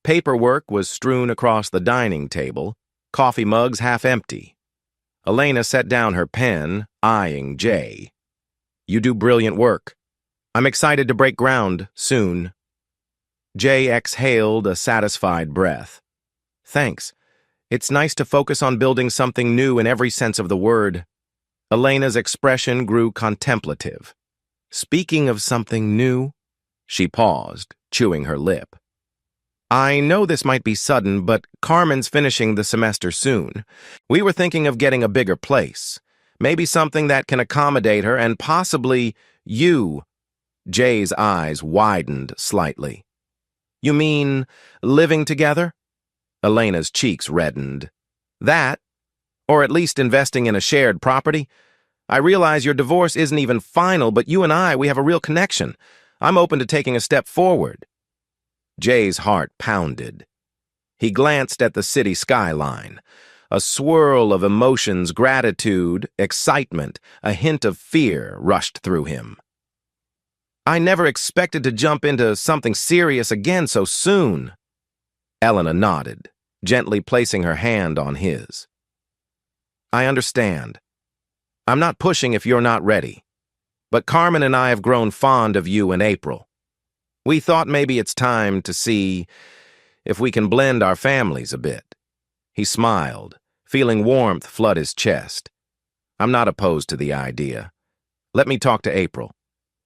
Paperwork was strewn across the dining table, coffee mugs half empty. Elena set down her pen, eyeing Jay. "You do brilliant work. I'm excited to break ground soon." Jay exhaled a satisfied breath. "Thanks. It's nice to focus on building something new in every sense of the word." Elena's expression grew contemplative. "Speaking of something new," she paused, chewing her lip. "I know this might be sudden, but Carmen's finishing the semester soon. We were thinking of getting a bigger place. Maybe something that can accommodate her and possibly you." Jay's eyes widened slightly. "You mean living together?" Elena's cheeks reddened. "That, or at least investing in a shared property. I realize your divorce isn't even final, but you and we have a real connection. I'm open to taking a step forward." Jay's heart pounded. He glanced at the city skyline. A swirl of emotions, gratitude, excitement, a hint of fear rushed through him. "I never expected to jump into something serious again so soon." Elena nodded, gently placing her hand on his. "I understand. I'm not pushing if you're not ready. But Carmen and I have grown fond of you in April. We thought maybe it's time to see if we can blend our families a bit." He smiled, feeling warmth flood his chest. "I'm not opposed to the idea. Let me talk to April.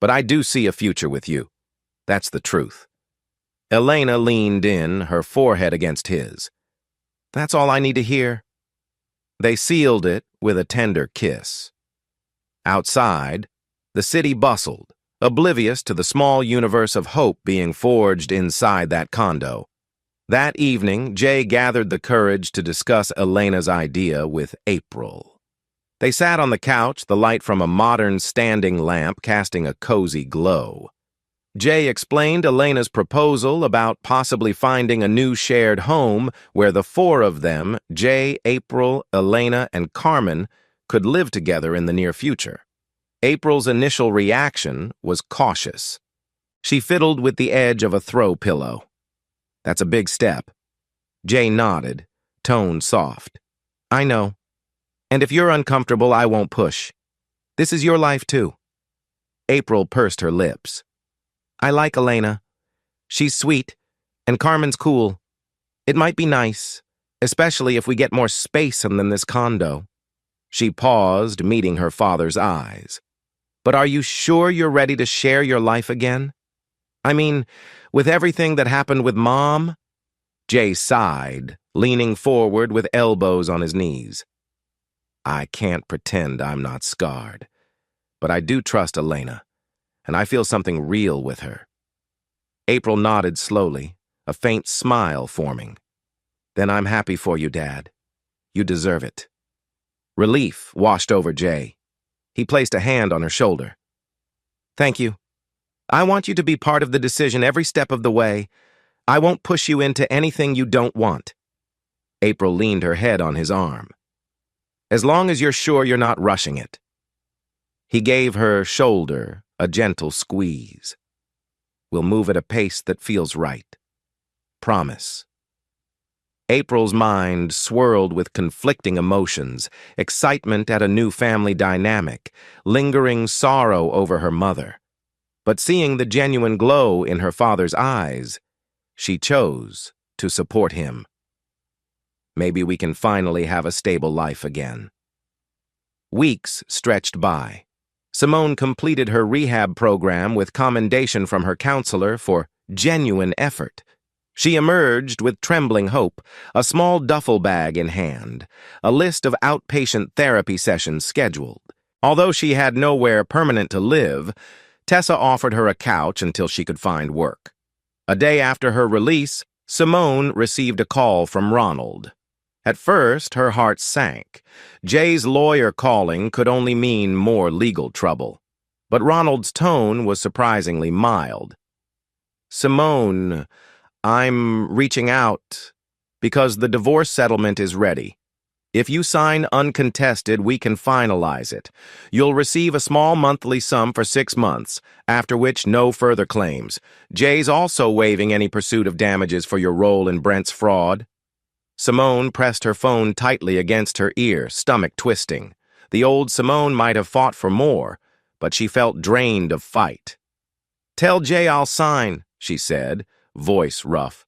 But I do see a future with you. That's the truth." Elena leaned in, her forehead against his. "That's all I need to hear." They sealed it with a tender kiss. Outside, the city bustled, oblivious to the small universe of hope being forged inside that condo. That evening, Jay gathered the courage to discuss Elena's idea with April. They sat on the couch, the light from a modern standing lamp casting a cozy glow. Jay explained Elena's proposal about possibly finding a new shared home where the four of them, Jay, April, Elena, and Carmen, could live together in the near future. April's initial reaction was cautious. She fiddled with the edge of a throw pillow. That's a big step. Jay nodded, tone soft. I know. And if you're uncomfortable, I won't push. This is your life, too. April pursed her lips. I like Elena. She's sweet, and Carmen's cool. It might be nice, especially if we get more space than this condo. She paused, meeting her father's eyes. But are you sure you're ready to share your life again? I mean, with everything that happened with Mom? Jay sighed, leaning forward with elbows on his knees. I can't pretend I'm not scarred, but I do trust Elena, and I feel something real with her. April nodded slowly, a faint smile forming. Then I'm happy for you, Dad. You deserve it. Relief washed over Jay. He placed a hand on her shoulder. Thank you. I want you to be part of the decision every step of the way. I won't push you into anything you don't want. April leaned her head on his arm. As long as you're sure you're not rushing it. He gave her shoulder a gentle squeeze. We'll move at a pace that feels right. Promise. April's mind swirled with conflicting emotions, excitement at a new family dynamic, lingering sorrow over her mother. But seeing the genuine glow in her father's eyes, she chose to support him. Maybe we can finally have a stable life again. Weeks stretched by. Simone completed her rehab program with commendation from her counselor for genuine effort. She emerged with trembling hope, a small duffel bag in hand, a list of outpatient therapy sessions scheduled. Although she had nowhere permanent to live, Tessa offered her a couch until she could find work. A day after her release, Simone received a call from Ronald. At first, her heart sank. Jay's lawyer calling could only mean more legal trouble. But Ronald's tone was surprisingly mild. Simone, I'm reaching out because the divorce settlement is ready. If you sign uncontested, we can finalize it. You'll receive a small monthly sum for 6 months, after which no further claims. Jay's also waiving any pursuit of damages for your role in Brent's fraud. Simone pressed her phone tightly against her ear, stomach twisting. The old Simone might have fought for more, but she felt drained of fight. Tell Jay I'll sign, she said, voice rough.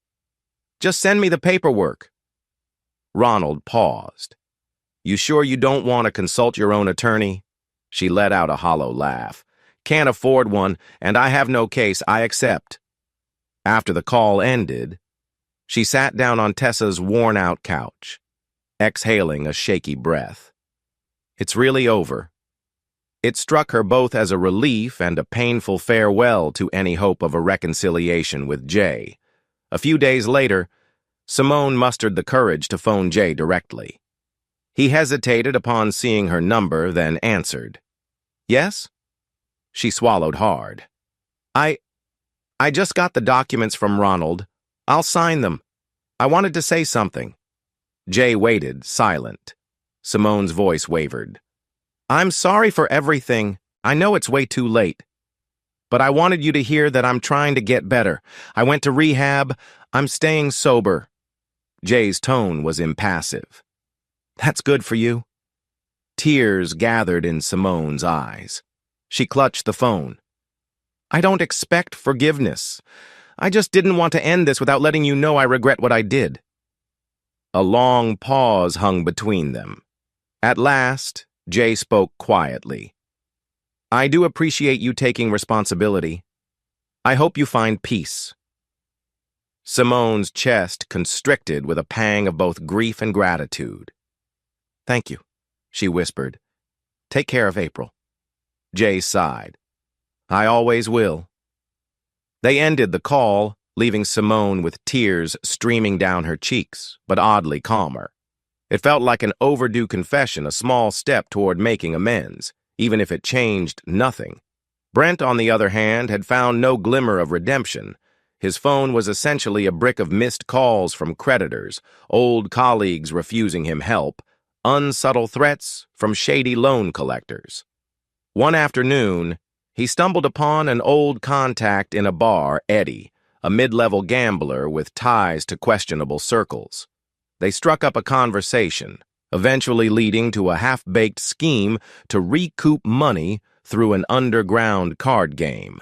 Just send me the paperwork. Ronald paused. You sure you don't want to consult your own attorney? She let out a hollow laugh. Can't afford one, and I have no case, I accept. After the call ended, she sat down on Tessa's worn-out couch, exhaling a shaky breath. It's really over. It struck her both as a relief and a painful farewell to any hope of a reconciliation with Jay. A few days later, Simone mustered the courage to phone Jay directly. He hesitated upon seeing her number, then answered. Yes? She swallowed hard. I just got the documents from Ronald. I'll sign them. I wanted to say something. Jay waited, silent. Simone's voice wavered. I'm sorry for everything. I know it's way too late. But I wanted you to hear that I'm trying to get better. I went to rehab. I'm staying sober. Jay's tone was impassive. That's good for you. Tears gathered in Simone's eyes. She clutched the phone. I don't expect forgiveness. I just didn't want to end this without letting you know I regret what I did. A long pause hung between them. At last, Jay spoke quietly. I do appreciate you taking responsibility. I hope you find peace. Simone's chest constricted with a pang of both grief and gratitude. Thank you, she whispered. Take care of April. Jay sighed. I always will. They ended the call, leaving Simone with tears streaming down her cheeks, but oddly calmer. It felt like an overdue confession, a small step toward making amends, even if it changed nothing. Brent, on the other hand, had found no glimmer of redemption. His phone was essentially a brick of missed calls from creditors, old colleagues refusing him help, unsubtle threats from shady loan collectors. One afternoon, he stumbled upon an old contact in a bar, Eddie, a mid-level gambler with ties to questionable circles. They struck up a conversation, eventually leading to a half-baked scheme to recoup money through an underground card game.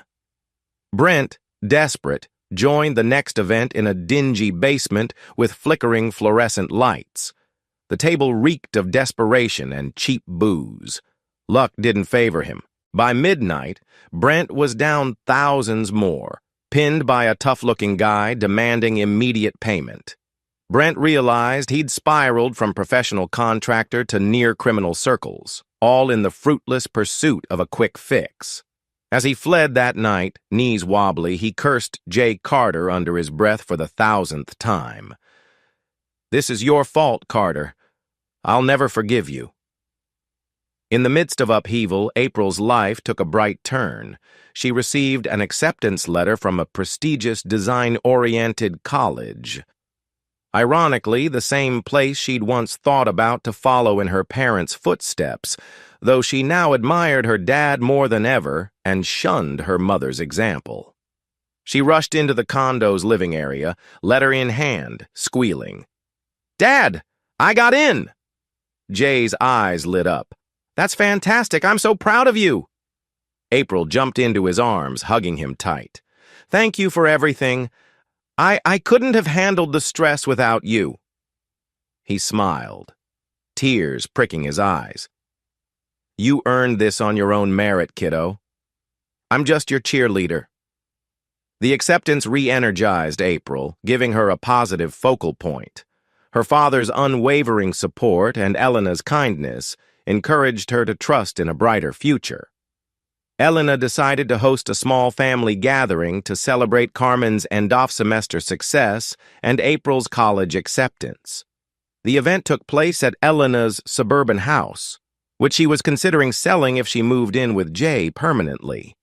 Brent, desperate, joined the next event in a dingy basement with flickering fluorescent lights. The table reeked of desperation and cheap booze. Luck didn't favor him. By midnight, Brent was down thousands more, pinned by a tough-looking guy demanding immediate payment. Brent realized he'd spiraled from professional contractor to near-criminal circles, all in the fruitless pursuit of a quick fix. As he fled that night, knees wobbly, he cursed Jay Carter under his breath for the 1,000th time. "This is your fault, Carter. I'll never forgive you." In the midst of upheaval, April's life took a bright turn. She received an acceptance letter from a prestigious design-oriented college. Ironically, the same place she'd once thought about to follow in her parents' footsteps, though she now admired her dad more than ever and shunned her mother's example. She rushed into the condo's living area, letter in hand, squealing. "Dad, I got in!" Jay's eyes lit up. "That's fantastic. I'm so proud of you." April jumped into his arms, hugging him tight. "Thank you for everything. I couldn't have handled the stress without you." He smiled, tears pricking his eyes. "You earned this on your own merit, kiddo. I'm just your cheerleader." The acceptance re-energized April, giving her a positive focal point. Her father's unwavering support and Elena's kindness encouraged her to trust in a brighter future. Elena decided to host a small family gathering to celebrate Carmen's end-of-semester success and April's college acceptance. The event took place at Elena's suburban house, which she was considering selling if she moved in with Jay permanently.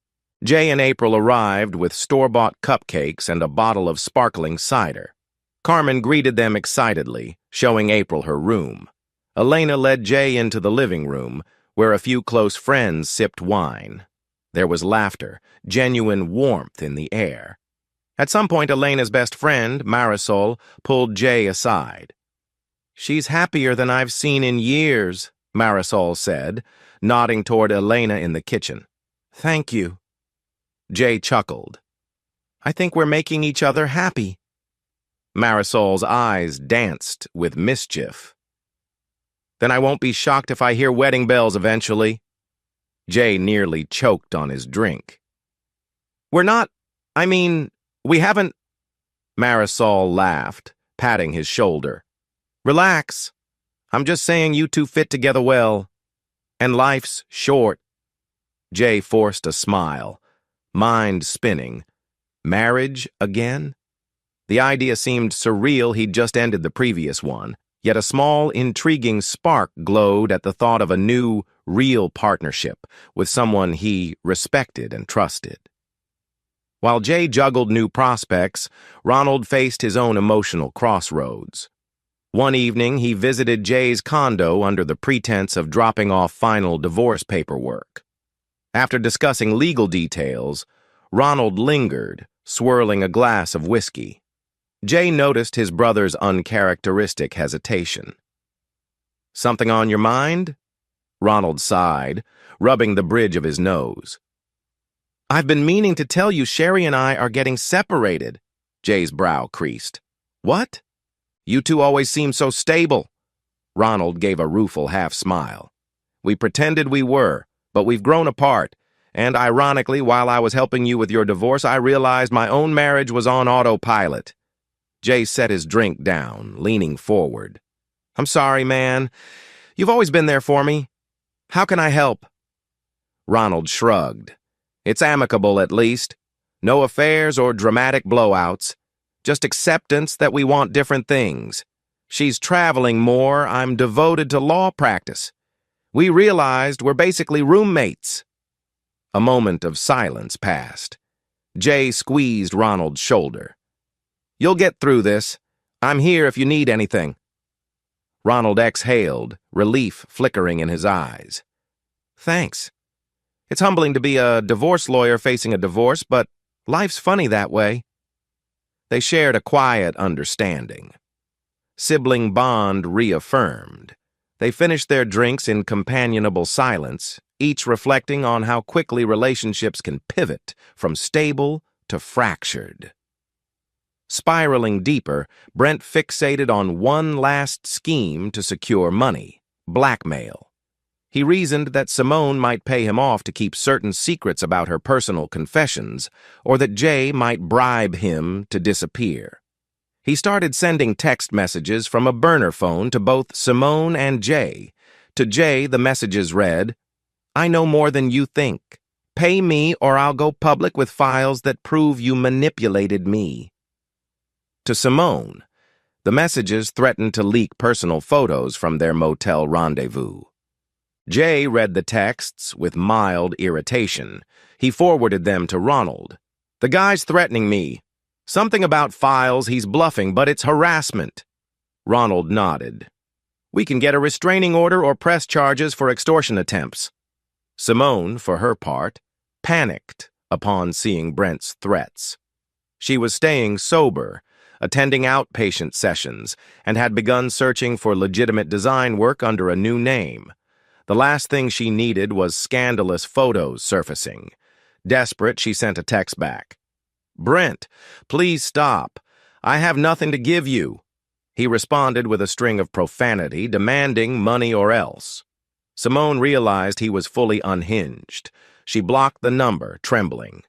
Jay and April arrived with store-bought cupcakes and a bottle of sparkling cider. Carmen greeted them excitedly, showing April her room. Elena led Jay into the living room, where a few close friends sipped wine. There was laughter, genuine warmth in the air. At some point, Elena's best friend, Marisol, pulled Jay aside. "She's happier than I've seen in years," Marisol said, nodding toward Elena in the kitchen. "Thank you." Jay chuckled. "I think we're making each other happy." Marisol's eyes danced with mischief. "Then I won't be shocked if I hear wedding bells eventually." Jay nearly choked on his drink. We haven't." Marisol laughed, patting his shoulder. "Relax. I'm just saying you two fit together well. And life's short." Jay forced a smile, mind spinning. Marriage again? The idea seemed surreal. He'd just ended the previous one, yet a small, intriguing spark glowed at the thought of a new, real partnership with someone he respected and trusted. While Jay juggled new prospects, Ronald faced his own emotional crossroads. One evening, he visited Jay's condo under the pretense of dropping off final divorce paperwork. After discussing legal details, Ronald lingered, swirling a glass of whiskey. Jay noticed his brother's uncharacteristic hesitation. "Something on your mind?" Ronald sighed, rubbing the bridge of his nose. "I've been meaning to tell you Sherry and I are getting separated." Jay's brow creased. "What? You two always seem so stable." Ronald gave a rueful half-smile. "We pretended we were, but we've grown apart, and ironically, while I was helping you with your divorce, I realized my own marriage was on autopilot." Jay set his drink down, leaning forward. "I'm sorry, man. You've always been there for me. How can I help?" Ronald shrugged. "It's amicable, at least. No affairs or dramatic blowouts. Just acceptance that we want different things. She's traveling more. I'm devoted to law practice. We realized we're basically roommates." A moment of silence passed. Jay squeezed Ronald's shoulder. "You'll get through this. I'm here if you need anything." Ronald exhaled, relief flickering in his eyes. "Thanks. It's humbling to be a divorce lawyer facing a divorce, but life's funny that way. They shared a quiet understanding. Sibling bond reaffirmed. They finished their drinks in companionable silence, each reflecting on how quickly relationships can pivot from stable to fractured. Spiraling deeper, Brent fixated on one last scheme to secure money: blackmail. He reasoned that Simone might pay him off to keep certain secrets about her personal confessions, or that Jay might bribe him to disappear. He started sending text messages from a burner phone to both Simone and Jay. To Jay, the messages read, "I know more than you think. Pay me or I'll go public with files that prove you manipulated me." To Simone, the messages threatened to leak personal photos from their motel rendezvous. Jay read the texts with mild irritation. He forwarded them to Ronald. "The guy's threatening me. Something about files, he's bluffing, but it's harassment." Ronald nodded. "We can get a restraining order or press charges for extortion attempts." Simone, for her part, panicked upon seeing Brent's threats. She was staying sober, attending outpatient sessions, and had begun searching for legitimate design work under a new name. The last thing she needed was scandalous photos surfacing. Desperate, she sent a text back. "Brent, please stop. I have nothing to give you." He responded with a string of profanity, demanding money or else. Simone realized he was fully unhinged. She blocked the number, trembling.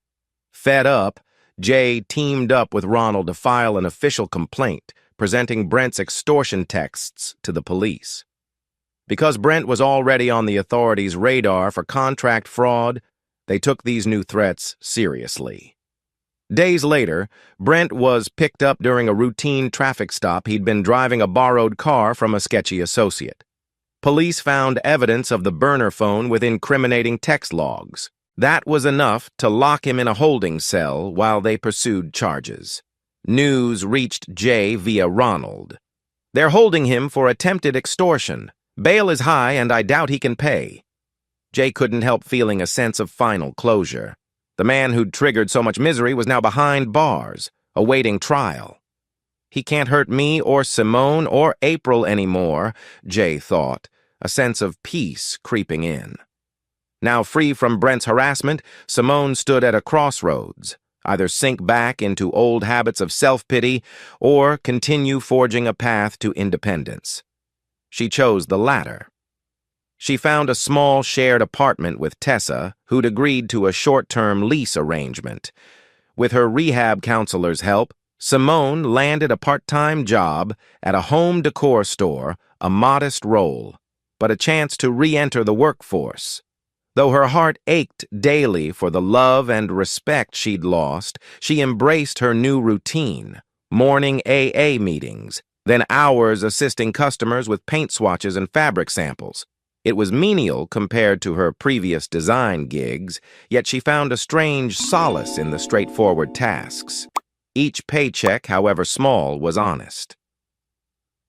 Fed up, Jay teamed up with Ronald to file an official complaint, presenting Brent's extortion texts to the police. Because Brent was already on the authorities' radar for contract fraud, they took these new threats seriously. Days later, Brent was picked up during a routine traffic stop. He'd been driving a borrowed car from a sketchy associate. Police found evidence of the burner phone with incriminating text logs. That was enough to lock him in a holding cell while they pursued charges. News reached Jay via Ronald. "They're holding him for attempted extortion. Bail is high and I doubt he can pay." Jay couldn't help feeling a sense of final closure. The man who'd triggered so much misery was now behind bars, awaiting trial. "He can't hurt me or Simone or April anymore," Jay thought, a sense of peace creeping in. Now free from Brent's harassment, Simone stood at a crossroads, either sink back into old habits of self-pity or continue forging a path to independence. She chose the latter. She found a small shared apartment with Tessa, who'd agreed to a short-term lease arrangement. With her rehab counselor's help, Simone landed a part-time job at a home decor store, a modest role, but a chance to re-enter the workforce. Though her heart ached daily for the love and respect she'd lost, she embraced her new routine: morning AA meetings, then hours assisting customers with paint swatches and fabric samples. It was menial compared to her previous design gigs, yet she found a strange solace in the straightforward tasks. Each paycheck, however small, was honest.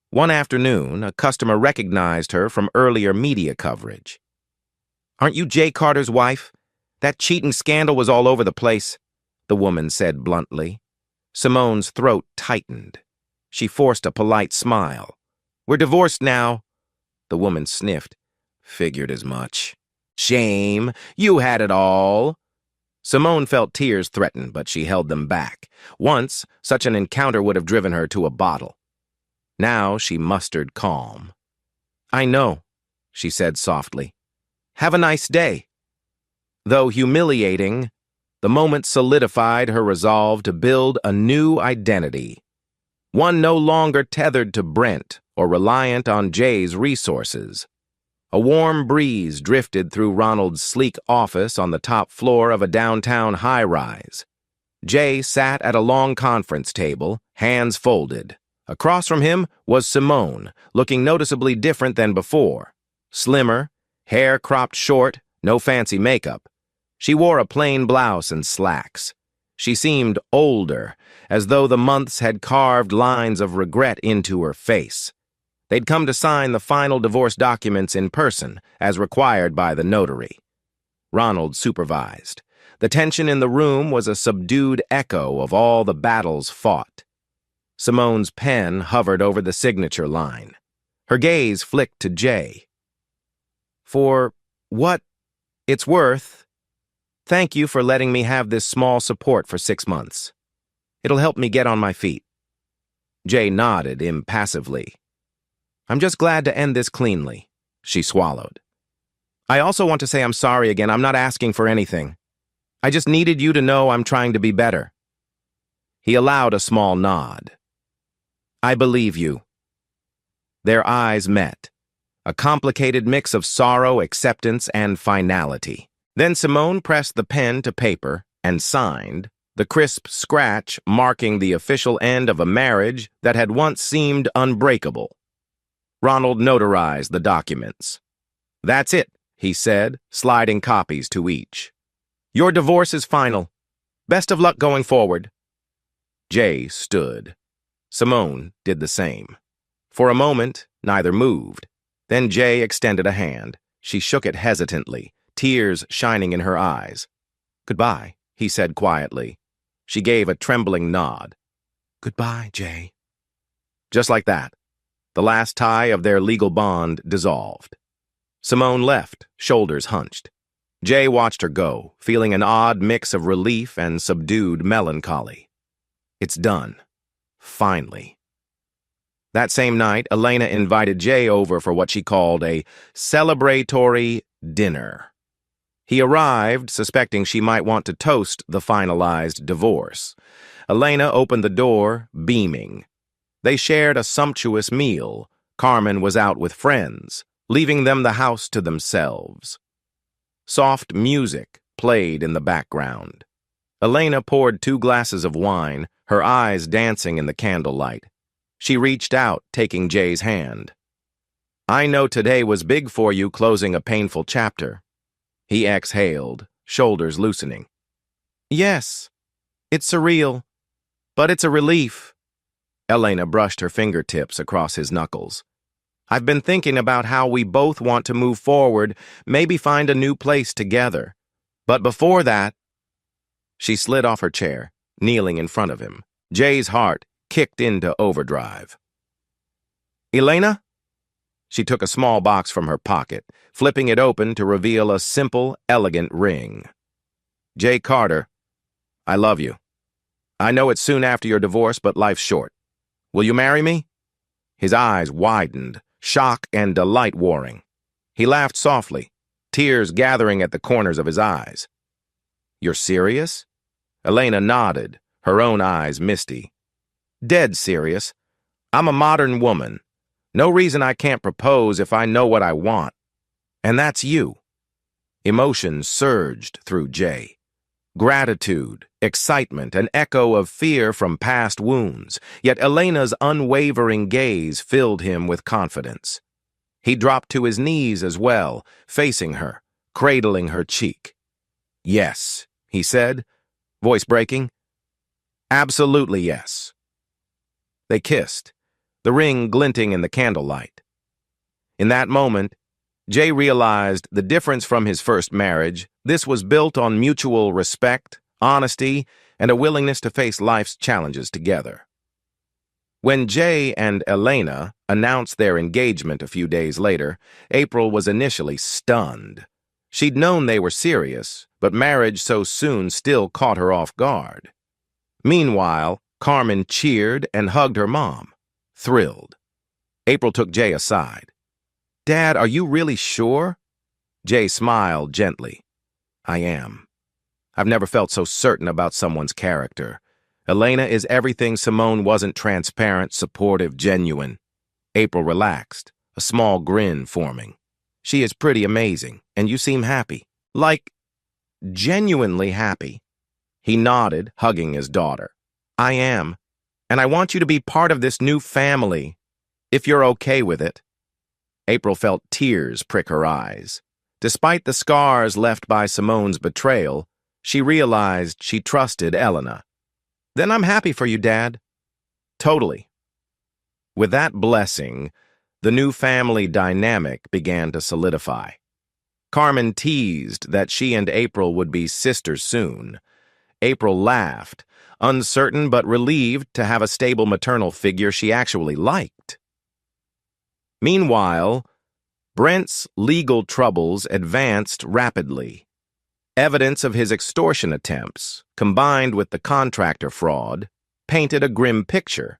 One afternoon, a customer recognized her from earlier media coverage. "Aren't you Jay Carter's wife? That cheating scandal was all over the place," the woman said bluntly. Simone's throat tightened. She forced a polite smile. "We're divorced now." The woman sniffed. "Figured as much." "Shame. You had it all." Simone felt tears threaten, but she held them back. Once, such an encounter would have driven her to a bottle. Now she mustered calm. "I know," she said softly. "Have a nice day." Though humiliating, the moment solidified her resolve to build a new identity. One no longer tethered to Brent or reliant on Jay's resources. A warm breeze drifted through Ronald's sleek office on the top floor of a downtown high-rise. Jay sat at a long conference table, hands folded. Across from him was Simone, looking noticeably different than before. Slimmer, hair cropped short, no fancy makeup. She wore a plain blouse and slacks. She seemed older, as though the months had carved lines of regret into her face. They'd come to sign the final divorce documents in person, as required by the notary. Ronald supervised. The tension in the room was a subdued echo of all the battles fought. Simone's pen hovered over the signature line. Her gaze flicked to Jay. "For what it's worth, thank you for letting me have this small support for 6 months. It'll help me get on my feet." Jay nodded impassively. "I'm just glad to end this cleanly," she swallowed. "I also want to say I'm sorry again. I'm not asking for anything. I just needed you to know I'm trying to be better." He allowed a small nod. "I believe you." Their eyes met, a complicated mix of sorrow, acceptance, and finality. Then Simone pressed the pen to paper and signed, the crisp scratch marking the official end of a marriage that had once seemed unbreakable. Ronald notarized the documents. "That's it," he said, sliding copies to each. "Your divorce is final. Best of luck going forward." Jay stood. Simone did the same. For a moment, neither moved. Then Jay extended a hand. She shook it hesitantly, tears shining in her eyes. "Goodbye," he said quietly. She gave a trembling nod. "Goodbye, Jay." Just like that, the last tie of their legal bond dissolved. Simone left, shoulders hunched. Jay watched her go, feeling an odd mix of relief and subdued melancholy. It's done. Finally. That same night, Elena invited Jay over for what she called a celebratory dinner. He arrived, suspecting she might want to toast the finalized divorce. Elena opened the door, beaming. They shared a sumptuous meal. Carmen was out with friends, leaving them the house to themselves. Soft music played in the background. Elena poured 2 glasses of wine, her eyes dancing in the candlelight. She reached out, taking Jay's hand. "I know today was big for you, closing a painful chapter." He exhaled, shoulders loosening. "Yes, it's surreal, but it's a relief." Elena brushed her fingertips across his knuckles. "I've been thinking about how we both want to move forward, maybe find a new place together. But before that..." She slid off her chair, kneeling in front of him. Jay's heart kicked into overdrive. "Elena?" She took a small box from her pocket, flipping it open to reveal a simple, elegant ring. "Jay Carter, I love you. I know it's soon after your divorce, but life's short. Will you marry me?" His eyes widened, shock and delight warring. He laughed softly, tears gathering at the corners of his eyes. "You're serious?" Elena nodded, her own eyes misty. "Dead serious. I'm a modern woman. No reason I can't propose if I know what I want. And that's you." Emotion surged through Jay. Gratitude, excitement, an echo of fear from past wounds, yet Elena's unwavering gaze filled him with confidence. He dropped to his knees as well, facing her, cradling her cheek. "Yes," he said, voice breaking. "Absolutely yes." They kissed, the ring glinting in the candlelight. In that moment, Jay realized the difference from his first marriage. This was built on mutual respect, honesty, and a willingness to face life's challenges together. When Jay and Elena announced their engagement a few days later, April was initially stunned. She'd known they were serious, but marriage so soon still caught her off guard. Meanwhile, Carmen cheered and hugged her mom, thrilled. April took Jay aside. "Dad, are you really sure?" Jay smiled gently. "I am. I've never felt so certain about someone's character. Elena is everything Simone wasn't: transparent, supportive, genuine." April relaxed, a small grin forming. "She is pretty amazing, and you seem happy. Like, genuinely happy." He nodded, hugging his daughter. "I am, and I want you to be part of this new family, if you're okay with it." April felt tears prick her eyes. Despite the scars left by Simone's betrayal, she realized she trusted Elena. "Then I'm happy for you, Dad." "Totally." With that blessing, the new family dynamic began to solidify. Carmen teased that she and April would be sisters soon. April laughed, uncertain but relieved to have a stable maternal figure she actually liked. Meanwhile, Brent's legal troubles advanced rapidly. Evidence of his extortion attempts, combined with the contractor fraud, painted a grim picture.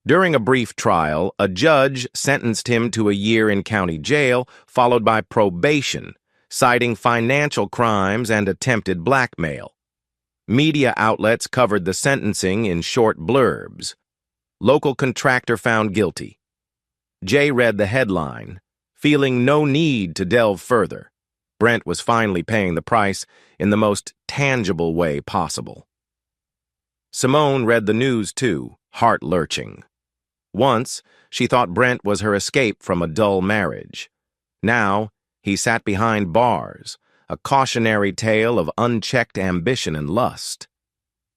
During a brief trial, a judge sentenced him to a year in county jail, followed by probation, citing financial crimes and attempted blackmail. Media outlets covered the sentencing in short blurbs. Local contractor found guilty. Jay read the headline, feeling no need to delve further. Brent was finally paying the price in the most tangible way possible. Simone read the news too, heart-lurching. Once, she thought Brent was her escape from a dull marriage. Now, he sat behind bars, a cautionary tale of unchecked ambition and lust.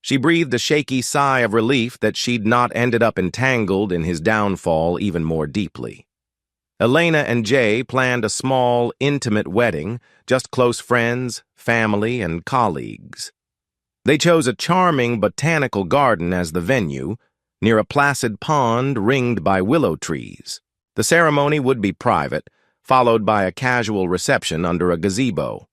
She breathed a shaky sigh of relief that she'd not ended up entangled in his downfall even more deeply. Elena and Jay planned a small, intimate wedding, just close friends, family, and colleagues. They chose a charming botanical garden as the venue, near a placid pond ringed by willow trees. The ceremony would be private, followed by a casual reception under a gazebo.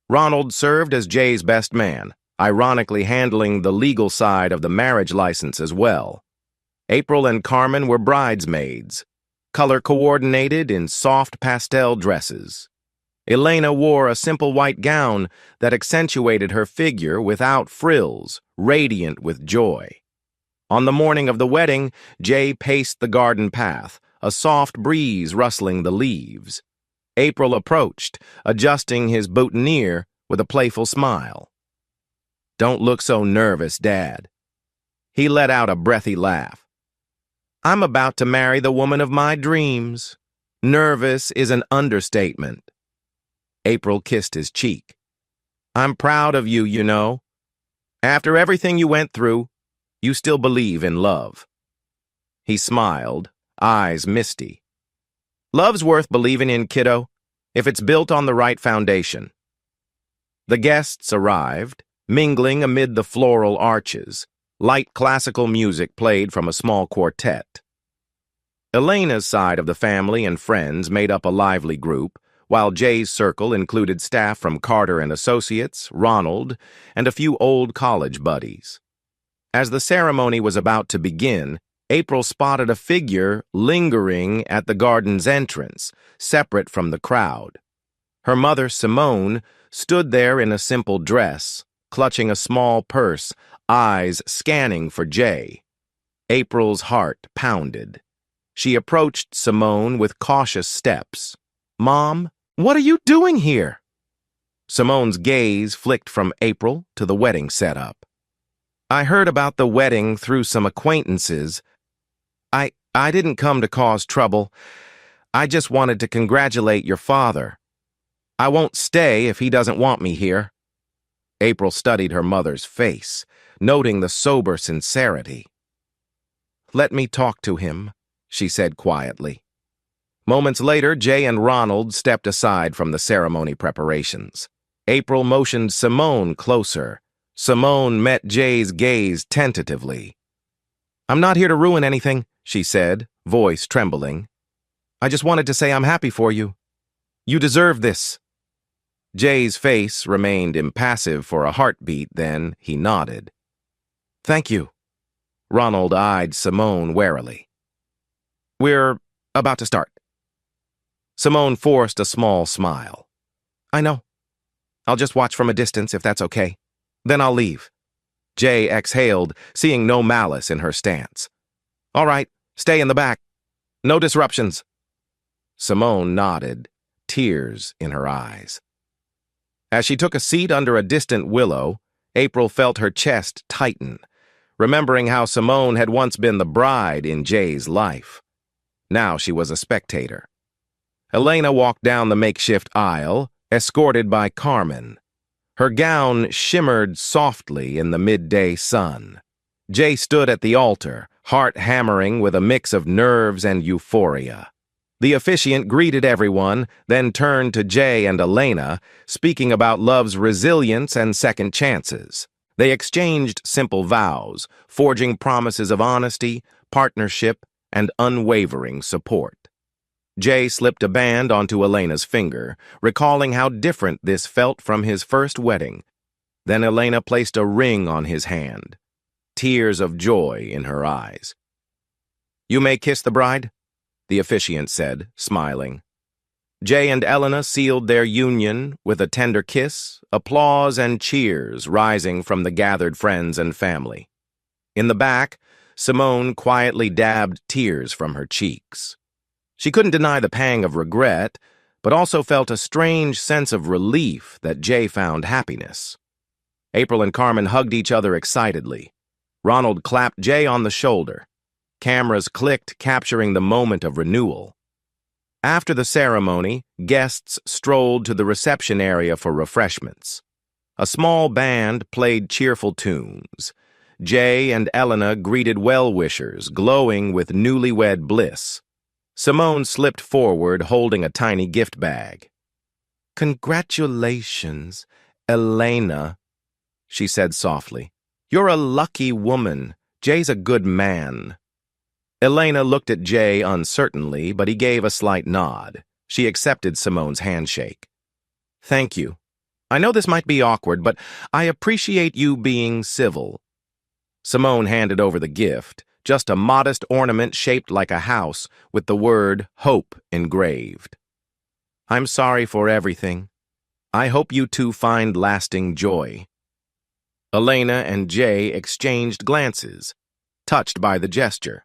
Ronald served as Jay's best man, ironically handling the legal side of the marriage license as well. April and Carmen were bridesmaids, color-coordinated in soft pastel dresses. Elena wore a simple white gown that accentuated her figure without frills, radiant with joy. On the morning of the wedding, Jay paced the garden path, a soft breeze rustling the leaves. April approached, adjusting his boutonniere with a playful smile. "Don't look so nervous, Dad." He let out a breathy laugh. "I'm about to marry the woman of my dreams. Nervous is an understatement." April kissed his cheek. "I'm proud of you, you know. After everything you went through, you still believe in love." He smiled, eyes misty. "Love's worth believing in, kiddo, if it's built on the right foundation." The guests arrived, mingling amid the floral arches. Light classical music played from a small quartet. Elena's side of the family and friends made up a lively group, while Jay's circle included staff from Carter and Associates, Ronald, and a few old college buddies. As the ceremony was about to begin, April spotted a figure lingering at the garden's entrance, separate from the crowd. Her mother, Simone, stood there in a simple dress, clutching a small purse, eyes scanning for Jay. April's heart pounded. She approached Simone with cautious steps. "Mom, what are you doing here?" Simone's gaze flicked from April to the wedding setup. "I heard about the wedding through some acquaintances. I didn't come to cause trouble. I just wanted to congratulate your father. I won't stay if he doesn't want me here." April studied her mother's face, noting the sober sincerity. "Let me talk to him," she said quietly. Moments later, Jay and Ronald stepped aside from the ceremony preparations. April motioned Simone closer. Simone met Jay's gaze tentatively. "I'm not here to ruin anything," she said, voice trembling. "I just wanted to say I'm happy for you. You deserve this." Jay's face remained impassive for a heartbeat, then he nodded. "Thank you." Ronald eyed Simone warily. "We're about to start." Simone forced a small smile. "I know. I'll just watch from a distance if that's okay. Then I'll leave." Jay exhaled, seeing no malice in her stance. "All right, stay in the back. No disruptions." Simone nodded, tears in her eyes. As she took a seat under a distant willow, April felt her chest tighten, remembering how Simone had once been the bride in Jay's life. Now she was a spectator. Elena walked down the makeshift aisle, escorted by Carmen. Her gown shimmered softly in the midday sun. Jay stood at the altar, heart hammering with a mix of nerves and euphoria. The officiant greeted everyone, then turned to Jay and Elena, speaking about love's resilience and second chances. They exchanged simple vows, forging promises of honesty, partnership, and unwavering support. Jay slipped a band onto Elena's finger, recalling how different this felt from his first wedding. Then Elena placed a ring on his hand, tears of joy in her eyes. "You may kiss the bride," the officiant said, smiling. Jay and Elena sealed their union with a tender kiss, applause and cheers rising from the gathered friends and family. In the back, Simone quietly dabbed tears from her cheeks. She couldn't deny the pang of regret, but also felt a strange sense of relief that Jay found happiness. April and Carmen hugged each other excitedly. Ronald clapped Jay on the shoulder. Cameras clicked, capturing the moment of renewal. After the ceremony, guests strolled to the reception area for refreshments. A small band played cheerful tunes. Jay and Elena greeted well-wishers, glowing with newlywed bliss. Simone slipped forward, holding a tiny gift bag. "Congratulations, Elena," she said softly. "You're a lucky woman. Jay's a good man." Elena looked at Jay uncertainly, but he gave a slight nod. She accepted Simone's handshake. "Thank you. I know this might be awkward, but I appreciate you being civil." Simone handed over the gift, just a modest ornament shaped like a house with the word hope engraved. "I'm sorry for everything. I hope you two find lasting joy." Elena and Jay exchanged glances, touched by the gesture.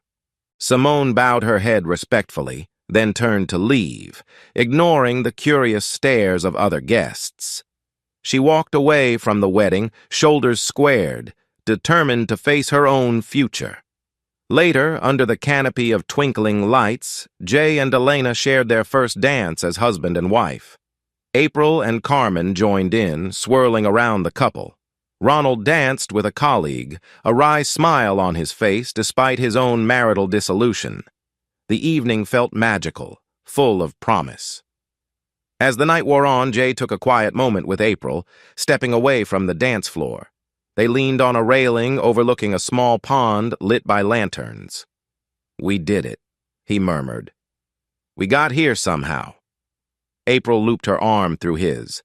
Simone bowed her head respectfully, then turned to leave, ignoring the curious stares of other guests. She walked away from the wedding, shoulders squared, determined to face her own future. Later, under the canopy of twinkling lights, Jay and Elena shared their first dance as husband and wife. April and Carmen joined in, swirling around the couple. Ronald danced with a colleague, a wry smile on his face despite his own marital dissolution. The evening felt magical, full of promise. As the night wore on, Jay took a quiet moment with April, stepping away from the dance floor. They leaned on a railing overlooking a small pond lit by lanterns. "We did it," he murmured. "We got here somehow." April looped her arm through his.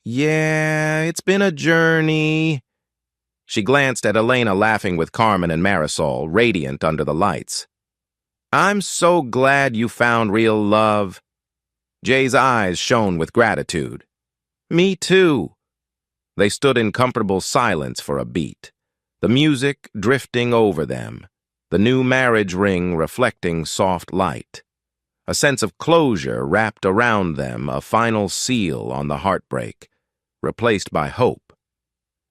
"Yeah, it's been a journey." She glanced at Elena laughing with Carmen and Marisol, radiant under the lights. "I'm so glad you found real love." Jay's eyes shone with gratitude. "Me too." They stood in comfortable silence for a beat, the music drifting over them, the new marriage ring reflecting soft light. A sense of closure wrapped around them, a final seal on the heartbreak, replaced by hope.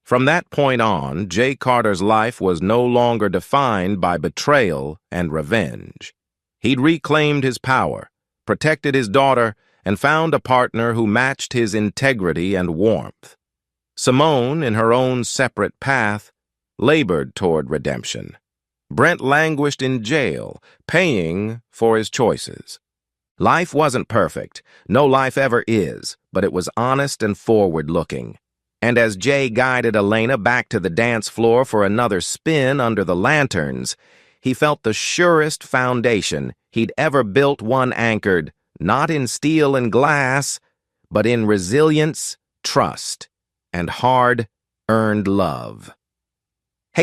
From that point on, Jay Carter's life was no longer defined by betrayal and revenge. He'd reclaimed his power, protected his daughter, and found a partner who matched his integrity and warmth. Simone, in her own separate path, labored toward redemption. Brent languished in jail, paying for his choices. Life wasn't perfect. No life ever is, but it was honest and forward-looking. And as Jay guided Elena back to the dance floor for another spin under the lanterns, he felt the surest foundation he'd ever built, one anchored not in steel and glass, but in resilience, trust, and hard-earned love.